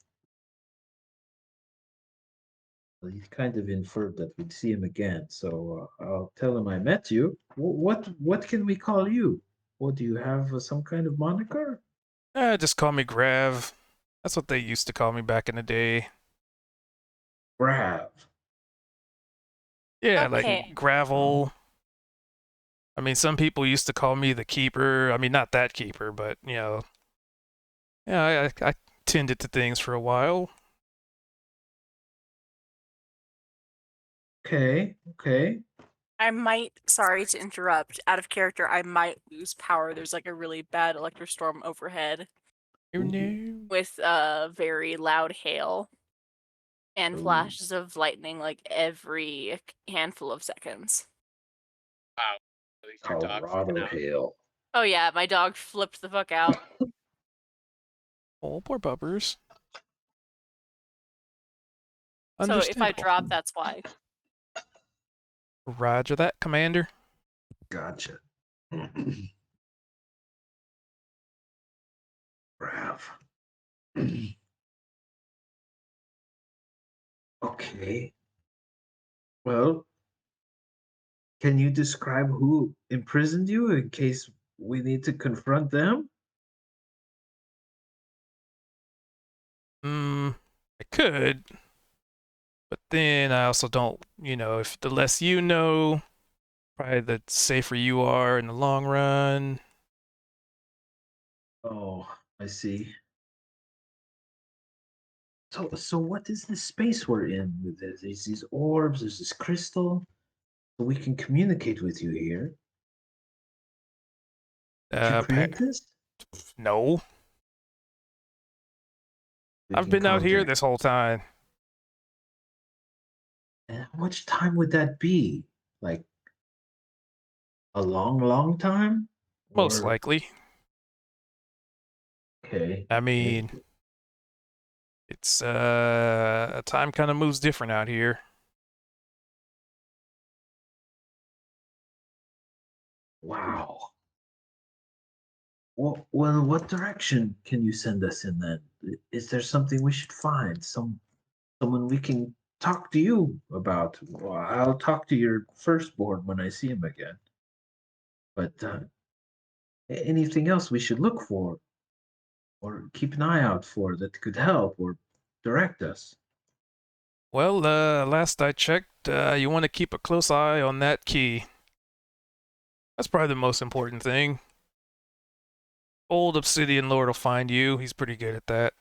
Well, he kind of inferred that we'd see him again, so I'll tell him I met you. What can we call you? What do you have some kind of moniker? Just call me Grav. That's what they used to call me back in the day. Grav. Yeah, Okay. like gravel. I mean, some people used to call me the Keeper. I mean, not that Keeper, but you know, yeah, I tended to things for a while. Okay, okay. I might, sorry to interrupt, out of character, I might lose power. There's like a really bad electrostorm overhead You know. with very loud hail and Ooh. flashes of lightning like every handful of seconds. Wow. At least your dog Colorado freaking out. hail. Oh yeah, my dog flipped the fuck out. Oh, poor bubbers. So if I Understandable. drop, that's why. Roger that, Commander. Gotcha. Grav. Okay. Well, can you describe who imprisoned you in case we need to confront them? I could, but then I also don't, you know, if the less you know, probably the safer you are in the long run. Oh, I see. So what is this space we're in? There's these orbs, there's this crystal. So we can communicate with you here. Did you Pa- create this? no, I've Making been out here contact. this whole time. And how much time would that be? Like a long, long time? Most Or likely. okay. I okay. mean, it's time kind of moves different out here. Wow. Well, what direction can you send us in then? Is there something we should find? Someone we can talk to you about? Well, I'll talk to your firstborn when I see him again. But anything else we should look for or keep an eye out for that could help or direct us? Well, last I checked, you want to keep a close eye on that key. That's probably the most important thing. Old Obsidian Lord will find you. He's pretty good at that.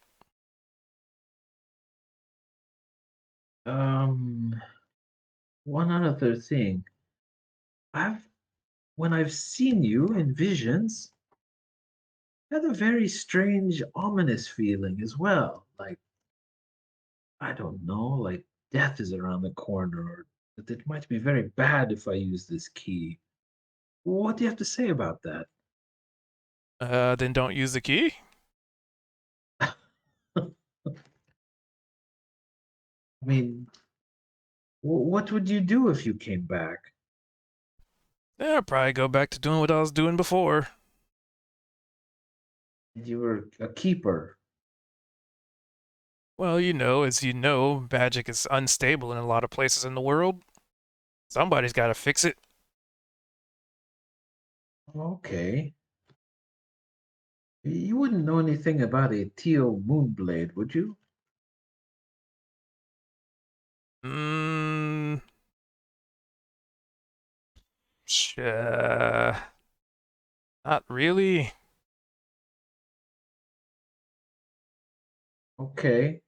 One other thing. When I've seen you in visions, had a very strange, ominous feeling as well. Like, I don't know, like death is around the corner, or that it might be very bad if I use this key. What do you have to say about that? Then don't use the key. I mean, what would you do if you came back? Yeah, I'd probably go back to doing what I was doing before. You were a keeper. Well, you know, as you know, magic is unstable in a lot of places in the world. Somebody's got to fix it. Okay. You wouldn't know anything about a teal moonblade, would you? Mm, uh, not really. Okay.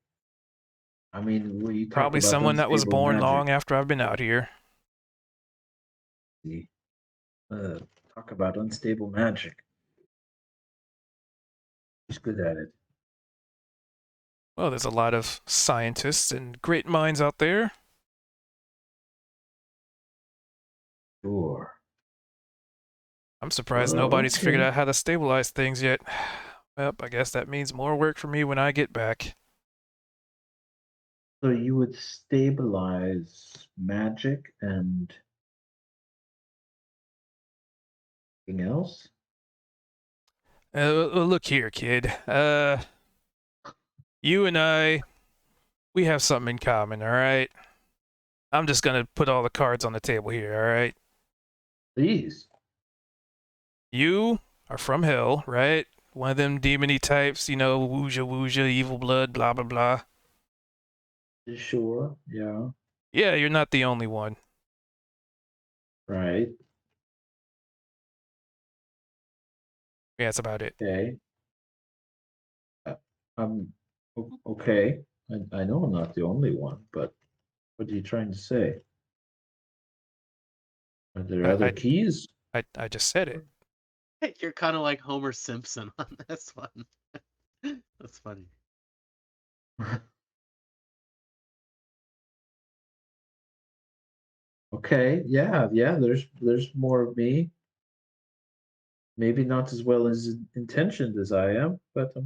I mean, we talk Probably about someone that was unstable born magic. long after I've been out here. Uh, talk about unstable magic. He's good at it. Well, there's a lot of scientists and great minds out there. Sure. I'm surprised nobody's figured Okay. out how to stabilize things yet. Well, I guess that means more work for me when I get back. So you would stabilize magic and anything else? Look here, kid. You and I, we have something in common, all right? I'm just gonna put all the cards on the table here, all right? Please. You are from hell, right? One of them demony types, you know, wooja, evil blood, blah, blah, blah. Sure. Yeah. Yeah, you're not the only one. Right. Yeah, that's about it. Okay. Okay. I know I'm not the only one, but what are you trying to say? Are there I- other I- keys? I just said it. You're kind of like Homer Simpson on this one. That's funny. Okay. Yeah. There's more of me. Maybe not as well as intentioned as I am, but I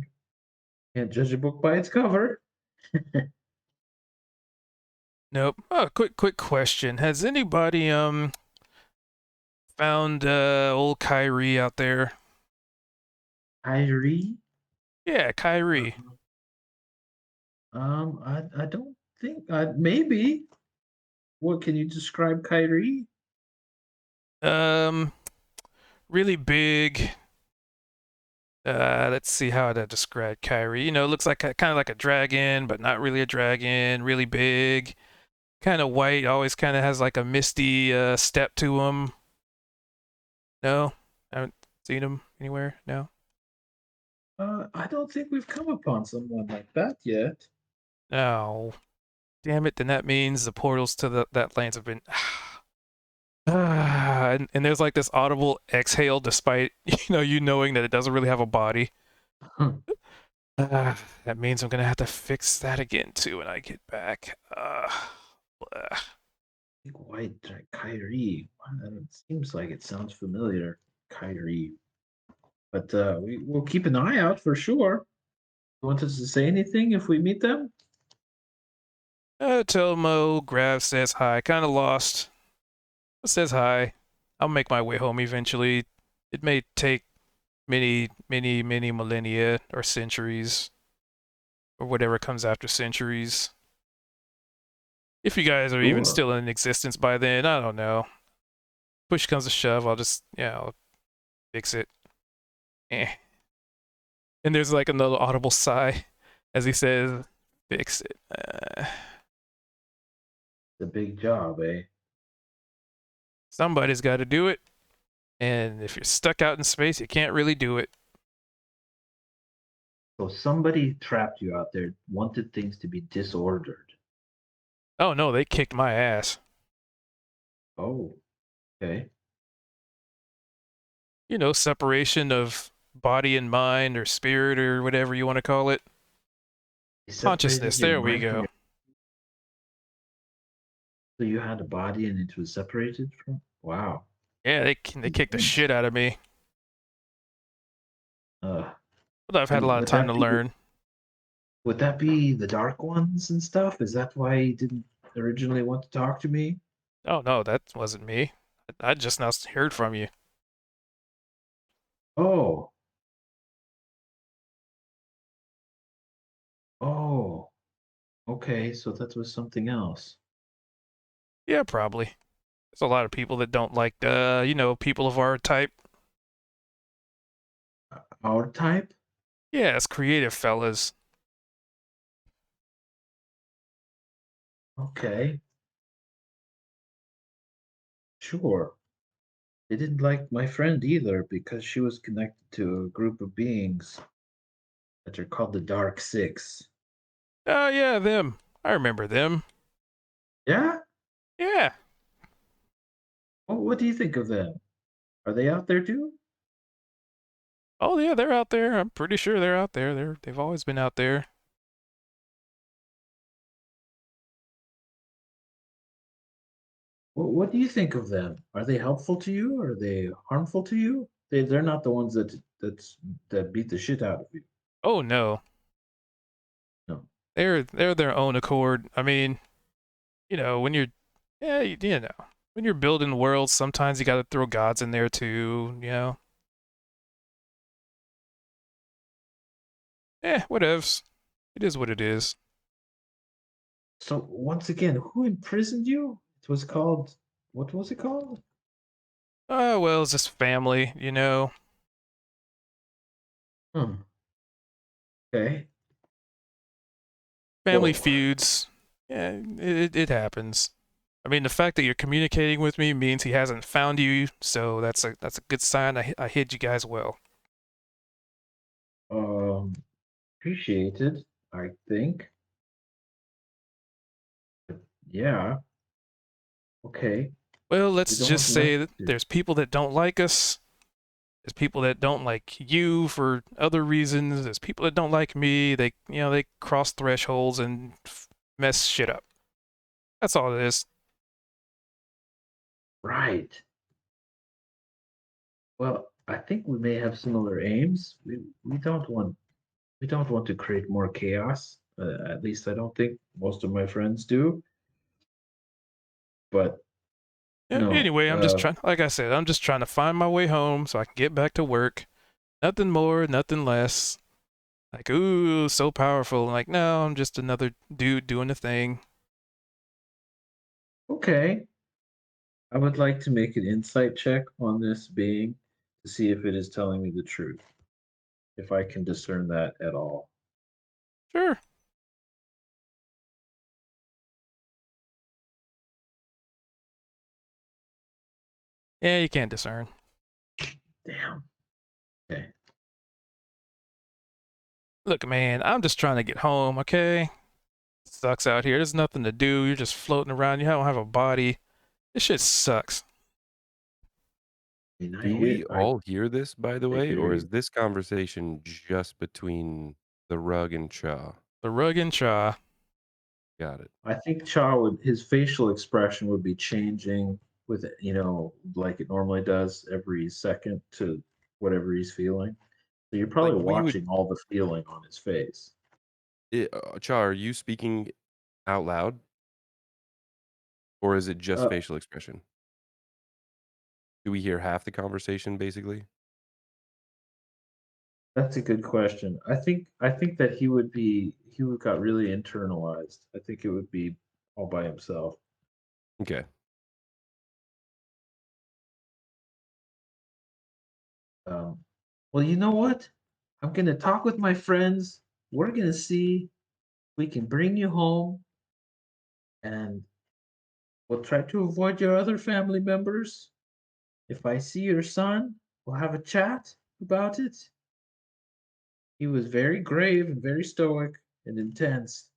can't judge a book by its cover. Nope. Oh, quick question. Has anybody found old Kyrie out there? Kyrie? Yeah, Kyrie. I don't think maybe. What can you describe Kyrie? Really big. Let's see how to describe Kyrie. You know, looks like kind of like a dragon, but not really a dragon. Really big, kind of white. Always kind of has like a misty step to him. No, I haven't seen him anywhere. No. I don't think we've come upon someone like that yet. No. Damn it! Then that means the portals to that lands have been. And there's like this audible exhale, despite you knowing that it doesn't really have a body. That means I'm gonna have to fix that again too when I get back. Bleh. Big white Kyrie. It seems like it sounds familiar. Kyrie. But we'll keep an eye out for sure. You want us to say anything if we meet them? Tell Mo Grav says hi. Kind of lost. Says hi. I'll make my way home eventually. It may take many millennia or centuries or whatever comes after centuries. If you guys are even Sure. still in existence by then, I don't know. Push comes to shove, I'll fix it. Eh. And there's like another audible sigh as he says, fix it. It's a big job, eh? Somebody's got to do it. And if you're stuck out in space, you can't really do it. So somebody trapped you out there, wanted things to be disordered. Oh no, they kicked my ass. Oh, okay. You know, separation of body and mind or spirit or whatever you want to call it. They Consciousness, separated your there we mind from go. your- So you had a body and it was separated from? Wow. Yeah, they kicked the shit out of me. Uh, But I've had a lot of would time that to be- learn. Would that be the Dark Ones and stuff? Is that why you didn't originally want to talk to me? Oh no, that wasn't me. I just now heard from you. Oh. Oh. Okay, so that was something else. Yeah, probably. There's a lot of people that don't like, people of our type. Our type? Yeah, it's creative fellas. Okay. Sure. They didn't like my friend either because she was connected to a group of beings that are called the Dark Six. Oh yeah, them. I remember them. Yeah? Yeah. What do you think of them? Are they out there too? Oh yeah, they're out there. I'm pretty sure they're out there. They've always been out there. What do you think of them? Are they helpful to you? Are they harmful to you? They're not the ones that beat the shit out of you. Oh no, No. they're their own accord. I mean, when you're, yeah, when you're building worlds, sometimes you got to throw gods in there too. Whatevs. It is what it is. So once again, who imprisoned you? It was called. What was it called? Oh well, it's just family. Hmm. Okay. Family Well, feuds. Yeah, it happens. I mean, the fact that you're communicating with me means he hasn't found you, so that's a good sign. I hid you guys well. um, appreciated. I think. Yeah. Okay. Well, We let's don't just have much say that to. there's people that don't like us. There's people that don't like you for other reasons. There's people that don't like me. They cross thresholds and mess shit up. That's all it is. Right. Well, I think we may have similar aims. We don't want to create more chaos. At least I don't think most of my friends do. But Yeah, anyway, like I said, I'm just trying to find my way home so I can get back to work. Nothing more, nothing less. Like, ooh, so powerful. Like, no, I'm just another dude doing a thing. okay, I would like to make an insight check on this being to see if it is telling me the truth, if I can discern that at all. Sure. Yeah, you can't discern. Damn. Okay. Look, man, I'm just trying to get home, okay? Sucks out here. There's nothing to do. You're just floating around. You don't have a body. This shit sucks. I mean, Do we all hear this, by the I way, hear or you. is this conversation just between the rug and Cha? The rug and Cha. Got it. I think Cha would his facial expression would be changing with like it normally does every second to whatever he's feeling. So you're Like probably we would, watching all the feeling on his face. Cha, are you speaking out loud, or is it just Uh, facial expression? Do we hear half the conversation, basically? that's a good question. I think that he would got really internalized. I think it would be all by himself. Okay. Um, well, you know what? I'm gonna talk with my friends. We're gonna see if we can bring you home, and we'll try to avoid your other family members. If I see your son, we'll have a chat about it. He was very grave and very stoic and intense.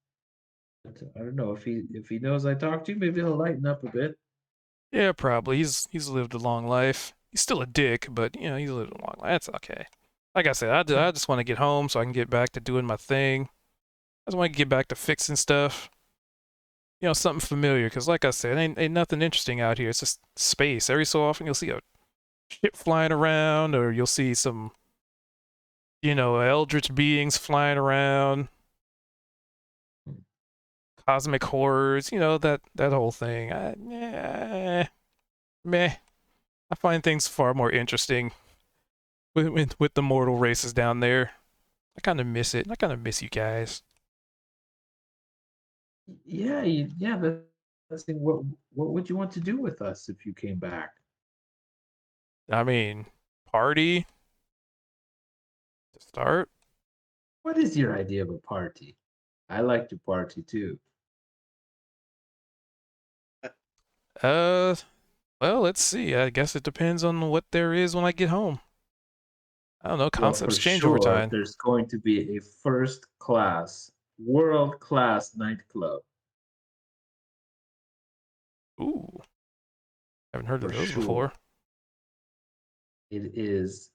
But I don't know if he knows I talked to you, maybe he'll lighten up a bit. Yeah, probably. He's lived a long life. He's still a dick, but he's lived a long life. That's okay. Like I said, I just want to get home so I can get back to doing my thing. I just want to get back to fixing stuff. Something familiar. Cause like I said, ain't nothing interesting out here. It's just space. Every so often you'll see a ship flying around, or you'll see some, eldritch beings flying around, cosmic horrors. That whole thing. Meh. I find things far more interesting with the mortal races down there. I kind of miss it. I kind of miss you guys. Yeah, yeah. That's the thing. What would you want to do with us if you came back? I mean, party to start. What is your idea of a party? I like to party too. Uh, well, let's see. I guess it depends on what there is when I get home. I don't know. Well, for Concepts change over sure, time. there's going to be a first class, world class nightclub. Ooh, haven't heard of For those sure. before. It is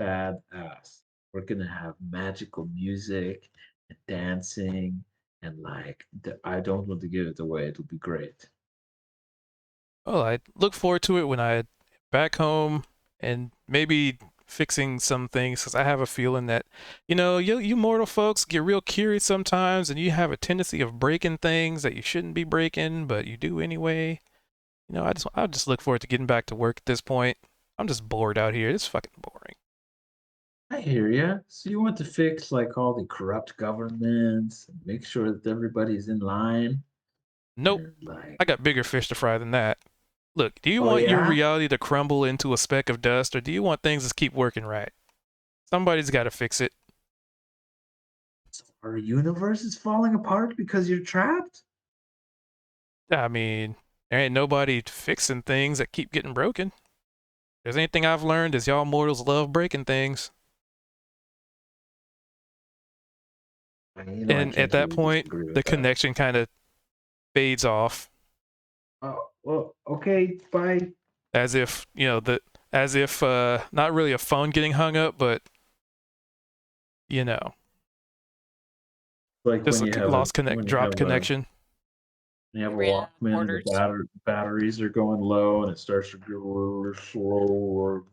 badass. We're gonna have magical music and dancing and I don't want to give it away. It'll be great. Well, I look forward to it when I back home and maybe fixing some things because I have a feeling that, you mortal folks get real curious sometimes and you have a tendency of breaking things that you shouldn't be breaking, but you do anyway. I just look forward to getting back to work at this point. I'm just bored out here. It's fucking boring. I hear ya. So you want to fix like all the corrupt governments, and make sure that everybody's in line. Nope. And, like, I got bigger fish to fry than that. Look, do you oh want your yeah, reality to crumble into a speck of dust, or do you want things to keep working right? Somebody's got to fix it. so our universe is falling apart because you're trapped. I mean, there ain't nobody fixing things that keep getting broken. If there's anything I've learned is y'all mortals love breaking things. I mean, I And at can't that really point, disagree with the that. connection kind of fades off, Oh, well, okay, bye. as if not really a phone getting hung up, but Like just when a you have lost dropped connection. you have a Ran out of Walkman and orders. the batteries are going low and it starts to go slow.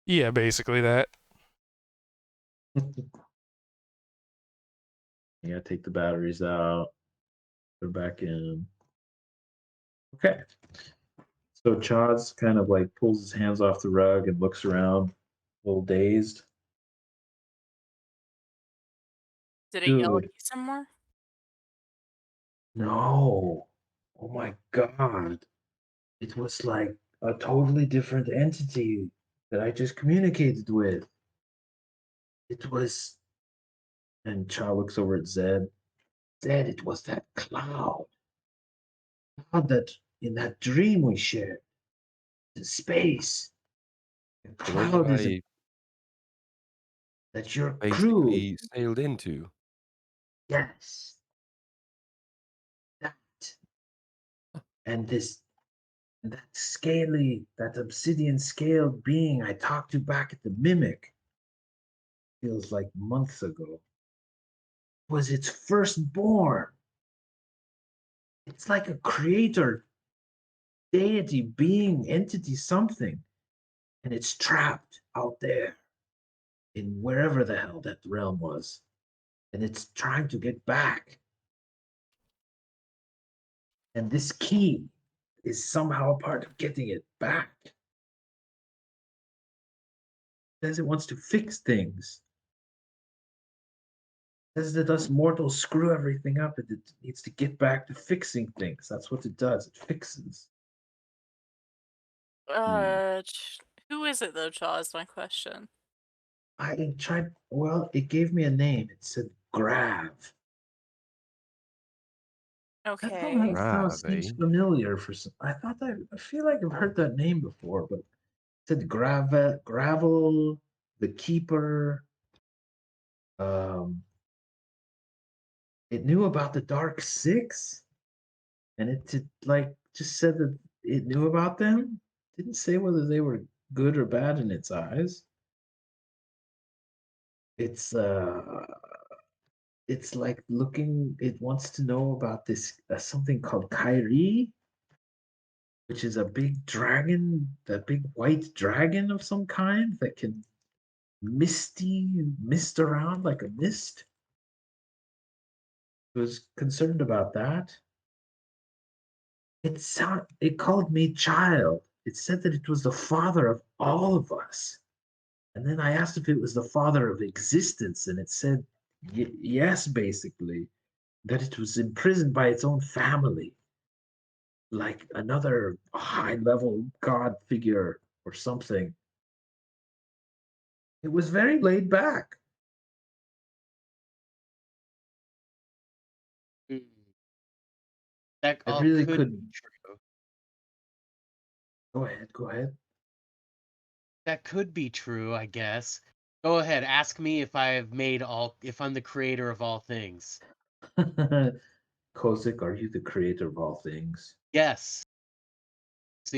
Yeah, basically that. You gotta take the batteries out, put it back in. Okay. So Chaz kind of like pulls his hands off the rug and looks around, a little dazed. Did it yell at Dude, you some more? no. Oh my God. It was like a totally different entity that I just communicated with. It was, and Cha looks over at Zed. Zed, it was that cloud. Cloud that in that dream we shared. In space. The The one that cloud is I that your crew. basically sailed into. Yes. That. And that scaly, that obsidian scaled being I talked to back at the Mimic feels like months ago was its firstborn. It's like a creator, deity, being, entity, something. And it's trapped out there in wherever the hell that realm was. And it's trying to get back. And this key is somehow a part of getting it back. It says it wants to fix things. It says that us mortals screw everything up and it needs to get back to fixing things. That's what it does. It fixes. Who is it though, Chaw, is my question. I tried, well, it gave me a name. It said Grav. Okay. That somehow Grav, seems eh? familiar for some. I feel like I've heard that name before, but it said Gravel, the Keeper. Um, it knew about the Dark Six, and like just said that it knew about them. Didn't say whether they were good or bad in its eyes. It's it's like looking. It wants to know about this something called Kyrie, which is a big dragon, a big white dragon of some kind that can mist around like a mist. I was concerned about that. It called me child. It said that it was the father of all of us. And then I asked if it was the father of existence, and it said yes, basically, that it was imprisoned by its own family, like another high level god figure or something. It was very laid back. Hmm. That I all really could could. be true. Go ahead. Go ahead. That could be true, I guess. Go ahead, ask me if if I'm the creator of all things. Kozik, are you the creator of all things? Yes.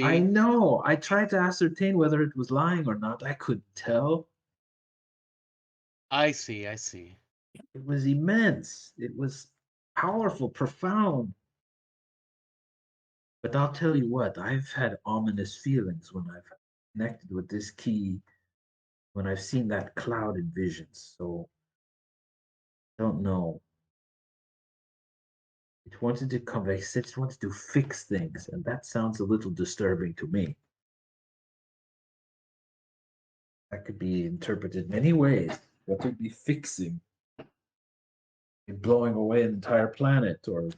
I See, know. I tried to ascertain whether it was lying or not. I couldn't tell. I see, I see. It was immense. It was powerful, profound. But I'll tell you what, I've had ominous feelings when I've connected with this key, when I've seen that cloud in visions. So, don't know. It wanted to come, they said it wanted to fix things, and that sounds a little disturbing to me. That could be interpreted many ways. What would be fixing? Blowing away an entire planet, or I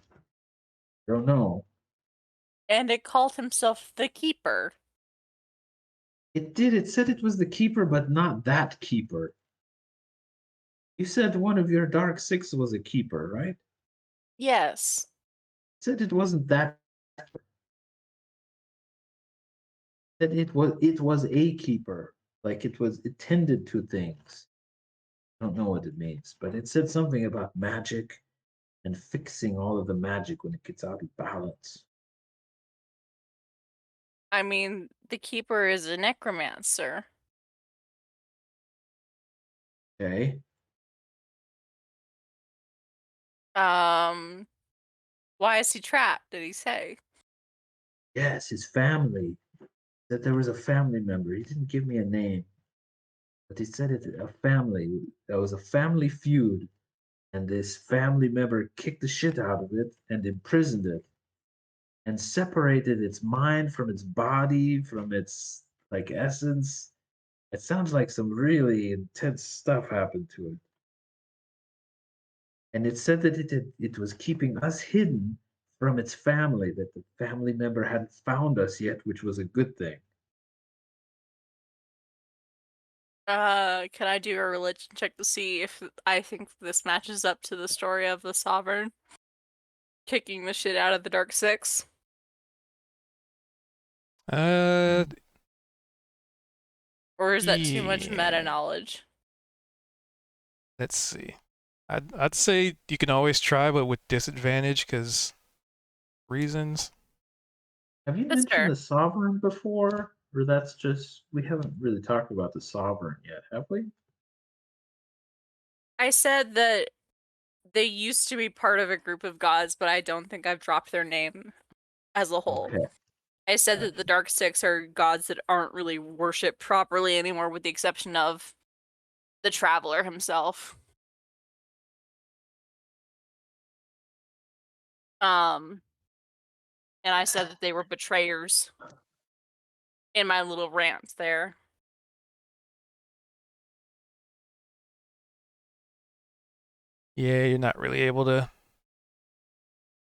don't know. And it called himself the Keeper. It did. It said it was the keeper, but not that keeper. You said one of your Dark Six was a keeper, right? Yes. Said it wasn't that. That it was a keeper, like it tended to things. I don't know what it means, but it said something about magic and fixing all of the magic when it gets out of balance. I mean, the Keeper is a necromancer. Okay. Why is he trapped? Did he say? Yes, his family. That there was a family member. He didn't give me a name, but he said it a family. There was a family feud, and this family member kicked the shit out of it and imprisoned it, and separated its mind from its body, from its like essence. It sounds like some really intense stuff happened to it. And it said that it was keeping us hidden from its family, that the family member hadn't found us yet, which was a good thing. Can I do a religion check to see if I think this matches up to the story of the Sovereign kicking the shit out of the Dark Six? Uh, Or is that too much Yeah. meta knowledge? let's see. I'd say you can always try, but with disadvantage, because reasons. Have you That's mentioned fair. the sovereign before? Or that's just, we haven't really talked about the sovereign yet, have we? I said that they used to be part of a group of gods, but I don't think I've dropped their name as a whole. Okay. I said that the Dark Six are gods that aren't really worshipped properly anymore, with the exception of the Traveler himself. And I said that they were betrayers in my little rant there. Yeah, you're not really able to.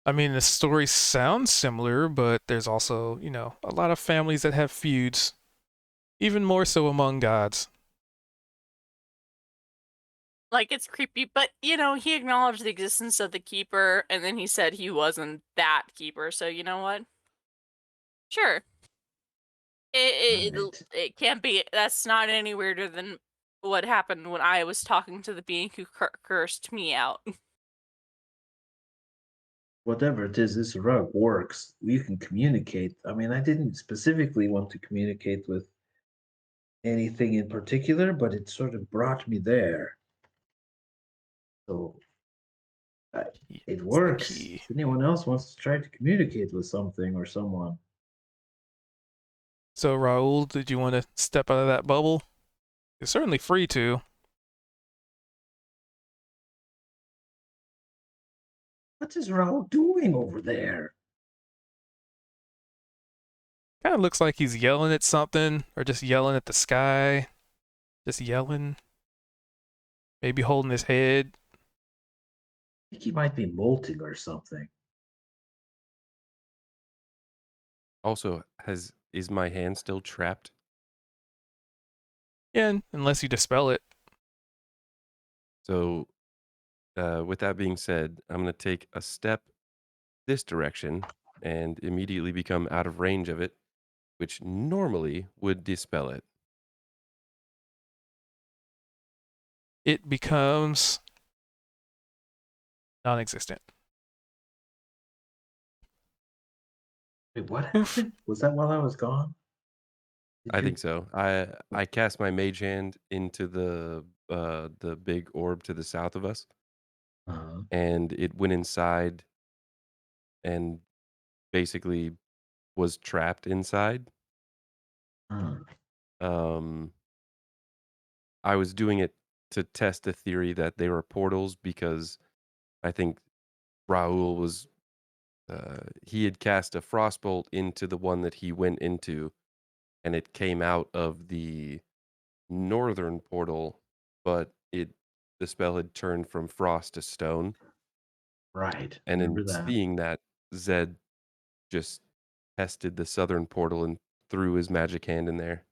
I mean, the story sounds similar, but there's also, a lot of families that have feuds, even more so among gods. Like, it's creepy, but, he acknowledged the existence of the Keeper, and then he said he wasn't that Keeper, so you know what? Sure. Right. It can't be, that's not any weirder than what happened when I was talking to the being who cursed me out. Whatever it is, this rug works. You can communicate. I mean, I didn't specifically want to communicate with anything in particular, but it sort of brought me there. So It's it the works. key. If anyone else wants to try to communicate with something or someone, So, Raul, did you want to step out of that bubble? You're certainly free to. what is Raul doing over there? Kind of looks like he's yelling at something, or just yelling at the sky. Just yelling. Maybe holding his head. I think he might be molting or something. Also, is my hand still trapped? Yeah, unless you dispel it. So, with that being said, I'm going to take a step this direction and immediately become out of range of it, which normally would dispel it. It becomes non-existent. Wait, what Oof. happened? Was that while I was gone? Did I you- think so. I cast my mage hand into the big orb to the south of us, Uh-huh. and it went inside and basically was trapped inside. Uh, I was doing it to test the theory that they were portals because I think Raul was he had cast a frostbolt into the one that he went into, and it came out of the northern portal, but the spell had turned from frost to stone. right. And Remember in that. seeing that, Zed just tested the southern portal and threw his magic hand in there.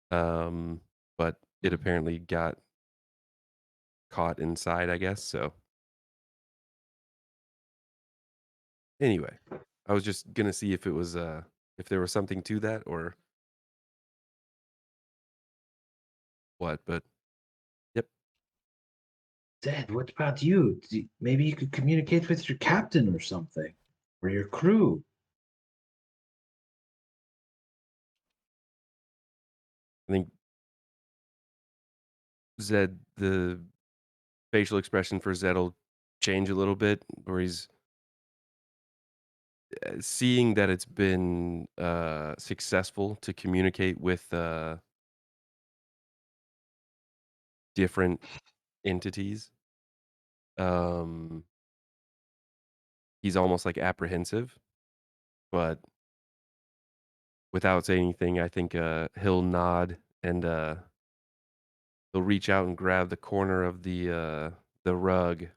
But it apparently got caught inside, I guess. So anyway, I was just gonna see if it was if there was something to that or what, but yep. Zed, what about you? Maybe you could communicate with your captain or something, or your crew. I think Zed, the facial expression for Zed will change a little bit, where he's seeing that it's been successful to communicate with different entities. He's almost like apprehensive, but without saying anything, I think he'll nod and he'll reach out and grab the corner of the rug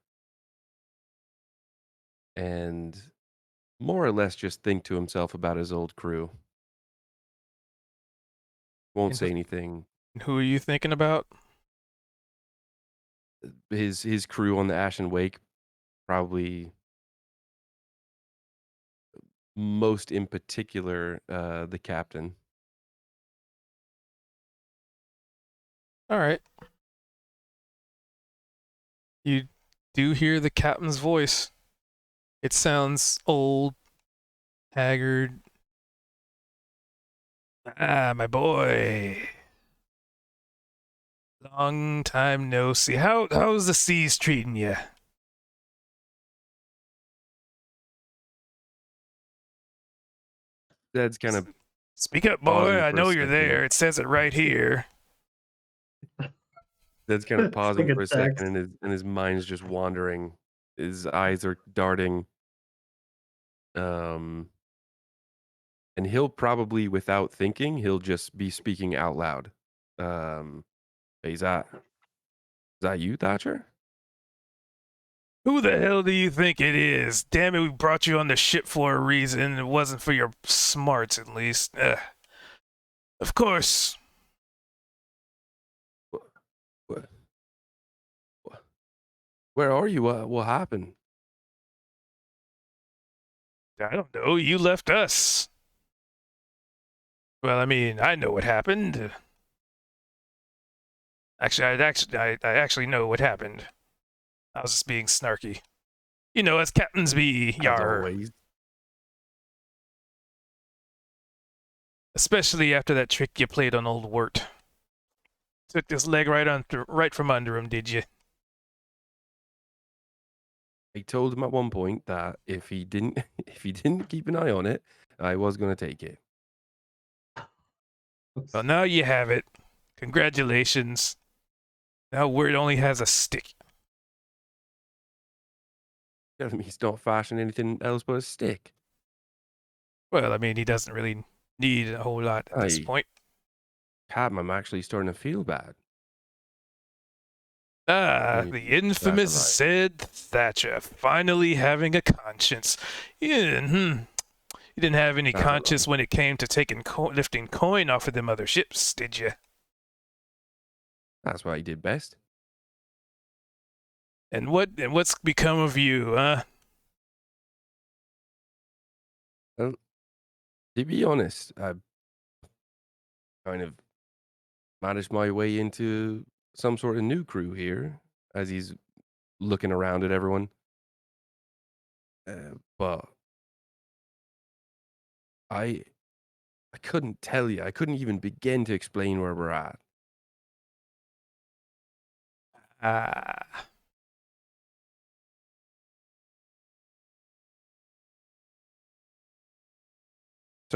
and more or less just think to himself about his old crew. Won't And say anything. who are you thinking about? His crew on the Ashen Wake, probably most in particular the captain. All right. You do hear the captain's voice. It sounds old, haggard. Ah, my boy. Long time no see. How's the seas treating you? Zed's kind of Speak up, boy. pausing I for a know you're second. there. It says it right here. Zed's kind of It's pausing like a for a text. second, and his mind's just wandering. His eyes are darting. And he'll probably, without thinking, he'll just be speaking out loud. Is that you, Thatcher? Who the hell do you think it is? Damn it, we brought you on the ship for a reason. It wasn't for your smarts, at least. Of course. What? Where are you? What happened? I don't know. You left us. Well, I mean, I know what happened. Actually, I actually know what happened. I was just being snarky. You know, as captains be, As yar. always. Especially after that trick you played on old Wirt. Took this leg right from under him, did you? I told him at one point that if he didn't keep an eye on it, I was gonna take it. Well, now you have it. Congratulations. Now Wirt only has a stick. Telling me he's not fashioning anything else but a stick. Well, I mean, he doesn't really need a whole lot at this Aye. point. Captain, I'm actually starting to feel bad. Ah, Maybe the infamous right. Zed Thatcher, finally having a conscience. Yeah, You didn't have any That's conscience when it came to lifting coin off of them other ships, did you? That's what he did best. And what's become of you, huh? To be honest, I kind of managed my way into some sort of new crew here as he's looking around at everyone. But I couldn't tell you. I couldn't even begin to explain where we're at. Ah.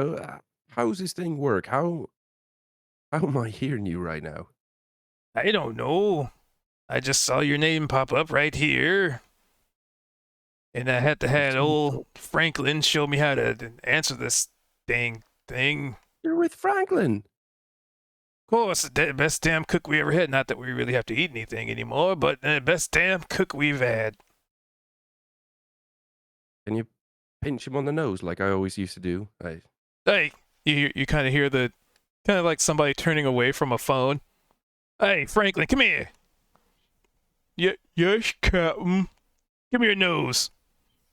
So, how's this thing work? How am I hearing you right now? I don't know. I just saw your name pop up right here. And I had to have old Franklin show me how to answer this dang thing. You're with Franklin. Of course, the best damn cook we ever had. Not that we really have to eat anything anymore, but the best damn cook we've had. Can you pinch him on the nose like I always used to do? Hey, you kind of hear the, kind of like somebody turning away from a phone. Hey, Franklin, come here. Yes, Captain. Give me your nose.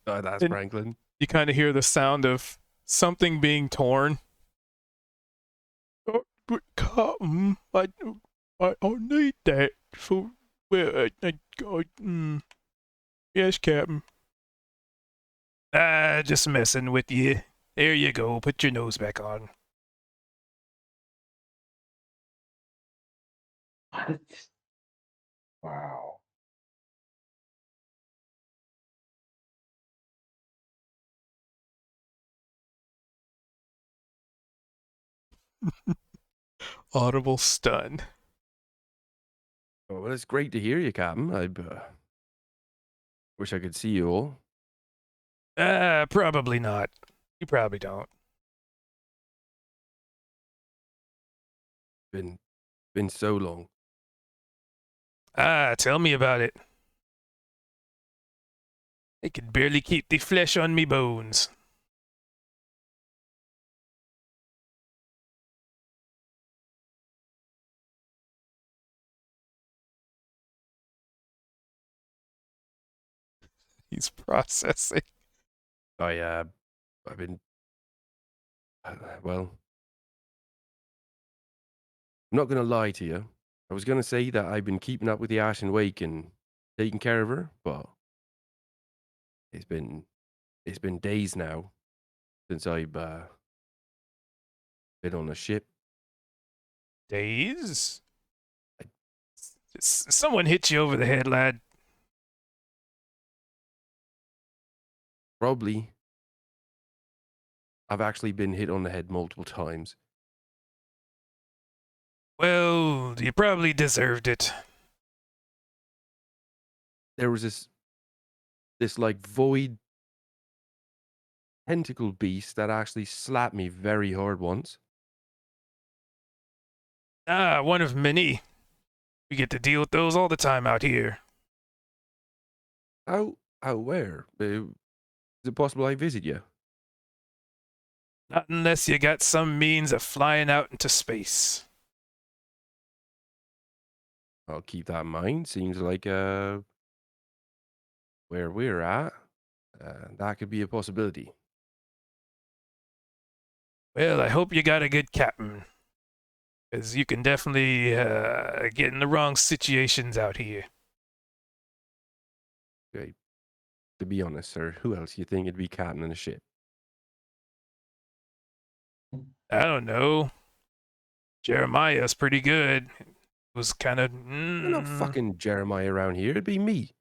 Oh, that's And- Franklin. You kind of hear the sound of something being torn. But Captain, I need that for well, yes, Captain. Just messing with you. There you go. Put your nose back on. What? Wow. Audible stun. Oh, well, it's great to hear you, Captain. I wish I could see you all. Probably not. You probably don't. Been so long. Tell me about it. I could barely keep the flesh on me bones. He's processing. I've been well. I'm not gonna lie to you. I was gonna say that I've been keeping up with the Ashen Wake and taking care of her, but it's been days now since I've been on a ship. Days? Someone hit you over the head, lad. Probably. I've actually been hit on the head multiple times. Well, you probably deserved it. There was this like void tentacle beast that actually slapped me very hard once. One of many. We get to deal with those all the time out here. How where? Is it possible I visit you? Not unless you got some means of flying out into space. I'll keep that in mind. Seems like where we're at, that could be a possibility. Well, I hope you got a good captain. Because you can definitely get in the wrong situations out here. Okay. To be honest, sir, who else you think would be captain in a ship? I don't know. Jeremiah's pretty good. Was kind of. You're not fucking Jeremiah around here. It'd be me.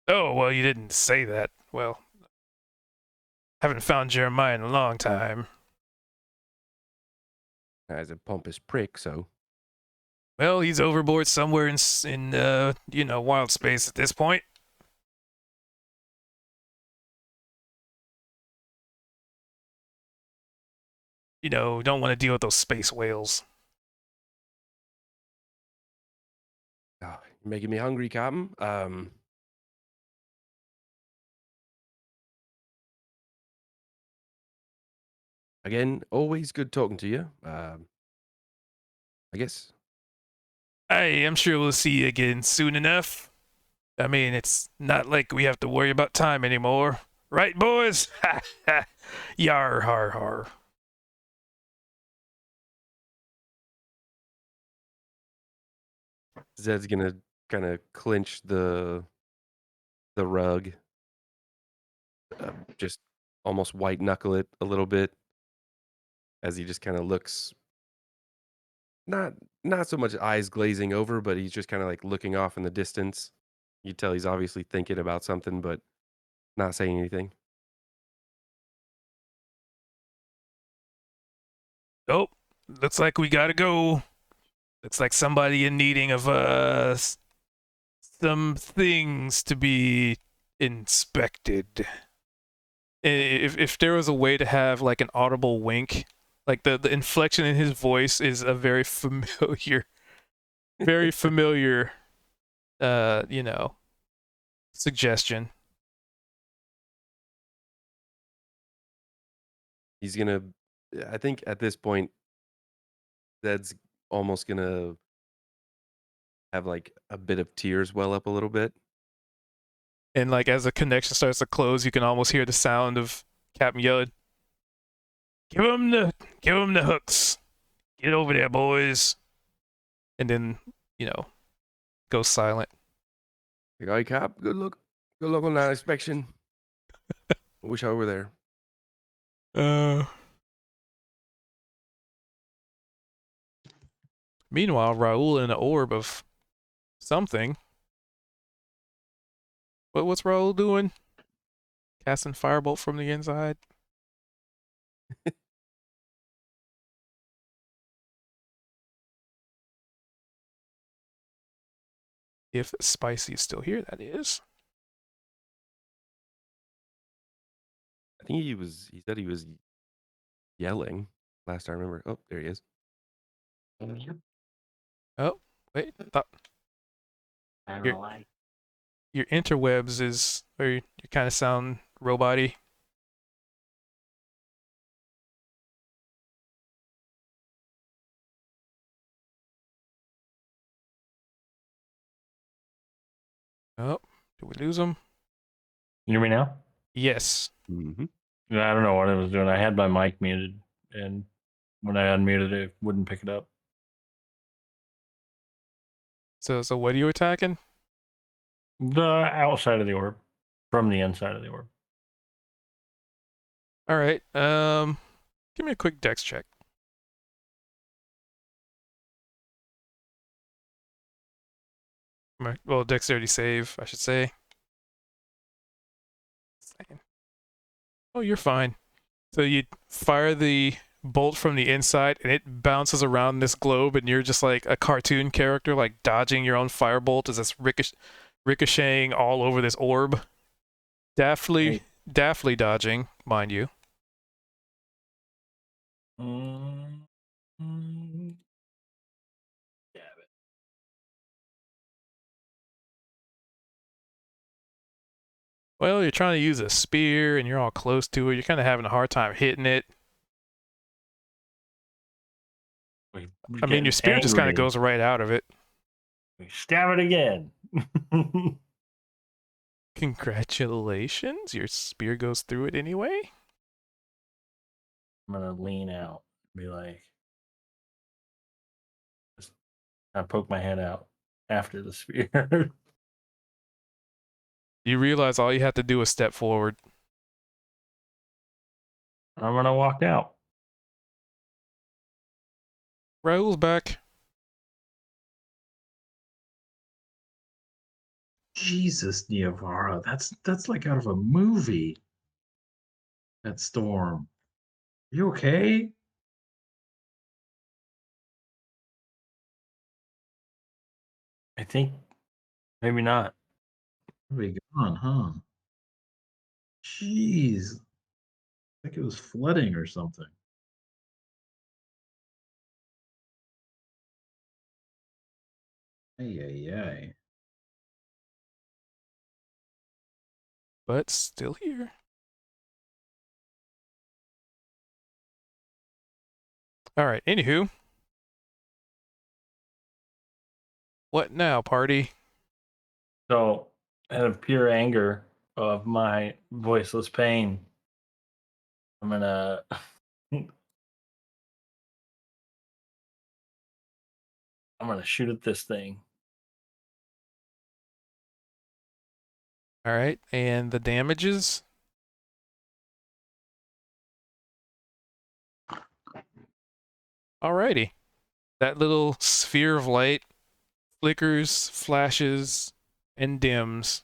Oh, well, you didn't say that. Well, haven't found Jeremiah in a long time. As a pompous prick, so. Well, he's overboard somewhere in wild space at this point. Don't want to deal with those space whales. Oh, you're making me hungry, Captain. Again, always good talking to you. I guess. Hey, I'm sure we'll see you again soon enough. I mean, it's not like we have to worry about time anymore. Right, boys? Ha ha. Yar har har. Zed's gonna kind of clinch the rug, just almost white knuckle it a little bit as he just kind of looks. Not so much eyes glazing over, but he's just kind of like looking off in the distance. You tell he's obviously thinking about something, but not saying anything. Oh, looks like we gotta go. Looks like somebody in needing of some things to be inspected. If there was a way to have like an audible wink, like the inflection in his voice is a very familiar you know, suggestion. He's gonna. I think at this point, Zed's almost gonna have like a bit of tears well up a little bit. And like as the connection starts to close, you can almost hear the sound of Captain yelling, Give him the hooks. Get over there, boys." And then, go silent. Like, "Aye, Cap, good luck on that inspection." I wish I were there. Meanwhile, Raul in an orb of something. What's Raul doing? Casting firebolt from the inside. If Spicy is still here, that is. I think he said he was yelling last I remember. Oh, there he is. Oh, wait. I don't Your- know why. Your interwebs is, or you kind of sound robot-y. Oh, did we lose him? You hear me now? Yes. Mm-hmm. Yeah, I don't know what I was doing. I had my mic muted, and when I unmuted it, it wouldn't pick it up. So what are you attacking? The outside of the orb, from the inside of the orb. All right. Give me a quick dex check. Well, dexterity save, I should say. Oh, you're fine. So you fire the bolt from the inside, and it bounces around this globe, and you're just like a cartoon character, like dodging your own firebolt as it's ricocheting all over this orb. Daftly dodging, mind you. Damn it. Well, you're trying to use a spear, and you're all close to it. You're kind of having a hard time hitting it. I mean, your spear just kind of goes right out of it. We stab it again. Congratulations, your spear goes through it anyway. I'm gonna lean out, and be like, just kind of poke my head out after the spear. You realize all you have to do is step forward. I'm gonna walk out. Raul's back. Jesus, Niavara, that's like out of a movie. That storm. Are you okay? I think maybe not. Probably gone, huh? Jeez. Like it was flooding or something. Ay, ay, ay. But still here. All right, anywho. What now, party? So, out of pure anger of my voiceless pain, I'm gonna shoot at this thing. All right, and the damages? Alrighty. That little sphere of light flickers, flashes, and dims.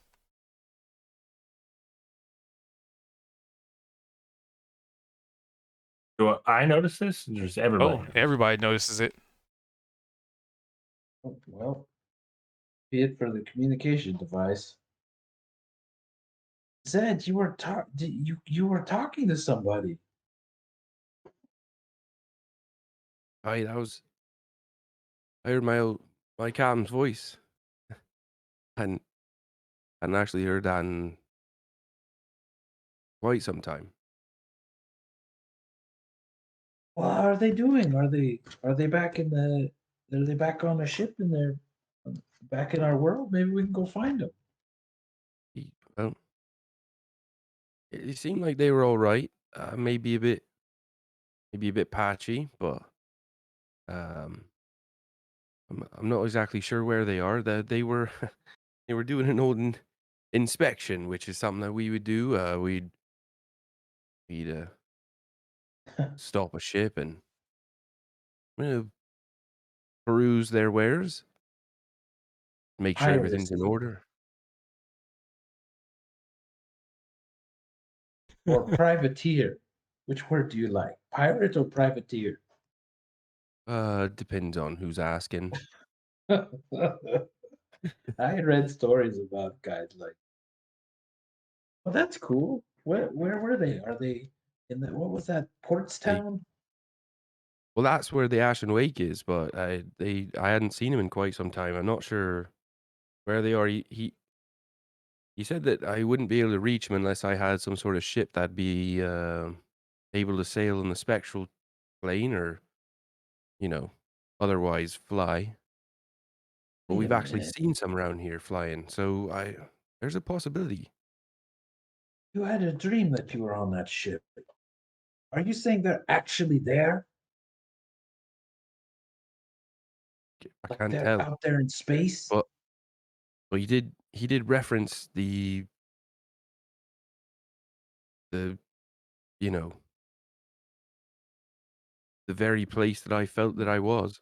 Do I notice this? Or just everybody? Oh, notice? everybody notices it. Oh, well, be it for the communication device. Zed, you were you were talking to somebody. I heard my captain's voice. hadn't hadn't actually heard that in quite some time. Well, how are they doing? Are they back in the? Are they back on the ship and they're back in our world? Maybe we can go find them. Well, it seemed like they were all right. Maybe a bit patchy, but um, I'm not exactly sure where they are. They were they were doing an old inspection, which is something that we would do. We'd stop a ship and peruse their wares, make sure everything's in Piracy. order. Or privateer. Which word do you like? Pirate or privateer? Depends on who's asking. I had read stories about guys like. Well, that's cool. Where were they? Are they in the what was that Portstown? Well, that's where the Ashen Wake is, but I hadn't seen him in quite some time. I'm not sure where they are. He said that I wouldn't be able to reach him unless I had some sort of ship that'd be able to sail in the spectral plane or, otherwise fly. But Wait we've a actually minute. seen some around here flying, so there's a possibility. You had a dream that you were on that ship. Are you saying they're actually there? I Like can't they're tell, out there in space? but he did reference the you know the very place that I felt that I was.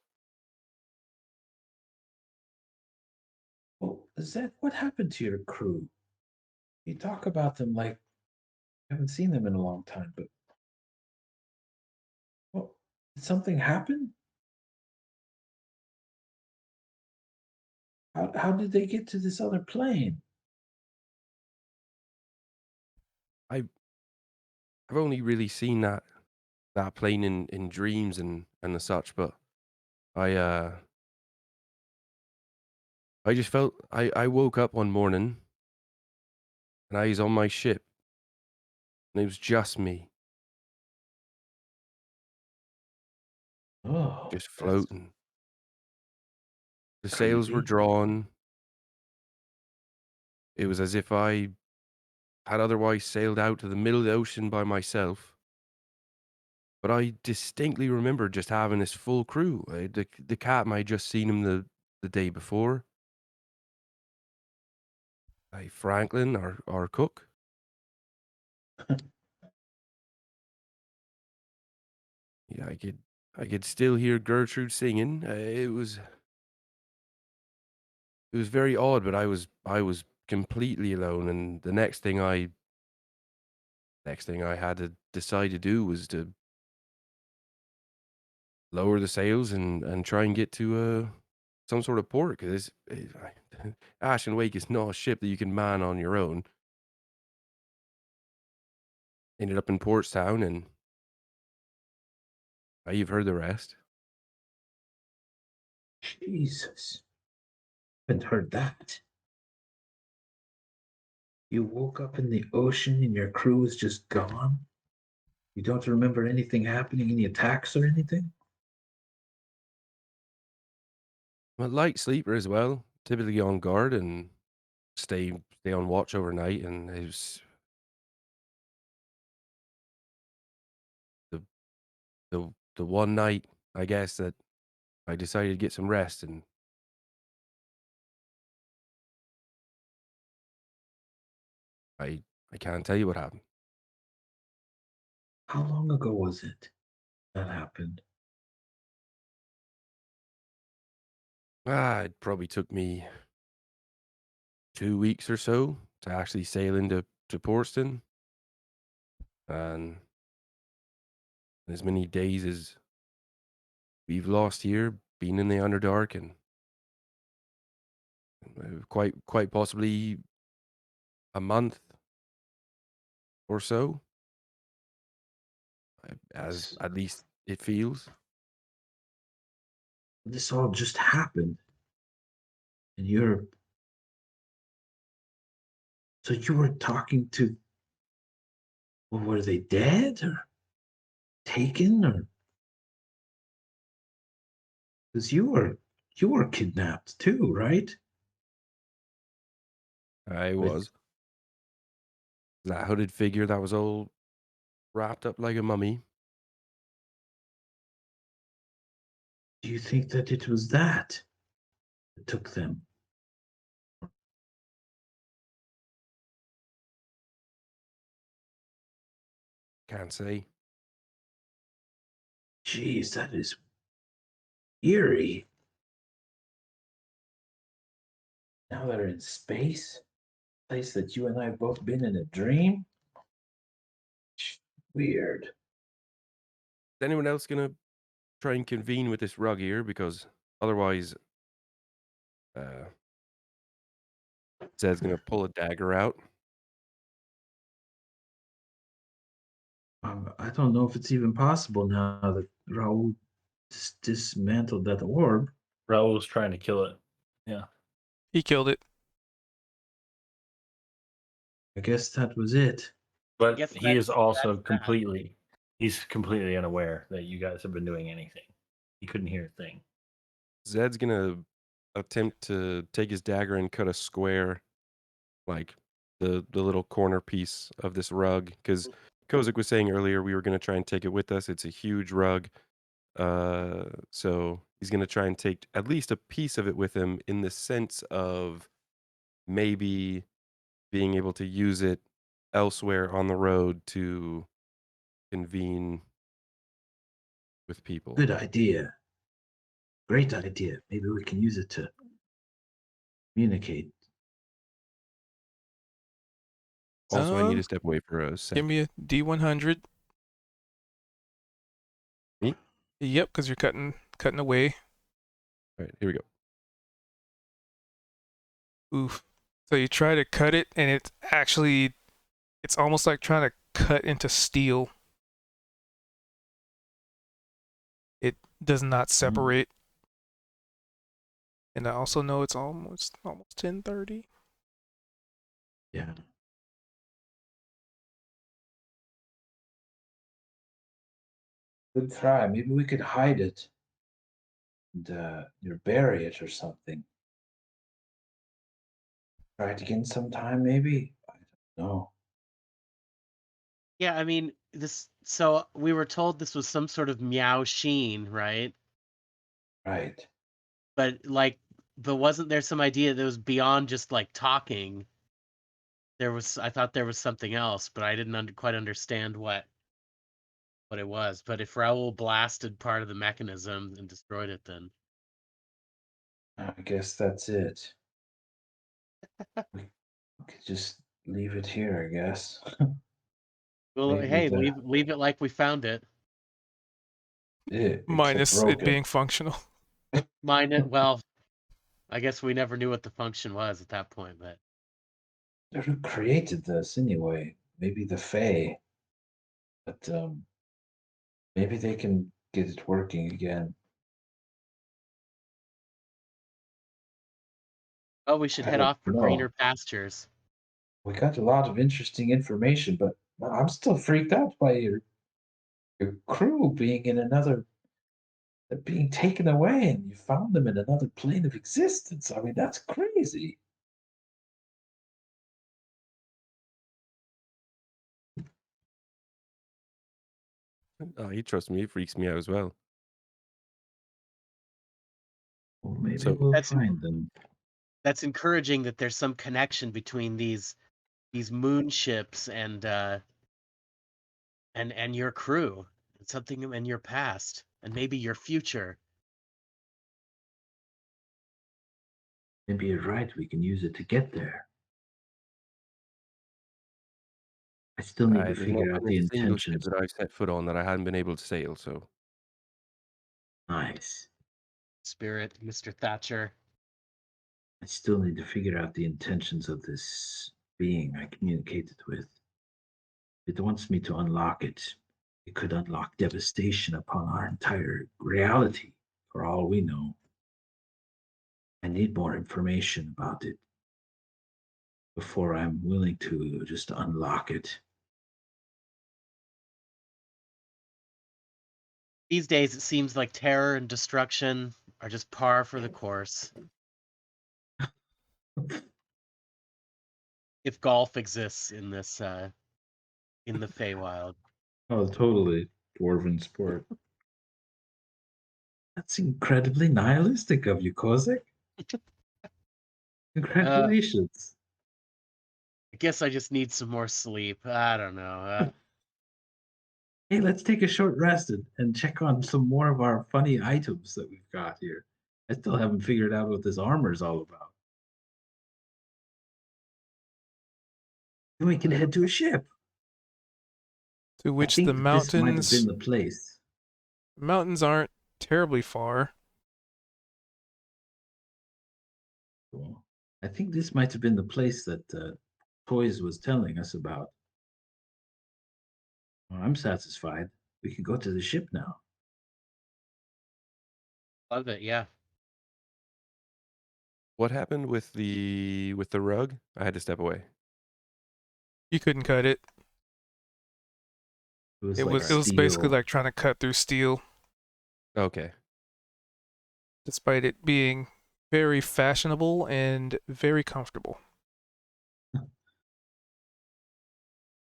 Well, Zed, what happened to your crew? You talk about them like I haven't seen them in a long time, but well, did something happen? How did they get to this other plane? I've only really seen that plane in dreams and the such, but I I just felt I woke up one morning and I was on my ship and it was just me, Oh, just that's floating. The sails were creepy. drawn. It was as if I had otherwise sailed out to the middle of the ocean by myself. But I distinctly remember just having this full crew. The captain, I had just seen him the day before. Franklin, our cook. Yeah, I could still hear Gertrude singing. It was very odd, but I was completely alone. And the next thing I had to decide to do was to lower the sails and try and get to some sort of port because Ashen Wake is not a ship that you can man on your own. Ended up in Portstown, and you've heard the rest. Jesus. Haven't heard that. You woke up in the ocean and your crew is just gone? You don't remember anything happening, any attacks or anything? I'm a light sleeper as well, typically on guard and stay on watch overnight. And it was the the one night, I guess, that I decided to get some rest, and I can't tell you what happened. How long ago was it that happened? It probably took me 2 weeks or so to actually sail into Portston, and as many days as we've lost here, being in the Underdark, and quite possibly a month or so, as at least it feels. This all just happened. And you're. So you were talking to. Well, were they dead or taken or? Because you were kidnapped too, right? I With- was. That hooded figure that was all wrapped up like a mummy. Do you think that it was that took them? Can't say. Jeez, that is eerie. Now they're in space, place that you and I have both been in a dream. Weird. Is anyone else gonna try and convene with this rug here? Because otherwise, Zed's gonna pull a dagger out. I don't know if it's even possible now that Raul dismantled that orb. Raul's trying to kill it. Yeah. He killed it. I guess that was it. But Guess he is that's also that. he's completely unaware that you guys have been doing anything. He couldn't hear a thing. Zed's gonna attempt to take his dagger and cut a square, like the little corner piece of this rug. Because Kozik was saying earlier we were gonna try and take it with us. It's a huge rug. So he's gonna try and take at least a piece of it with him, in the sense of maybe being able to use it elsewhere on the road to convene with people. Good idea. Great idea. Maybe we can use it to communicate. Also, I need Um, to step away for a Give second. me a D100. Me? Yep, because you're cutting away. All right, here we go. Oof. So you try to cut it, and it's almost like trying to cut into steel. It does not separate. And I also know it's almost 10:30. Yeah. Good try. Maybe we could hide it and bury it or something. Try it again sometime, maybe. I don't know. Yeah, I mean this. So we were told this was some sort of meow sheen, right? Right. But wasn't there some idea that was beyond just like talking? I thought there was something else, but I didn't quite understand what it was. But if Raul blasted part of the mechanism and destroyed it, then I guess that's it. we could just leave it here, I guess. well, Maybe hey, the- leave it like we found it. except Minus it broken. being functional. Mine it. Well, I guess we never knew what the function was at that point, but Who created this anyway? Maybe the Fae. But maybe they can get it working again. oh, we should I head don't off for know. greener pastures. We got a lot of interesting information, but I'm still freaked out by your crew being taken away, and you found them in another plane of existence. I mean, that's crazy. Oh, he trusts me. He freaks me out as well. Well, maybe So- we'll That's- find them. That's encouraging that there's some connection between these moon ships and your crew, something in your past, and maybe your future. Maybe you're right. We can use it to get there. I still need to There's not figure out been the a single ship intentions. that I've set foot on that I hadn't been able to sail. So Nice. Spirit, Mr. Thatcher. I still need to figure out the intentions of this being I communicated with. If it wants me to unlock it, it could unlock devastation upon our entire reality, for all we know. I need more information about it before I'm willing to just unlock it. These days, it seems like terror and destruction are just par for the course. If golf exists in this, in the Feywild. Oh, totally. Dwarven sport. That's incredibly nihilistic of you, Kozik. Congratulations. I guess I just need some more sleep. I don't know. Hey, let's take a short rest and check on some more of our funny items that we've got here. I still haven't figured out what this armor is all about. Then we can head to a ship. To which I think the that this might have mountains been the place. mountains aren't terribly far. Cool. I think this might have been the place that Toys was telling us about. Well, I'm satisfied. We can go to the ship now. Love it, yeah. what happened with the rug? I had to step away. You couldn't cut it. It was It like was basically steel. like trying to cut through steel, Okay. despite it being very fashionable and very comfortable.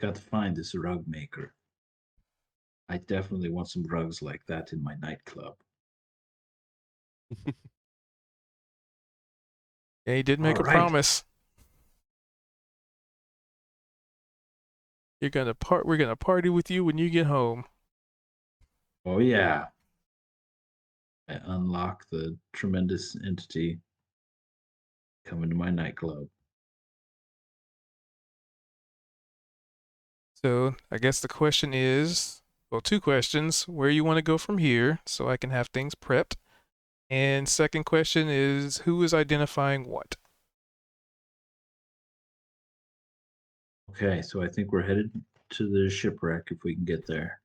Got to find this rug maker. I definitely want some rugs like that in my nightclub. Yeah, he did make a All right. promise. We're gonna party with you when you get home. Oh yeah. I unlock the tremendous entity. Come into my nightclub. So I guess the question is, well, two questions: where you want to go from here, so I can have things prepped, and second question is, who is identifying what? Okay, so I think we're headed to the shipwreck if we can get there.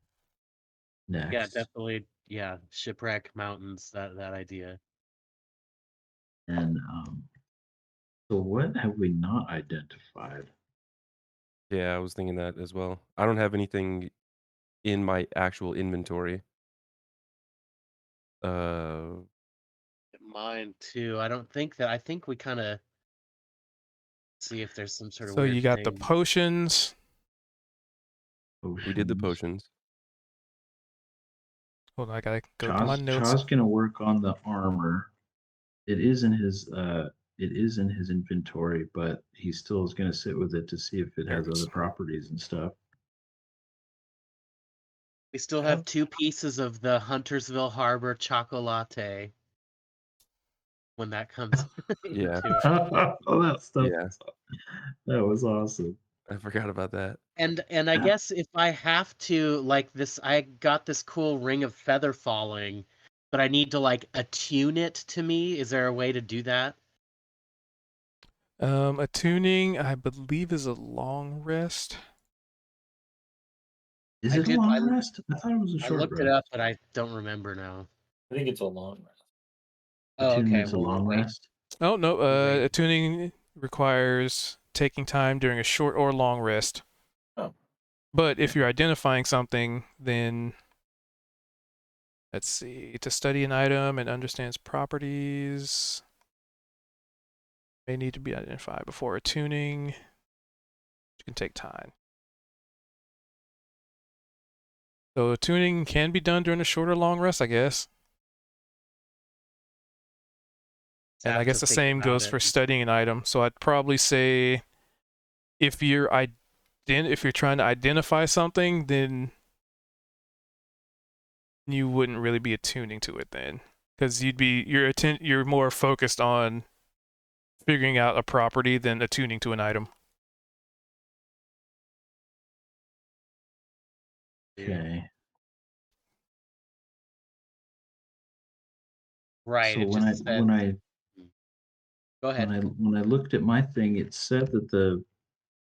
Next. Yeah, definitely. Yeah, shipwreck, mountains, that idea. And so what have we not identified? Yeah, I was thinking that as well. I don't have anything in my actual inventory. Mine too. I think we kind of see if there's some sort of So weird you got the thing. potions. We did the potions. Hold on, I gotta go to my notes. Chaw's gonna work on the armor. It is in his inventory, but he still is gonna sit with it to see if it There has it is. other properties and stuff. We still have 2 pieces of the Huntersville Harbor chocolate when that comes Yeah. into it. Oh, that stuff. Yeah. That was awesome. I forgot about that. And I guess if I have to like this, I got this cool ring of feather falling, but I need to like attune it to me. Is there a way to do that? Attuning, I believe, is a long rest. Is I it a did- long I- rest? I thought it was a I short looked rest. it up, but I don't remember now. I think it's a long rest. Oh, okay. It's a well, long wait. rest. Oh no, Wait. attuning requires taking time during a short or long rest. Oh. But if you're identifying something, then let's see, to study an item and understands properties may need to be identified before attuning. It can take time. So attuning can be done during a short or long rest, I guess. And I Have guess to the think same about goes it. for studying an item. So I'd probably say if you're trying to identify something, then you wouldn't really be attuning to it then, because you're more focused on figuring out a property than attuning to an item. Okay. Right. So it when I just said. when I Go ahead. when I looked at my thing, it said that the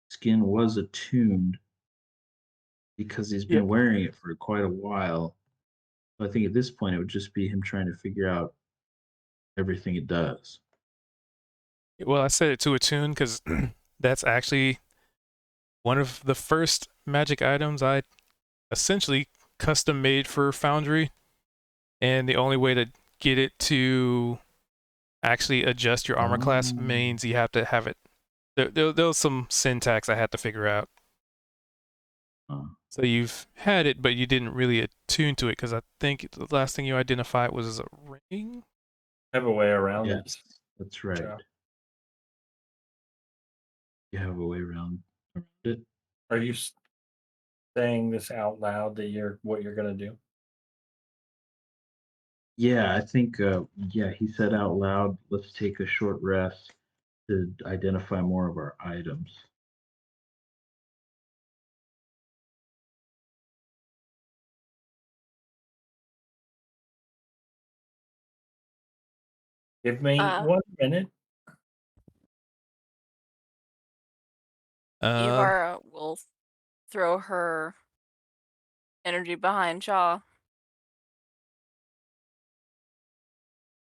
skin was attuned because he's been Yep. wearing it for quite a while. I think at this point it would just be him trying to figure out everything it does. Well, I set it to attune because that's actually one of the first magic items I essentially custom made for Foundry. And the only way to get it to actually adjust your armor class Oh. means you have to have it. There was some syntax I had to figure out. Huh. So you've had it, but you didn't really attune to it because I think the last thing you identified was a ring. Have a way around it. Yes, that's right. Yeah. You have a way around it. Are you saying this out loud that what you're gonna do? Yeah, I think. Yeah, he said out loud, "Let's take a short rest to identify more of our items." Give me 1 minute. Yuvara will throw her energy behind Jaw.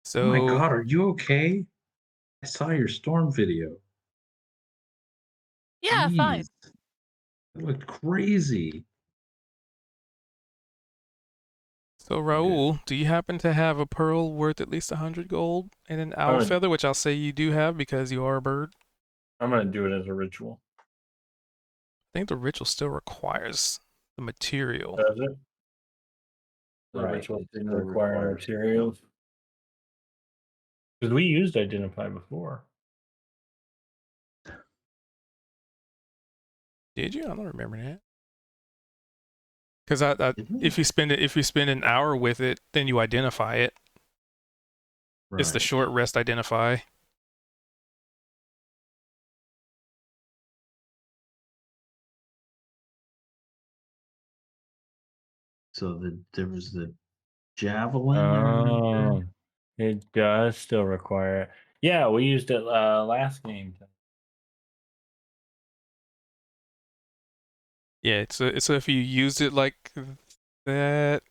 So Oh my God, are you okay? I saw your storm video. Yeah, fine. Jeez, that looked crazy. So Raul, do you happen to have a pearl worth at least 100 gold and an owl would- feather, which I'll say you do have because you are a bird? I'm gonna do it as a ritual. I think the ritual still requires the material. Does it? The Right, ritual it didn't still require requires materials. Because we used identify before. Did you? I don't remember that. Because Did we? if you spend an hour with it, then you identify it. It's the Right. short rest identify. So there was the javelin. I remember. Oh, it does still require it. Yeah, we used it last game. Yeah, so if you used it like that,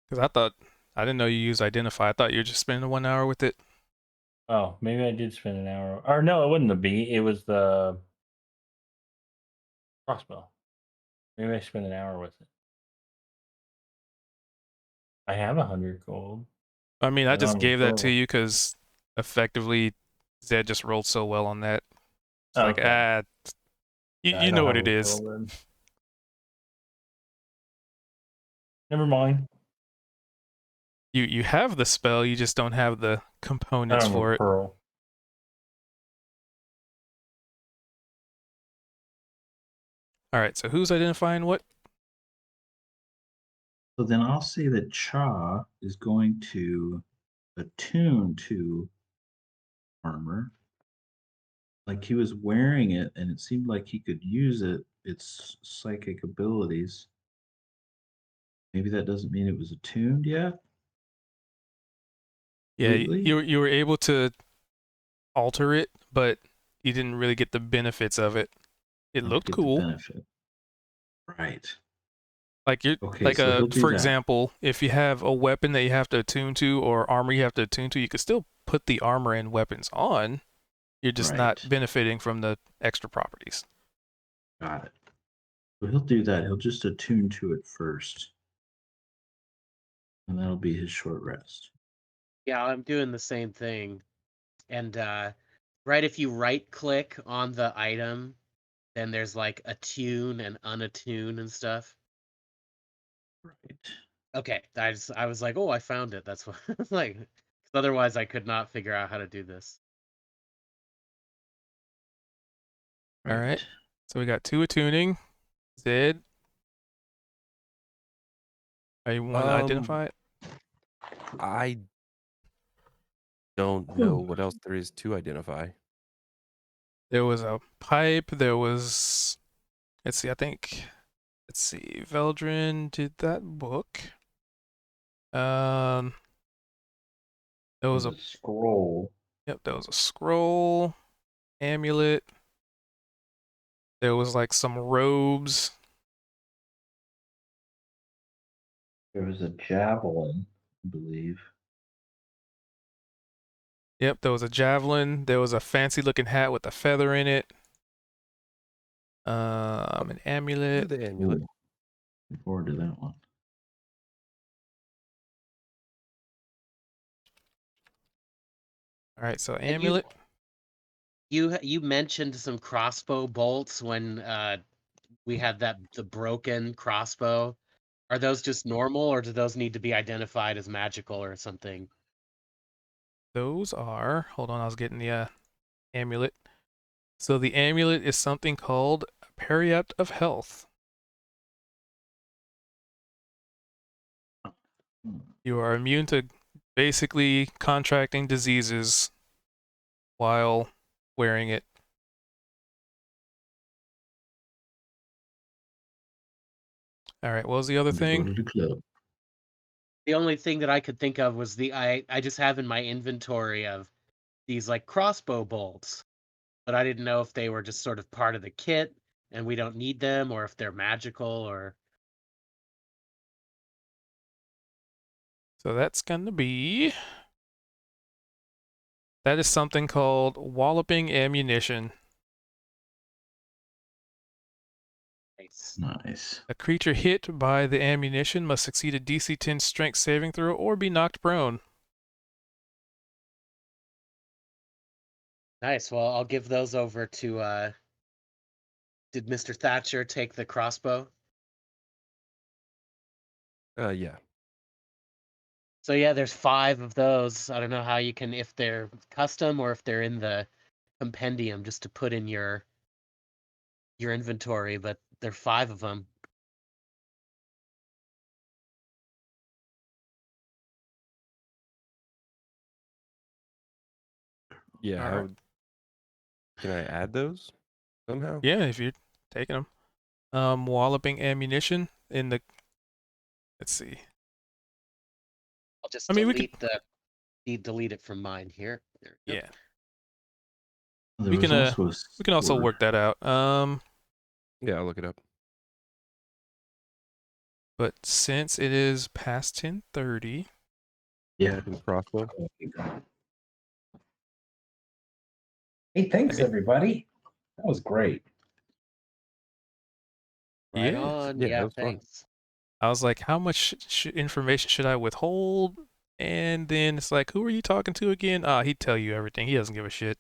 because I didn't know you used identify. I thought you were just spending 1 hour with it. Oh, maybe I did spend an hour. Or no, it wasn't the bee. It was the crossbow. Maybe I spent an hour with it. I have 100 gold. I mean, I And just on gave that to pearl. you because effectively Zed just rolled so well on that. It's like, Okay. you I know don't what have it a is. pearl then. Never mind. You have the spell, you just don't have the I components don't have for a it. pearl. All right, so who's identifying what? So then I'll say that Cha is going to attune to armor. Like he was wearing it and it seemed like he could use its psychic abilities. Maybe that doesn't mean it was attuned yet. Yeah, Completely? you were able to alter it, but you didn't really get the benefits of it. It Don't looked get cool. the benefit. Right. Like Okay, so he'll do for that. example, if you have a weapon that you have to attune to or armor you have to attune to, you could still put the armor and weapons on. You're just not Right. benefiting from the extra properties. Got it. So he'll do that. He'll just attune to it first. And that'll be his short rest. Yeah, I'm doing the same thing. And right, if you right click on the item, then there's like attune and unattune and stuff. Right. Okay, I was like, oh, I found it. That's what like, 'cause otherwise I could not figure out how to do this. All right. So we got 2 attuning. Zed. I want to identify it. I don't know what else there is to identify. There was a pipe. There was, let's see, I think Let's see. Veldrin did that book. There was a scroll. Yep, there was a scroll, amulet. There was like some robes. There was a javelin, I believe. Yep, there was a javelin. There was a fancy looking hat with a feather in it. An Do amulet. the amulet. Ooh, look forward to that one. All right, so And amulet. You mentioned some crossbow bolts when we had the broken crossbow. Are those just normal, or do those need to be identified as magical or something? Those are. Hold on, I was getting the amulet. So the amulet is something called Periapt of Health. You are immune to basically contracting diseases while wearing it. All right, what was the other Time to go thing? to the club. The only thing that I could think of was I just have in my inventory of these like crossbow bolts, but I didn't know if they were just sort of part of the kit and we don't need them, or if they're magical, or So that's going to be... That is something called Walloping Ammunition. Nice. A creature hit by the ammunition must succeed a DC 10 strength saving throw or be knocked prone. Nice. Well, I'll give those over to did Mr. Thatcher take the crossbow? Yeah. So yeah, there's 5 of those. I don't know how you can, if they're custom or if they're in the compendium, just to put in your inventory, but there are 5 of them. Yeah. All How right. can I add those somehow? Yeah, if you're taking them. Walloping Ammunition in the... Let's see. I'll just I mean, we delete it from mine here. There we go. Yeah. There We was can also a we can also sword. work that out. Yeah, I'll look it up. But since it is past 10:30, Yeah. And crossbow. Hey, thanks Hey. everybody. That was great. Right yeah, on. Yeah, Yeah, that was fun. thanks. I was like, how much information should I withhold? And then it's like, who are you talking to again? Ah, he'd tell you everything. He doesn't give a shit.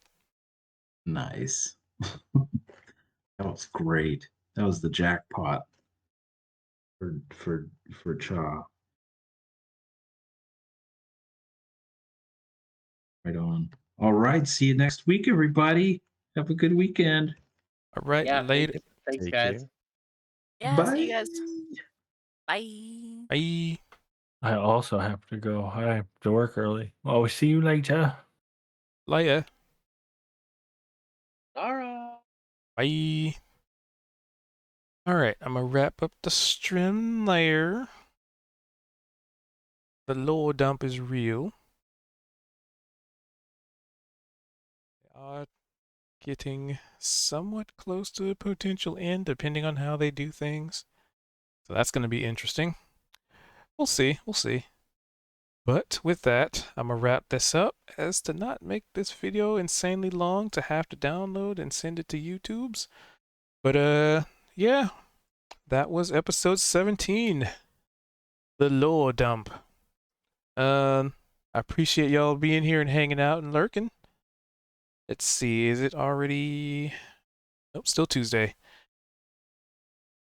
Nice. That was great. That was the jackpot for Cha. Right on. All right. See you next week, everybody. Have a good weekend. All right, Yeah, later. thanks Take guys. care. Yeah, Bye. see you guys. Bye. Bye. I also have to go. I have to work early. Well, see you later. Later. All right. Bye. All right, I'm gonna wrap up the stream there. The lore dump is real. They are getting somewhat close to a potential end, depending on how they do things. So that's going to be interesting. We'll see. We'll see. But with that, I'm going to wrap this up as to not make this video insanely long to have to download and send it to YouTube's. But, yeah, that was episode 17. The lore dump. I appreciate y'all being here and hanging out and lurking. Let's see, is it already... Nope, still Tuesday.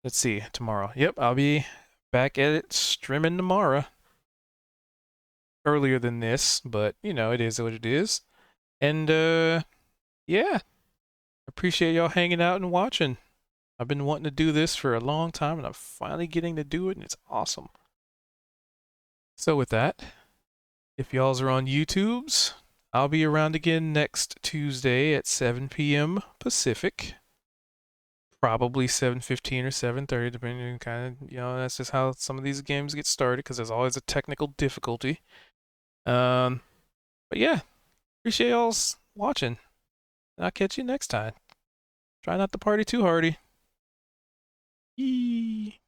Let's see, tomorrow. Yep, I'll be back at it streaming tomorrow. Earlier than this, but, you know, it is what it is. And, yeah. Appreciate y'all hanging out and watching. I've been wanting to do this for a long time, and I'm finally getting to do it, and it's awesome. So with that, if y'alls are on YouTube's, I'll be around again next Tuesday at 7 p.m. Pacific. probably 7:15 or 7:30, depending kind of, that's just how some of these games get started because there's always a technical difficulty. But yeah, appreciate y'all's watching. I'll catch you next time. Try not to party too hardy. Yee.